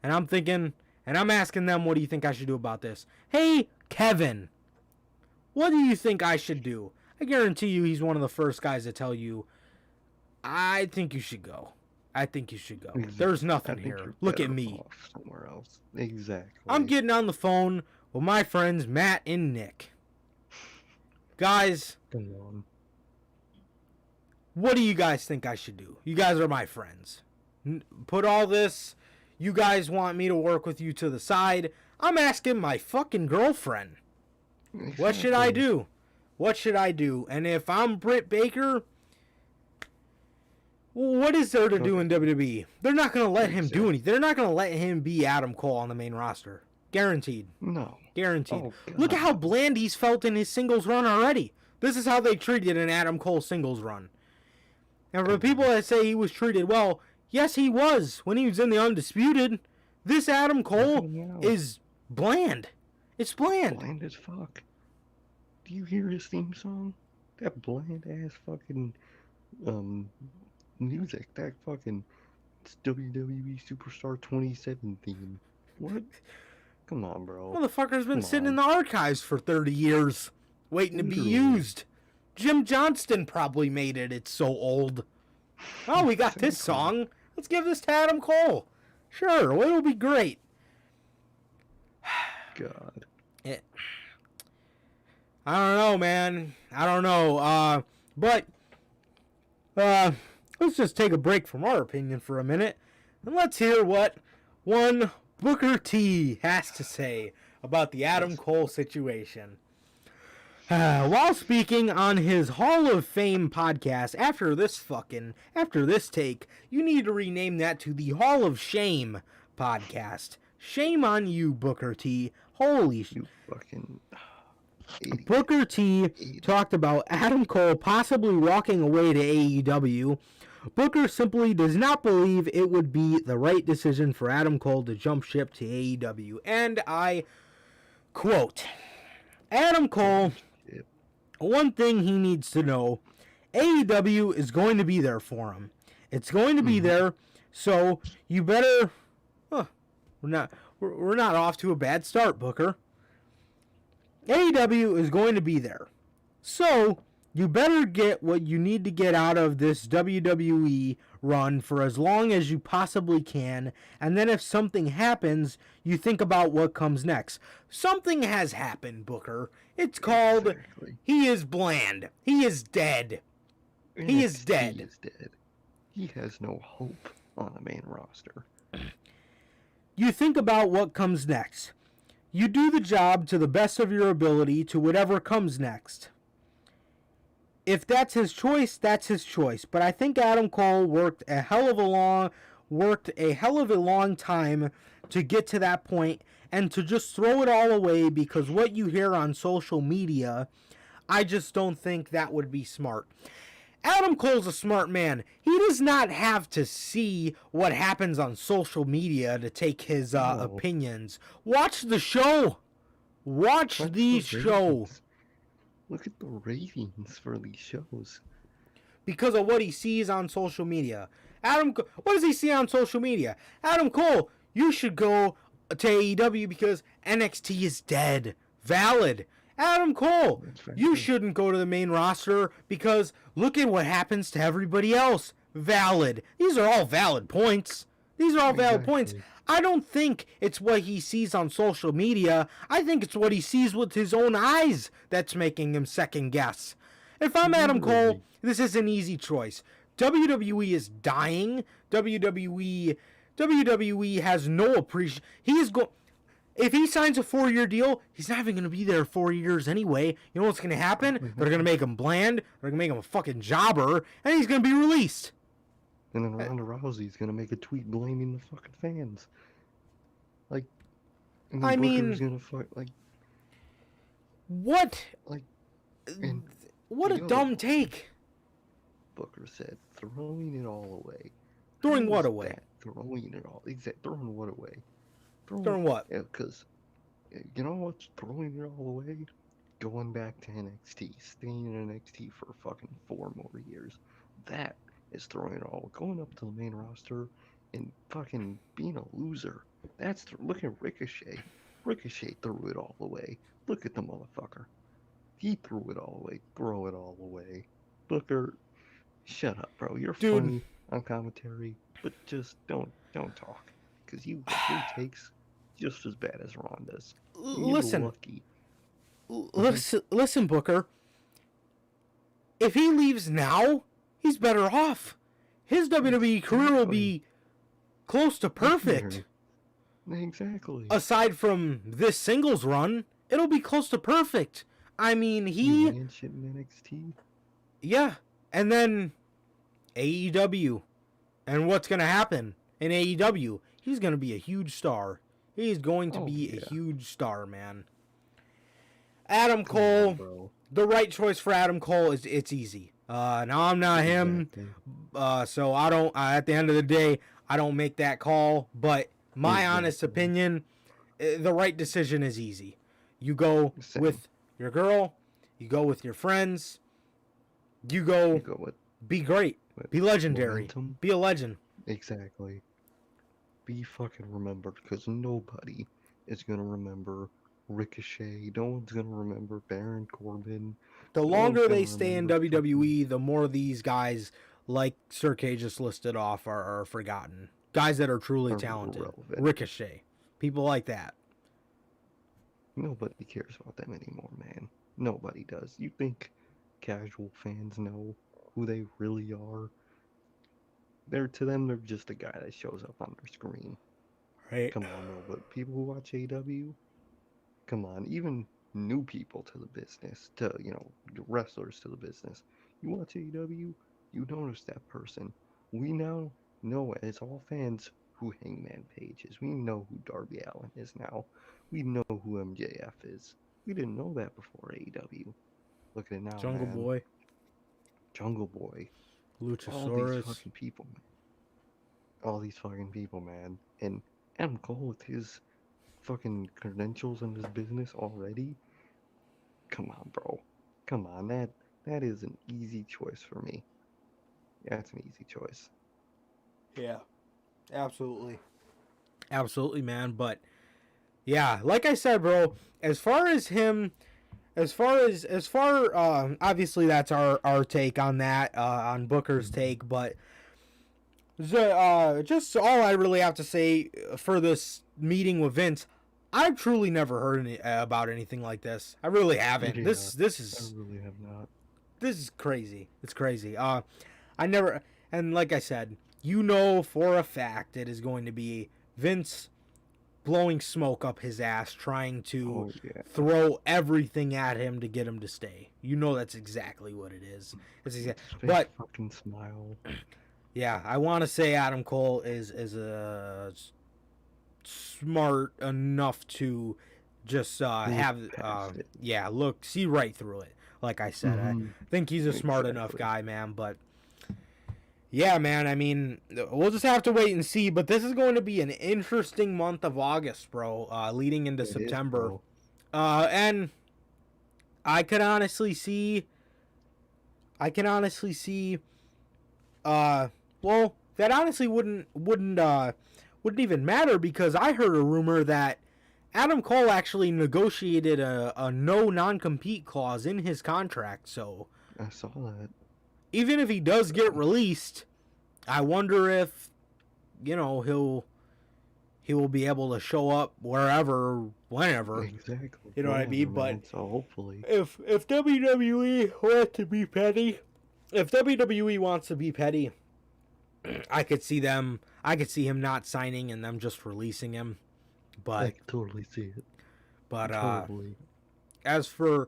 and I'm thinking, and I'm asking them, what do you think I should do about this? Hey, Kevin, what do you think I should do? I guarantee you he's one of the first guys to tell you, I think you should go. I think you should go. Exactly. There's nothing here. Look at me. Somewhere else. Exactly. I'm getting on the phone with my friends Matt and Nick. Guys, Come on. what do you guys think I should do? You guys are my friends. Put all this, you guys want me to work with you to the side. I'm asking my fucking girlfriend. Exactly. What should I do? What should I do? And if I'm Britt Baker, what is there to do in WWE? They're not going to let him do anything. They're not going to let him be Adam Cole on the main roster. Guaranteed. No. Guaranteed. Oh, Look at how bland he's felt in his singles run already. This is how they treated an Adam Cole singles run. And for the people that say he was treated well, yes, he was when he was in the Undisputed. This Adam Cole is bland. It's bland. Bland as fuck. Do you hear his theme song? That bland ass fucking music. That fucking WWE Superstar 27 theme. What? Come on, bro. Motherfucker's been sitting in the archives for 30 years, waiting to be used. Jim Johnston probably made it. It's so old. Oh, we got this song. Let's give this to Adam Cole. Sure, it'll be great. God. I don't know, man. I don't know. But let's just take a break from our opinion for a minute, and let's hear what one Booker T has to say about the Adam Cole situation. While speaking on his Hall of Fame podcast, after this take, you need to rename that to the Hall of Shame podcast. Shame on you, Booker T. Holy shit. You fucking... Booker T talked about Adam Cole possibly walking away to AEW. Booker simply does not believe it would be the right decision for Adam Cole to jump ship to AEW. And I quote, Adam Cole, one thing he needs to know, AEW is going to be there for him. It's going to be there, so you better... We're not off to a bad start, Booker. AEW is going to be there. So, you better get what you need to get out of this WWE run for as long as you possibly can, and then if something happens, you think about what comes next. Something has happened, Booker. It's called, he is bland. He is dead. He is dead. He is dead. He has no hope on the main roster. You think about what comes next. You do the job to the best of your ability to whatever comes next. If that's his choice, that's his choice. But I think Adam Cole worked a hell of a long time to get to that point and to just throw it all away because what you hear on social media, I just don't think that would be smart. Adam Cole's a smart man. He does not have to see what happens on social media to take his opinions. Watch the show. Watch the show. Look at the ratings for these shows. Because of what he sees on social media. What does he see on social media? Adam Cole, you should go to AEW because NXT is dead. Valid. Adam Cole, you shouldn't go to the main roster because look at what happens to everybody else. Valid. These are all valid points. Valid points. I don't think it's what he sees on social media. I think it's what he sees with his own eyes that's making him second guess. If I'm Adam Cole, this is an easy choice. WWE is dying. WWE has no appreciation. If he signs a 4-year deal, he's not even going to be there 4 years anyway. You know what's going to happen? They're going to make him bland. They're going to make him a fucking jobber. And he's going to be released. And then Ronda Rousey's going to make a tweet blaming the fucking fans. Like, and then Booker's going to fuck, like... What? Like... What a dumb take. Booker said, throwing it all away. Throwing what away? Throwing it all. Throwing what away? Throwing what? Yeah, because, you know what's throwing it all away? Going back to NXT. Staying in NXT for fucking 4 more years. That is throwing it all. Going up to the main roster and fucking being a loser. Look at Ricochet. Ricochet threw it all away. Look at the motherfucker. He threw it all away. Throw it all away. Booker, shut up, bro. You're funny on commentary, but just don't talk. Because your takes just as bad as Ronda's. Listen, Booker. If he leaves now, he's better off. His WWE career will be close to perfect. Exactly. Aside from this singles run, it'll be close to perfect. I mean, he... shit in NXT? Yeah. And then AEW. And what's going to happen in AEW? He's going to be a huge star. He's going to be a huge star, man. Adam Cole, the right choice for Adam Cole is it's easy. Now I'm not him, so I don't. At the end of the day, I don't make that call. But my honest opinion, the right decision is easy. You go with your girl. You go with your friends. You go with, be great. Be legendary. Momentum. Be a legend. Exactly. Be fucking remembered, because nobody is going to remember Ricochet. No one's going to remember Baron Corbin. The longer they stay in WWE, the more these guys, like Sir K just listed off, are forgotten. Guys that are truly talented. Irrelevant. Ricochet. People like that. Nobody cares about them anymore, man. Nobody does. You think casual fans know who they really are? To them, they're just a guy that shows up on their screen. Right. Come on, no, but people who watch AEW, come on, even new people to the business, wrestlers to the business. You watch AEW, you notice that person. We now know, as all fans, who Hangman Page is. We know who Darby Allin is now. We know who MJF is. We didn't know that before AEW. Look at it now, Jungle man. Jungle Boy. Luchasaurus. All these fucking people, man. All these fucking people, man. And Adam Cole with his fucking credentials in this business already. Come on, bro. Come on. That is an easy choice for me. That's an easy choice. Yeah. Absolutely. Absolutely, man. But yeah, like I said, bro, as far obviously that's our take on that, on Booker's take, but just all I really have to say for this meeting with Vince, I've truly never heard about anything like this. I really haven't. Yeah, This is I really have not. This is crazy. It's crazy. I never, and like I said, for a fact it is going to be Vince blowing smoke up his ass, trying to throw everything at him to get him to stay. That's exactly what it is. But fucking smile. Yeah, I want to say Adam Cole is a smart enough to just see right through it. Like I said, I think he's a smart enough guy, man. But yeah, man, I mean, we'll just have to wait and see. But this is going to be an interesting month of August, bro, leading into September. And I can honestly see, well, that honestly wouldn't even matter, because I heard a rumor that Adam Cole actually negotiated a no non-compete clause in his contract. So I saw that. Even if he does get released, I wonder if, he will be able to show up wherever, whenever. Exactly. You know what I mean? Man, But so hopefully, if WWE wants to be petty, I could see him not signing and them just releasing him. But I can totally see it. But Totally. as for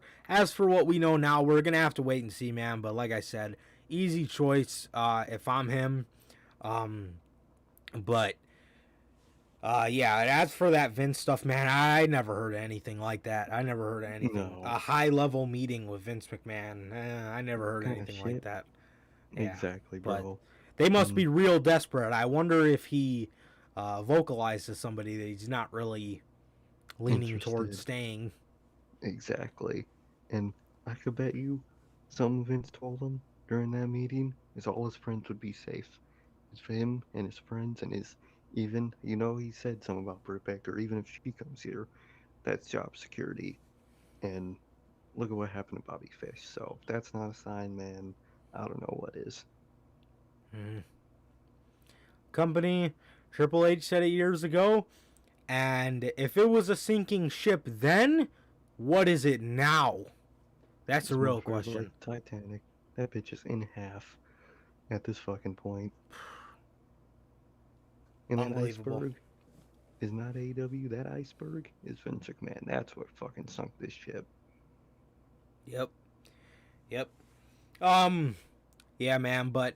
what we know now, we're gonna have to wait and see, man. But like I said, easy choice if I'm him. Yeah. As for that Vince stuff, man, I never heard anything like that. I never heard anything. No. A high level meeting with Vince McMahon. I never heard Kinda anything shit. like that. Yeah, Exactly, but bro. they must be real desperate. I wonder if he vocalized to somebody that he's not really leaning towards Interested. staying. Exactly. And I could bet you something Vince told him during that meeting is all his friends would be safe. It's for him and his friends and his even, he said something about Britt Baker, even if she comes here, that's job security. And look at what happened to Bobby Fish. So if that's not a sign, man, I don't know what is. Company, Triple H said it years ago, and if it was a sinking ship then, what is it now? That's the real question. Like Titanic. That bitch is in half at this fucking point. And that Unbelievable. iceberg is not AEW. That iceberg is Vince McMahon. That's what fucking sunk this ship. Yep. Yeah, man, but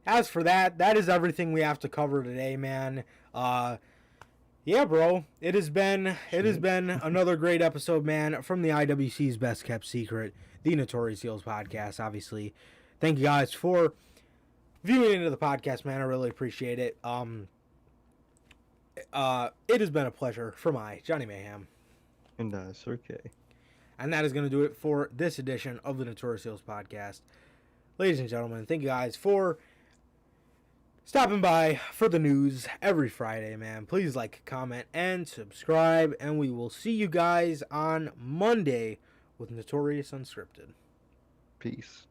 as for that is everything we have to cover today, man. Yeah, bro. It has been another great episode, man, from the IWC's Best Kept Secret, the Notorious Heels podcast, obviously. Thank you guys for viewing into the podcast, man. I really appreciate it. It has been a pleasure for my Johnny Mayhem. And Sir K. And that is going to do it for this edition of the Notorious Heels podcast. Ladies and gentlemen, thank you guys for stopping by for the news every Friday, man. Please like, comment, and subscribe. And we will see you guys on Monday with Notorious Unscripted. Peace.